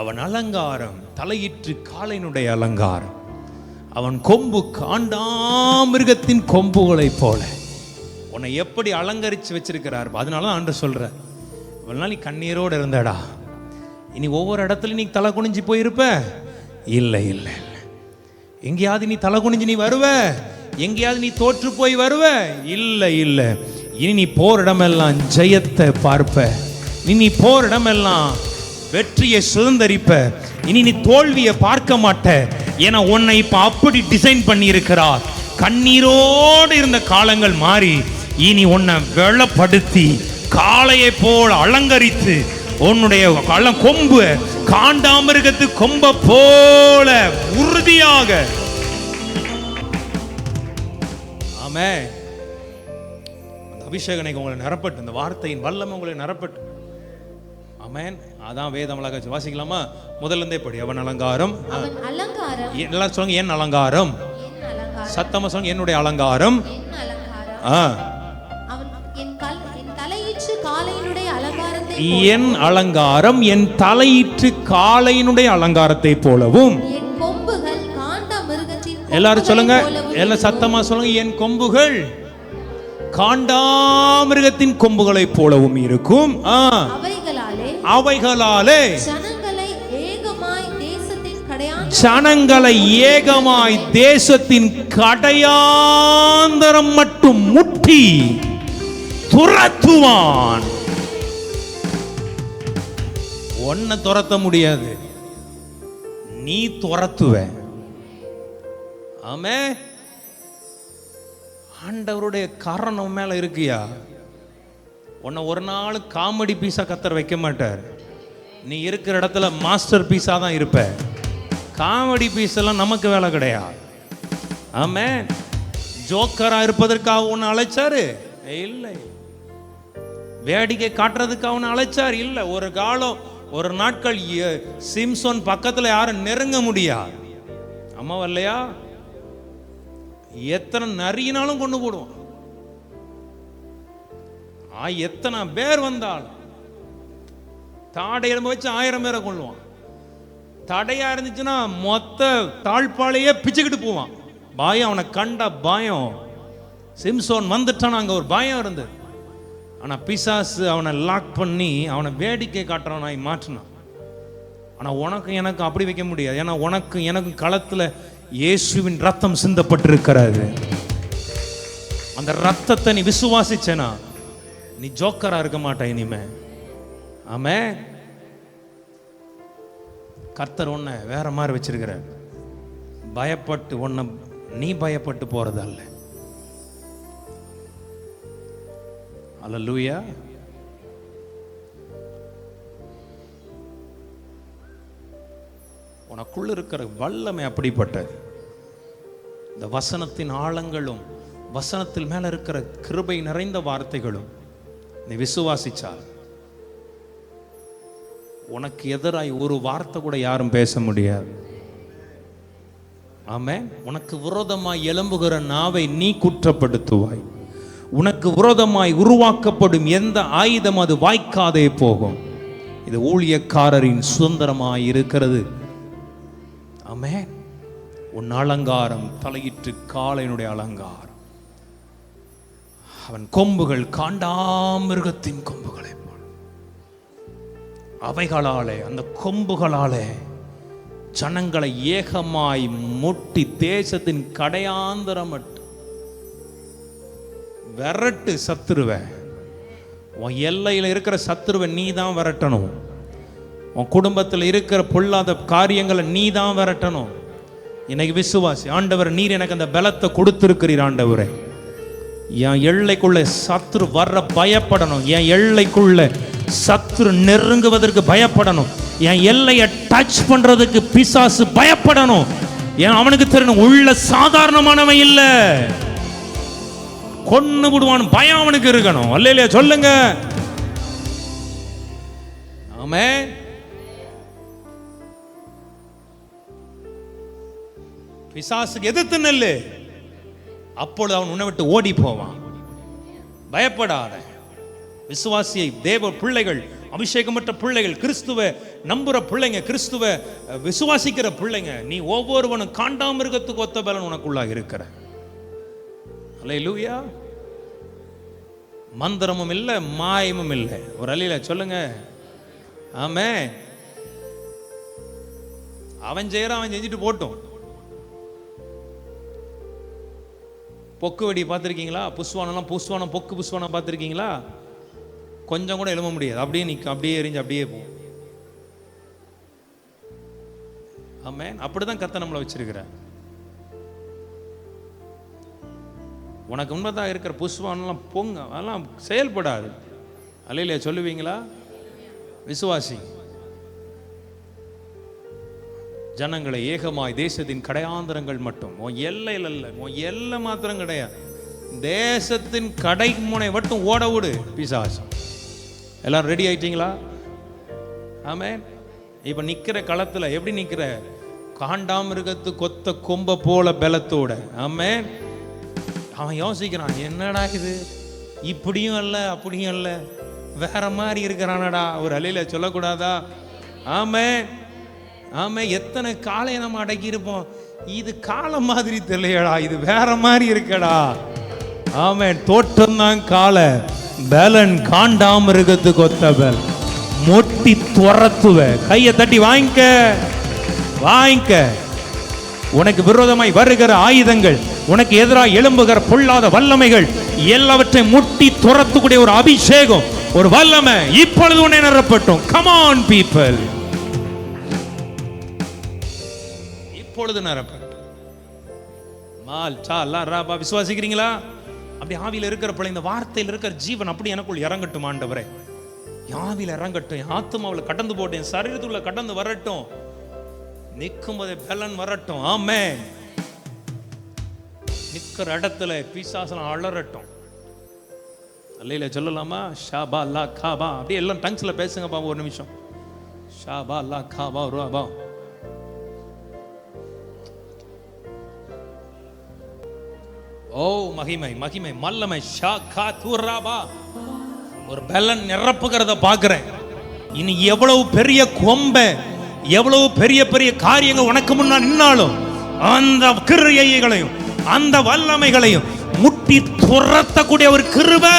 அவன் அலங்காரம் தலையிற்று காளையினுடைய அலங்காரம், அவன் கொம்பு காண்டாமிருகத்தின் கொம்புகளைப் போல. உன்னை எப்படி அலங்கரிச்சு வச்சிருக்கிறார். அதனால தான் ஆண்டவர் சொல்ற, இவ்வளவு நாள் நீ கண்ணீரோடு இருந்தடா, இனி ஒவ்வொரு இடத்துல நீ தலை குனிஞ்சு போயிருப்ப. இல்லை இல்லை இல்லை, எங்கேயாவது நீ தலை குனிஞ்சு நீ வருவ, எங்கேயாவது நீ தோற்று போய் வருவ. இல்லை இல்லை, இனி நீ போற இடமெல்லாம் ஜெயத்தை பார்ப்ப. நீ போற இடமெல்லாம் வெற்றியை சுதந்தரிப்ப. இனி நீ தோல்வியை பார்க்க மாட்ட. ஏன்னா உன்னை இப்ப அப்படி டிசைன் பண்ணி இருக்கிறார். கண்ணீரோடு இருந்த காலங்கள் மாறி இனி உன்னை வெள்ளப்படுத்தி காளையை போல் அலங்கரித்து உன்னுடைய கொம்பு காண்டாமிருகத்து கொம்ப போல உறுதியாக. ஆமென். அந்த அபிஷேகம் உங்களை நிரப்பட்டு, இந்த வார்த்தையின் வல்லமை உங்களை நிரப்பட்டு. ஆமென். அதான் வேதம் அழகா வாசிக்கலாமா? முதல்ல இருந்தே படி. அவன் அலங்காரம். எல்லாரும் சொல்லுங்க, என் அலங்காரம். சத்தமா சொல்லுங்க, என்னுடைய அலங்காரம். என் அலங்காரம் என் தலையிற்று காளையினுடைய அலங்காரத்தை போலவும். எல்லாரும் சொல்லுங்க, எல்லாம் சத்தமா சொல்லுங்க, என் கொம்புகள் காண்டாமிருகத்தின் கொம்புகளை போலவும் இருக்கும். அவைகளாலே ஜனங்களை ஏகமாய் தேசத்தின் கடையாந்தரம் மட்டும் முட்டி துரத்துவான். ஒன்ன துரத்த முடியாது, நீ துரத்துவ. ஆமே. ஆண்டவருடைய காரணம் மேல இருக்கியா? உன்னை ஒரு நாள் காமெடி பீஸா கத்தர் வைக்க மாட்டார். நீ இருக்கிற இடத்துல மாஸ்டர் பீஸா தான் இருப்ப. காமெடி பீஸ் எல்லாம் நமக்கு வேலை கிடையாது. ஆமே. ஜோக்கரா இருப்பதற்காக உன்னை அழைச்சாரு இல்லை, வேடிக்கை காட்டுறதுக்காக உன்னை அழைச்சார் இல்லை. ஒரு காலம், ஒரு நாட்கள் சிம்சோன் பக்கத்துல யாரும் நெருங்க முடியாது. அம்மா வரலையா? எத்தனை நரியினாலும் கொண்டு போடுவான். எத்தனை பேர் வந்தால் தாடை எலும்பு வச்சு 1000 பேரை கொள்ளுவான். தடையா இருந்துச்சுன்னா மொத்த தாழ்பாளையே பிச்சுக்கிட்டு போவான். பயம், அவனை கண்ட பயம். சிம்சோன் வந்துட்டான், அங்க ஒரு பயம் இருந்தது. ஆனா பிசாசு அவனை லாக் பண்ணி அவனை வேடிக்கை காட்டுறான், மாற்றினான். ஆனா உனக்கு எனக்கு அப்படி வைக்க முடியாது. ஏன்னா உனக்கு எனக்கு களத்துல இயேசுவின் ரத்தம் சிந்தப்பட்டிருக்கிறது. அந்த ரத்தத்தை நீ விசுவாசிச்சேனா நீ ஜோக்கரா இருக்க மாட்ட இனிமே. ஆமே. கர்த்தர் உன்னை வேற மாதிரி வச்சிருக்கிற. பயப்பட்டு உன்னை நீ பயப்பட்டு போறது அல்ல. அல்லேலூயா. உனக்குள்ள இருக்கிற வல்லமை அப்படிப்பட்டது. இந்த வசனத்தின் ஆழங்களும் வசனத்தில் மேல இருக்கிற கிருபை நிறைந்த வார்த்தைகளும் நீ விசுவாசிச்சால் உனக்கு எதிராய் ஒரு வார்த்தை கூட யாரும் பேச முடியாது. ஆமென். உனக்கு விரோதமாய் எழும்புகிற நாவை நீ குற்றப்படுத்துவாய். உனக்கு விரோதமாய் உருவாக்கப்படும் எந்த ஆயுதம் அது வாய்க்காதே போகும். இது ஊழியக்காரரின் சுதந்திரமாய் இருக்கிறது. ஆமென். உன் அலங்காரம் தலையிட்டு காளையினுடைய அலங்காரம். அவன் கொம்புகள் காண்டாமிருகத்தின் கொம்புகளை போல. அவைகளாலே, அந்த கொம்புகளாலே ஜனங்களை ஏகமாய் முட்டி தேசத்தின் கடையாந்தரம் மட்டும் விரட்டு. சத்துருவ உன் எல்லையில் இருக்கிற சத்துருவை நீ தான் விரட்டணும். உன் குடும்பத்தில் இருக்கிற பொல்லாத காரியங்களை நீ தான் விரட்டணும். இன்னைக்கு விசுவாசி, ஆண்டவர் நீர் எனக்கு அந்த பலத்தை கொடுத்திருக்கிறீர். ஆண்டவரே, என் எல்லைக்குள்ள சத்துரு வர்ற பயப்படணும். என் எல்லைக்குள்ள சத்துரு நெருங்குவதற்கு பயப்படணும். என் எல்லையை டச் பண்றதுக்கு பிசாசு பயப்படணும். ஏன் அவனுக்கு தெரியணும், உள்ள சாதாரணமானவன் இல்ல, கொன்னு விடுவான் பயம் அவனுக்கு இருக்கணும். அல்லேலூயா சொல்லுங்க. ஆமென். பிசாசுக்கு எதிர்த்து நெல்லு, அப்பொழுது அவன் உன்னை விட்டு ஓடி போவான். பயப்படாத. விசுவாசியை, தேவ பிள்ளைகள், அபிஷேகமற்ற பிள்ளைகள், கிறிஸ்துவ நம்புற பிள்ளைங்க, கிறிஸ்துவ விசுவாசிக்கிற பிள்ளைங்க, நீ ஒவ்வொருவனும் காண்டாமிருகத்துக்கு ஒத்த பலன் உனக்குள்ளாக இருக்கிற. அல்லேலூயா. மந்திரமும் இல்லை, மாயமும் இல்லை. ஒரு அல்லேலூயா சொல்லுங்க. ஆமென். அவன் செய்யறான், அவன் செஞ்சுட்டு போட்டும். பொக்கு வெடி பார்த்துருக்கீங்களா? புஷ்வானம், புஷ்வானம், பொக்கு புஷ்வானம் பார்த்துருக்கீங்களா? கொஞ்சம் கூட எழும்ப முடியாது, அப்படியே நிற்கும், அப்படியே எரிஞ்சு அப்படியே போகும். ஆமென். அப்படிதான் கர்த்தர் நம்மளை வச்சிருக்கிறார். உனக்கு உண்மைதான் இருக்கிற புஷ்வானம்லாம் பொங்க, அதெல்லாம் செயல்படாது. அல்லேலூயா சொல்லுவீங்களா? விசுவாசி. ஜனங்களை ஏகமாய் தேசத்தின் கடையாந்திரங்கள் மட்டும், உன் எல்லையில் அல்ல, உன் எல்லை மாத்திரம் கிடையாது, தேசத்தின் கடைமுனை மட்டும் ஓட விடு பிசாசு. எல்லாரும் ரெடி ஆயிட்டீங்களா? ஆமென். இப்ப நிக்கிற களத்துல எப்படி நிக்கிற? காண்டாமிருகத்து கொத்த கொம்ப போல பலத்தோட. ஆமென். அவன் யோசிக்கிறான், என்னடா இது, இப்படியும் அல்ல அப்படியும் அல்ல, வேற மாதிரி இருக்கிறானடா. ஒரு அலையில சொல்லக்கூடாதா? ஆமென். ஆமே. எத்தனை காலையை நம்ம அடக்கி இருப்போம், இது காலம் மாதிரி தெரியலடா, இது வேற மாதிரி இருக்கடா. ஆமென். தோற்றம் தான் காலை, பலன் காண்டாமிருகத்துக்கு ஒத்த பலன். மொட்டி துரத்துவ. கையை தட்டி வாங்கிக்க, வாங்கிக்க. உனக்கு விரோதமாய் வருகிற ஆயுதங்கள், உனக்கு எதிராக எழும்புகிற பொல்லாத வல்லமைகள் எல்லாவற்றையும் முட்டி துரத்துக்கூடிய ஒரு அபிஷேகம், ஒரு வல்லமை இப்பொழுது உன்னை நிரப்பட்டும். கம் ஆன் பீப்பிள், இப்பொழுது நிரப்பட்டும். மால் சாலா ராபா. விசுவாசிக்கிறீங்களா? அப்படி ஆவியில் இருக்கிற பிள்ளை, இந்த வார்த்தையில் இருக்கிற ஜீவன் அப்படி எனக்குள் இறங்கட்டும் ஆண்டவரே. ஆவியில் இறங்கட்டும், என் ஆத்துமாவில் கடந்து போட்டு என் சரீரத்துள்ள கடந்து வரட்டும், நிற்கும் போதே பலன் வரட்டும். ஆமென். நிற்கிற இடத்துல பிசாசெல்லாம் அலறட்டும். அல்லையில சொல்லலாமா? ஷாபா லா காபா. அப்படியே எல்லாம் டங்ஸ்ல பேசுங்க பாபா, ஒரு நிமிஷம். ஷாபா லா காபா ருபா. ஓ மகிமை மகிமை மல்லமை ஷா கா தூராபா. ஒரு பலன் நிரப்புகிறத பார்க்கிறேன். இனி எவ்வளவு பெரிய கொம்பை, எவ்வளவு பெரிய பெரிய காரியங்கள் உனக்கு முன்னால் நின்னாலும் அந்த கிரியைகளையும் அந்த வல்லமைகளையும் முட்டி துரத்தக்கூடிய ஒரு கிருபை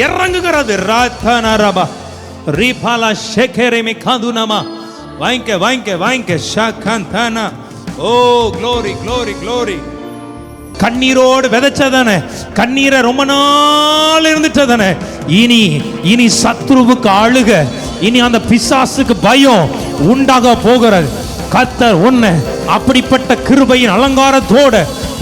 இறங்குகிறது. ராத்தனரபா ரிபாலா ஷேகரேமி காதுனமா. வாங்கிக்க வாங்கிக்க வாங்கிக்க ஷாகாந்தனா. Oh glory glory glory. கண்ணீரோடு விதைச்சதானே, கண்ணீரை ரொம்ப நாள் இருந்துட்டதானே, இனி இனி சத்ருவுக்கு அழுக, இனி அந்த பிசாசுக்கு பயம் உண்டாக போகிறது. கர்த்தர் உன்னை அப்படிப்பட்ட கிருபையின் அலங்காரத்தோட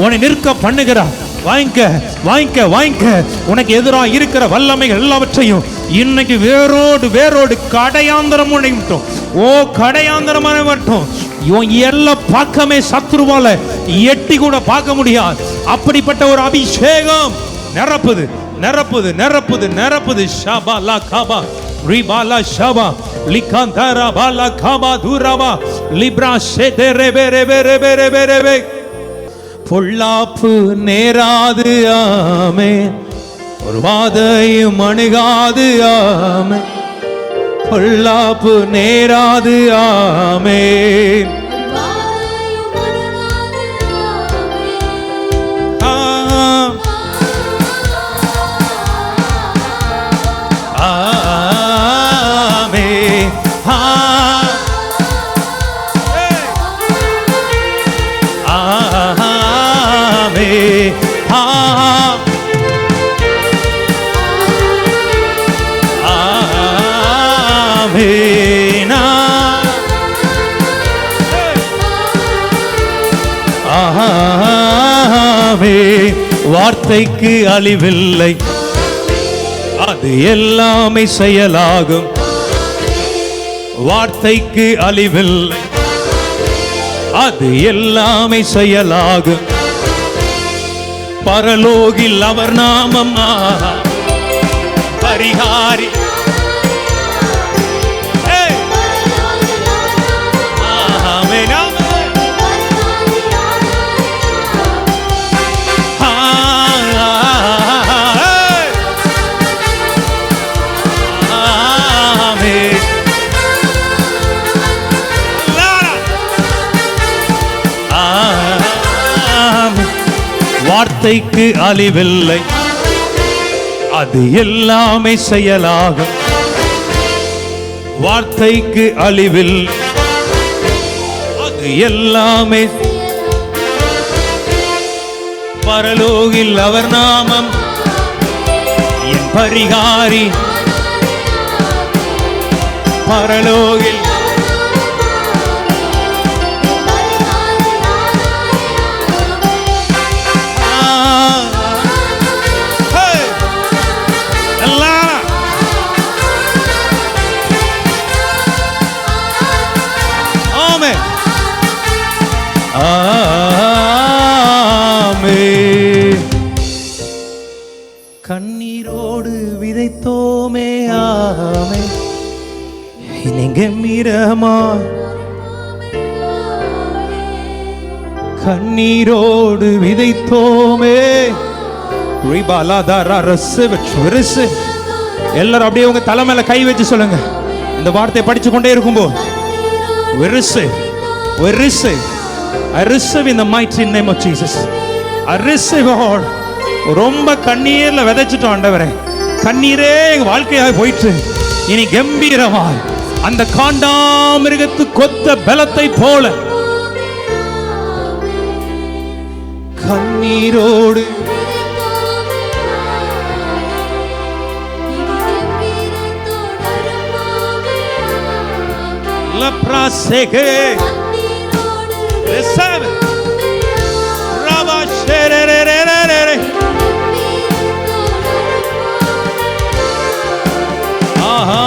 உன்னை நிற்க பண்ணுகிறார். வாங்கிக்க வாங்கிக்க வாங்கிக்க. உனக்கு எதிராக இருக்கிற வல்லமைகள் எல்லாவற்றையும் இன்னைக்கு வேரோடு வேரோடு கடையாந்தரம் உடையட்டும். ஓ கடையாந்தரமான மட்டும் இவன் எல்லா பக்கமே சத்ருவால எட்டி கூட பார்க்க முடியாது. அப்படிப்பட்ட ஒரு அபிஷேகம் நிரப்புது நிரப்புது நிரப்புது நிரப்புது. ஷாபா லா காபா ரிபாலா ஷாபா லிகாந்தரா பாலா காபா துராபா லிப்ரா ஷேதே ரெபே ரெபே ரெபே ரெபே ரெபே. பொல்லாப்பு நேராது ஆமென், ஒரு வாதையும் அணுகாது ஆமென். பொல்லாப்பு நேராது ஆமென். வார்த்தைக்கு அழிவில்லை, அது எல்லாமே செயலாகும். வார்த்தைக்கு அழிவில்லை, அது எல்லாமே செயலாகும். பரலோகில் அவர் நாமம் பரிகாரி. வார்த்தைக்கு அழிவில்லை, அது எல்லாமே செயலாகும். வார்த்தைக்கு அழிவில்லை, அது எல்லாமே. பரலோகில் அவர் நாமம் என் பரிகாரி. பரலோகில் கம்பீரமாய் கண்ணீரோடு விதைத்தோமே. எல்லாரும் அப்படியே உங்க தலை மேல கை வச்சு சொல்லுங்க. இந்த வார்த்தையை படிச்சு கொண்டே இருக்கும்போது I receive in the mighty name of Jesus. I receive God. ரொம்ப கண்ணீர்ல விதைச்சிட்டோம் ஆண்டவரே. கண்ணீரே எங்க வாழ்க்கையாக போயிட்டு இனி கம்பீரமாய் அந்த காண்டாமிருகத்து கொத்த பலத்தை போல கண்ணீரோடு லப்ராசேகே ரெசவ ரவா ஷெரரரரரர ஆஹா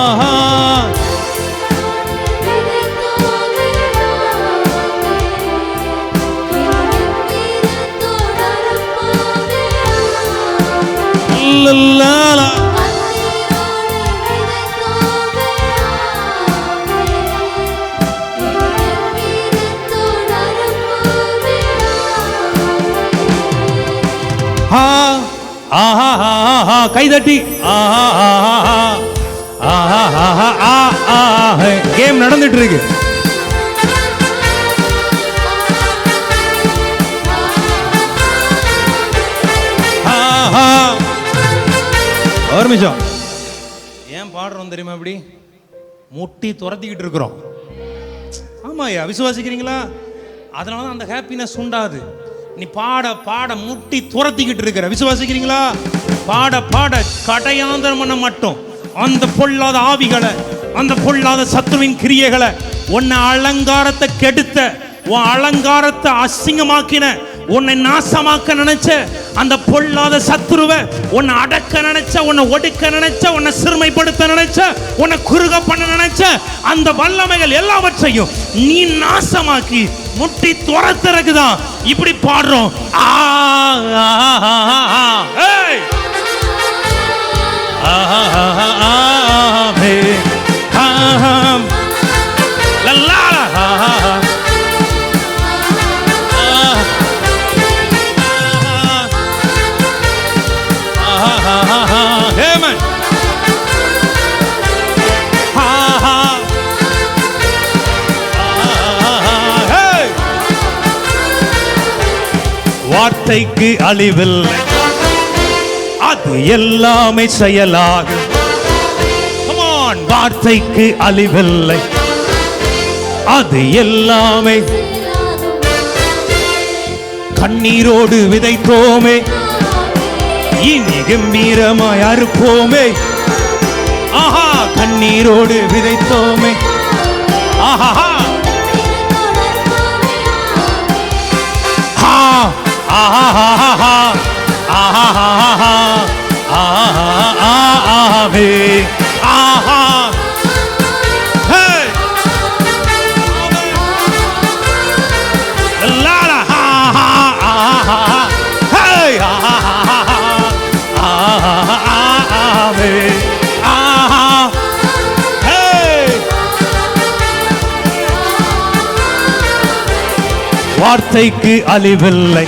லலலா கைதட்டி கேம் நடந்துட்டு இருக்கு. ஒரு நிமிஷம். ஏன் பாடுறோம் தெரியுமா? இப்படி முட்டி துரத்திக்கிட்டு இருக்கிறோம். ஆமாயா, விசுவாசிக்கிறீங்களா? அதனாலதான் அந்த ஹாப்பினஸ் உண்டாது. நீ பாட பாட முட்டி துரத்திக்கிட்டு இருக்கிற, விசுவாசிக்கிறீங்களா? பாட பாட கடையாந்தரம் பண்ண மட்டும் அந்த பொல்லாத ஆவிகளை, அந்த பொல்லாத சத்துருவின் கிரியைகளை, உன்னை அலங்காரத்தை கெடுத்த, உன் அலங்காரத்தை அசிங்கமாக்கின, உன்னை நாசமாக்க நினைச்ச அந்த பொல்லாத சத்துருவை உன்னை அடக்க நினைச்ச, உன்னை ஒடுக்க நினைச்ச, உன்னை சிறுமைப்படுத்த நினைச்ச, உன்னை குறுக பண்ண நினைச்ச அந்த வல்லமைகள் எல்லாவற்றையும் நீ நாசமாக்கி முட்டி துரத்துறதுதான் இப்படி பாடுறோம். வார்த்தைக்கு அழிவில்லை, அது எல்லாமே செயலாகும். வார்த்தைக்கு அழிவில்லை, அது எல்லாமே. கண்ணீரோடு விதைத்தோமே, இனி கம்பீரமாய் அறுப்போமே. ஆஹா, கண்ணீரோடு விதைத்தோமே. ஆஹா வார்த்தைக்கு அழிவில்லை,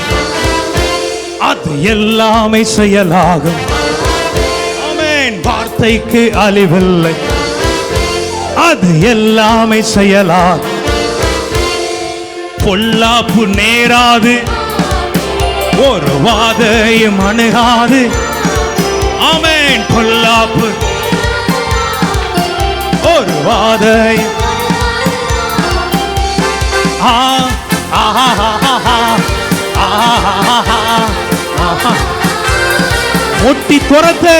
அது எல்லாமே செயலாகும். ஆமென். வார்த்தைக்கு அழிவில்லை, அது எல்லாமே செயலாகும். பொல்லாப்பு நேராது, ஒரு வாதையும் அணுகாது. ஆமென். பொல்லாப்பு ஒரு வாதையும் முட்டி துரத்து.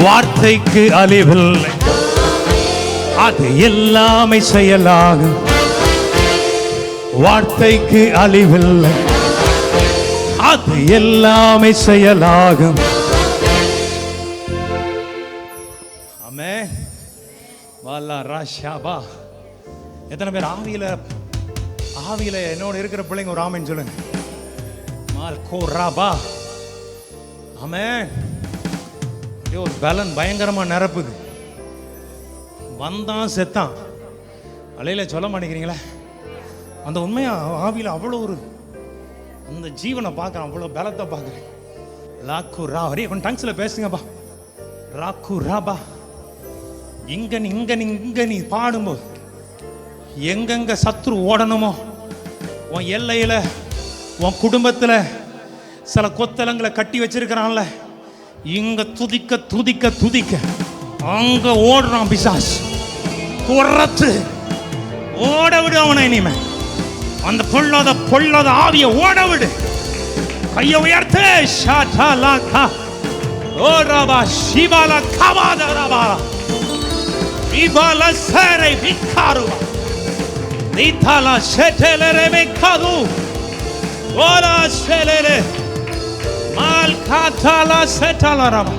வார்த்தைக்கு அழிவில்லை, அது எல்லாமே செயலாகும். வார்த்தைக்கு அழிவில்லை, அது எல்லாமே செயலாகும். ஆமென். வாலா ராஷாபா. எத்தனை பேர் ஆவியில என்னோட இருக்கிற பிள்ளைங்க ஒரு ஆமென் சொல்லுங்க. மால் கோராபா. ஆமென். ஒரு பலன் பயங்கரமா நிரப்புது. வந்தான் செத்தான் அலையில சொல்ல மாட்டேங்கிறீங்களா? அந்த உண்மையா ஆவியில அவ்வளோ ஒரு அந்த ஜீவனை பார்க்குறேன், அவ்வளோ பலத்தை பார்க்குறேன். லாக்கு ரா அரே கொஞ்சம் டங்ஸில் பேசுங்கப்பா. ராக்கு ராபா. இங்க நீ பாடும்போது எங்கெங்க சத்துரு ஓடணுமோ உன் எல்லையில உன் குடும்பத்துல சில கொத்தலங்களை கட்டி வச்சிருக்கிறான்ல, இங்க துதிக்க துதிக்க துதிக்க அங்க ஓடுறான் பிசாஸ். குறத்து ஓட விடு அவனை. இனிமே அந்த பொல்லாத ஆவிய ஓட விடு. கையை உயர்த்து. ஷாடாலாகா ஓராபா ஷிபாலா கவாதராபா இபாலா சரை விகாருவா நீதாலா ஷெட்டலரே மெகாது ஓரா ஷெலலே மால் காதாலா ஷெட்டலராபா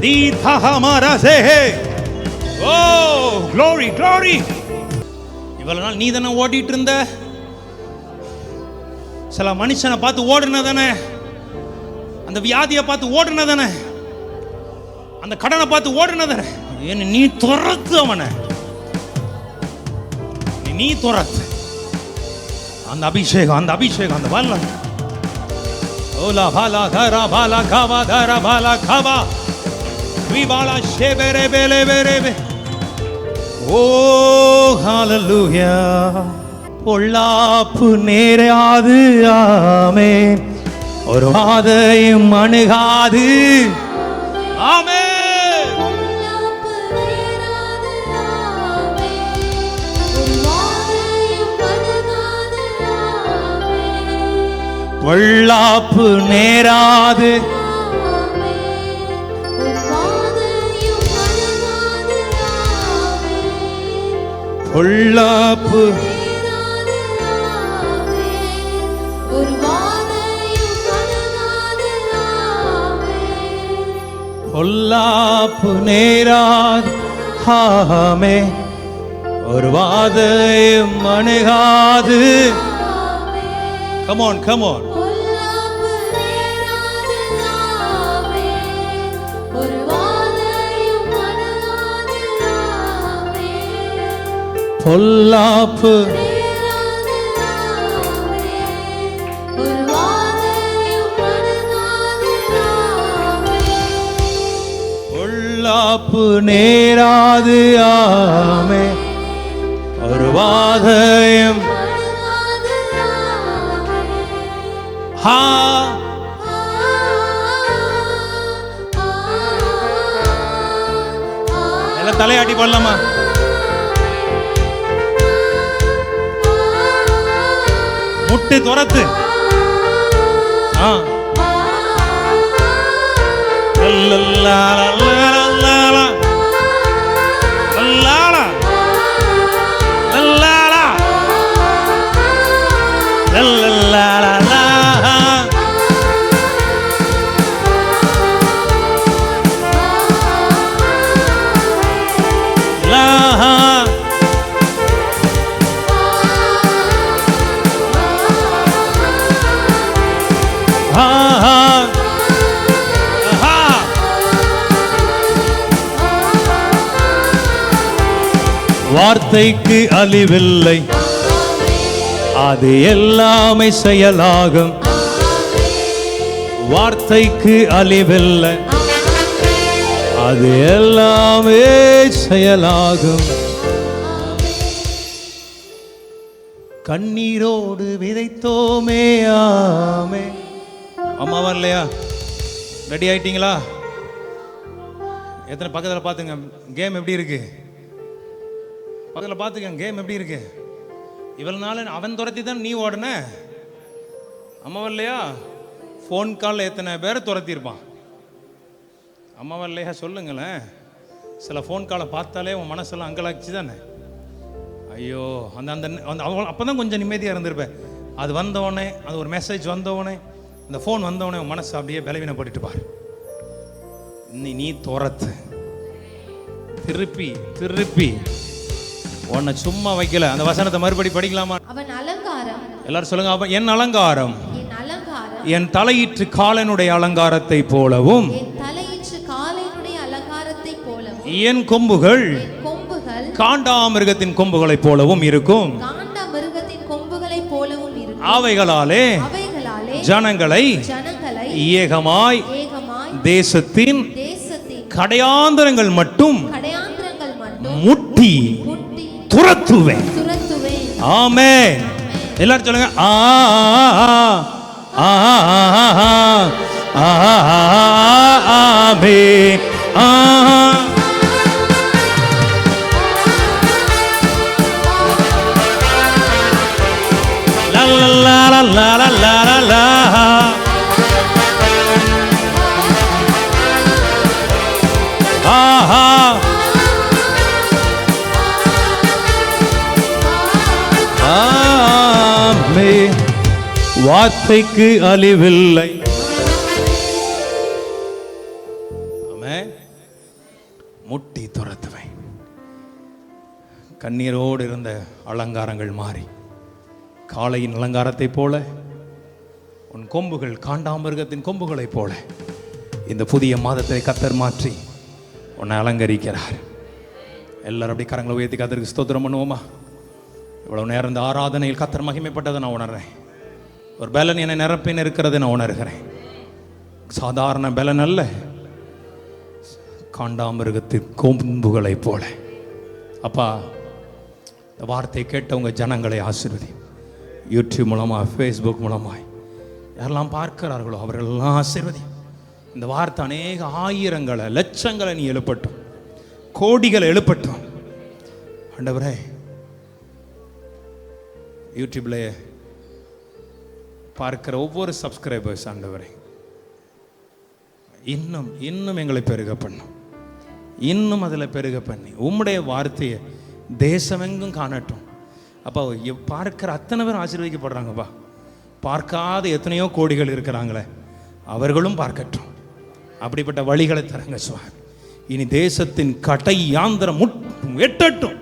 நீதா ஹமாரா ஜெஹே. ஓ க்ளோரி க்ளோரி. இவ்வளவு நாள் நீ தானே ஓடிட்டு இருந்த. சில மனுஷனை பார்த்து ஓடுனதானே, அந்த வியாதியை பார்த்து ஓடுனதானே, அந்த கடனை பார்த்து ஓடுனதானே. ஏன்னு நீ துரத்து அவனை, நீ துரத்து. அந்த அபிஷேகம் அந்த வல்ல. ஓலா பாலா தரா பாலா காவா தரா பாலா காவா விபாலா ஷேபரே பேலே பேரே. ஓ ஹalleluya. பொல்லாப்பு நேராது. ஆமென். ஒரு வாதையும் அணுகாது. ஆமென். பொல்லாப்பு நேராது. பொல்லாப்பு பொல்லாப்பு நேராது. ஆமென். ஒரு வாதையும் அணுகாது. Come on, come on. பொல்லாப்பு பொல்லாப்பு நேராது. ஆமென். ஒரு வாதையும் ஹா எல்லாம் தலையாட்டி போடலாமா? முட்டு துரத்து. வார்த்தைக்கு அழிவில்லை, அது எல்லாமே செயலாகும். வார்த்தைக்கு அழிவில்லை, அது எல்லாமே செயலாகும். கண்ணீரோடு விதைத்தோமே. ஆமே. அம்மாவா இல்லையா? ரெடி ஆயிட்டீங்களா? எத்தனை பக்கத்தில் பார்த்துங்க கேம் எப்படி இருக்கு? பக்கத்தில் பார்த்துக்க கேம் எப்படி இருக்கு? இவ்வளவு நாள் அவன் துரத்தி தான் நீ ஓடுன. அம்மாவா இல்லையா? ஃபோன் காலில் எத்தனை பேரை துரத்தியிருப்பான். அம்மாவா இல்லையா? சொல்லுங்களேன். சில ஃபோன் காலை பார்த்தாலே உன் மனசெல்லாம் அங்கலாச்சு தானே. ஐயோ அந்த அந்த அப்போ தான் கொஞ்சம் நிம்மதியாக இருந்திருப்பேன். அது வந்தவொடனே, அது ஒரு மெசேஜ் வந்தவொடனே, இந்த ஃபோன் வந்தவொடனே உன் மனசு அப்படியே பலவீனப்பட்டுட்டு பார். நீ துரத்து. திருப்பி திருப்பி உன்னை சும்மா வைக்கல. அந்த வசனத்தை மறுபடி படிக்கலாமா? அவன் அலங்காரம், எல்லாரும் சொல்லுங்க. அவன் என் அலங்காரம், என் அலங்காரம், என் தலையீற்று காலனுடைய அலங்காரத்தை போலவும், என் தலையீற்று காளையினுடைய அலங்காரத்தை போலவும், என் கொம்புகள் என் கொம்புகள் காண்டாமிருகத்தின் கொம்புகளைப் போலவும் இருக்கும். காண்ட மிருகத்தின் கொம்புகளை போலவும் இருக்கும். அவைகளாலே ஜனங்களை ஏகமாய் தேசத்தின் கடையாந்தரங்கள் மட்டும் முட்டி துரத்துவேன். ஆமென். எல்லாரும் சொல்லுங்க. ஆமென். La la la la la la la la. ஆஹா. ஆமென். வார்த்தைக்கு அழிவில்லை. ஆமென். முட்டி துரத்துவேன். கண்ணீரோடு இருந்த அலங்காரங்கள் மாறி காளையின் அலங்காரத்தை போல, உன் கொம்புகள் காண்டாமிருகத்தின் கொம்புகளைப் போல இந்த புதிய மாதத்தை கர்த்தர் மாற்றி உன்னை அலங்கரிக்கிறார். எல்லாரும் அப்படி கரங்களை உயர்த்தி கர்த்தருக்கு ஸ்தோத்திரம் பண்ணுவோமா? இவ்வளவு நேரம் இந்த ஆராதனையில் கர்த்தர் மகிமைப்பட்டதை நான் உணர்றேன். ஒரு பலன் என்னை நிரப்பின்னு இருக்கிறது நான் உணர்கிறேன். சாதாரண பலன் அல்ல, காண்டாமிருகத்தின் கொம்புகளைப் போல. அப்பா, இந்த வார்த்தையை கேட்டவங்க ஜனங்களை ஆசீர்வதி. யூடியூப் மூலமாக, ஃபேஸ்புக் மூலமாக யாரெல்லாம் பார்க்கிறார்களோ அவர்களெல்லாம் ஆசீர்வதி. இந்த வார்த்தை அநேக ஆயிரங்களை லட்சங்களை நீ எழுப்பட்டும், கோடிகளை எழுப்பட்டும். ஆண்டவரே, யூடியூப்ல பார்க்கிற ஒவ்வொரு சப்ஸ்கிரைபர்ஸ் ஆண்டவரே, இன்னும் இன்னும் எங்களை பெருக பண்ணும், இன்னும் அதில் பெருக பண்ணி உம்முடைய வார்த்தையை தேசமெங்கும் காணட்டும். அப்போ பார்க்கிற அத்தனை பேர் ஆசீர்வதிக்கப்படுறாங்கப்பா. பார்க்காத எத்தனையோ கோடிகள் இருக்கிறாங்களே, அவர்களும் பார்க்கட்டும். அப்படிப்பட்ட வழிகளை தரங்க சுவாமி. இனி தேசத்தின் கடை யாந்திரம் எட்டட்டும்.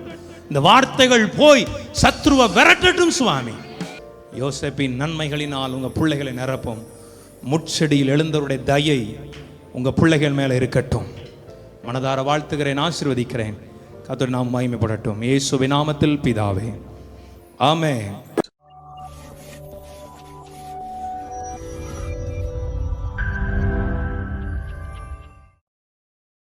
இந்த வார்த்தைகள் போய் சத்ருவை விரட்டட்டும் சுவாமி. யோசேப்பின் நன்மைகளினால் உங்க பிள்ளைகளை நிரப்பும். முட்செடியில் எழுந்தவருடைய தயை உங்க பிள்ளைகள் மேல இருக்கட்டும். மனதார வாழ்த்துகிறேன், ஆசீர்வதிக்கிறேன். கர்த்தர் நாமம் மகிமைப்படட்டும். இயேசுவின் நாமத்தில் பிதாவே, ஆமென்.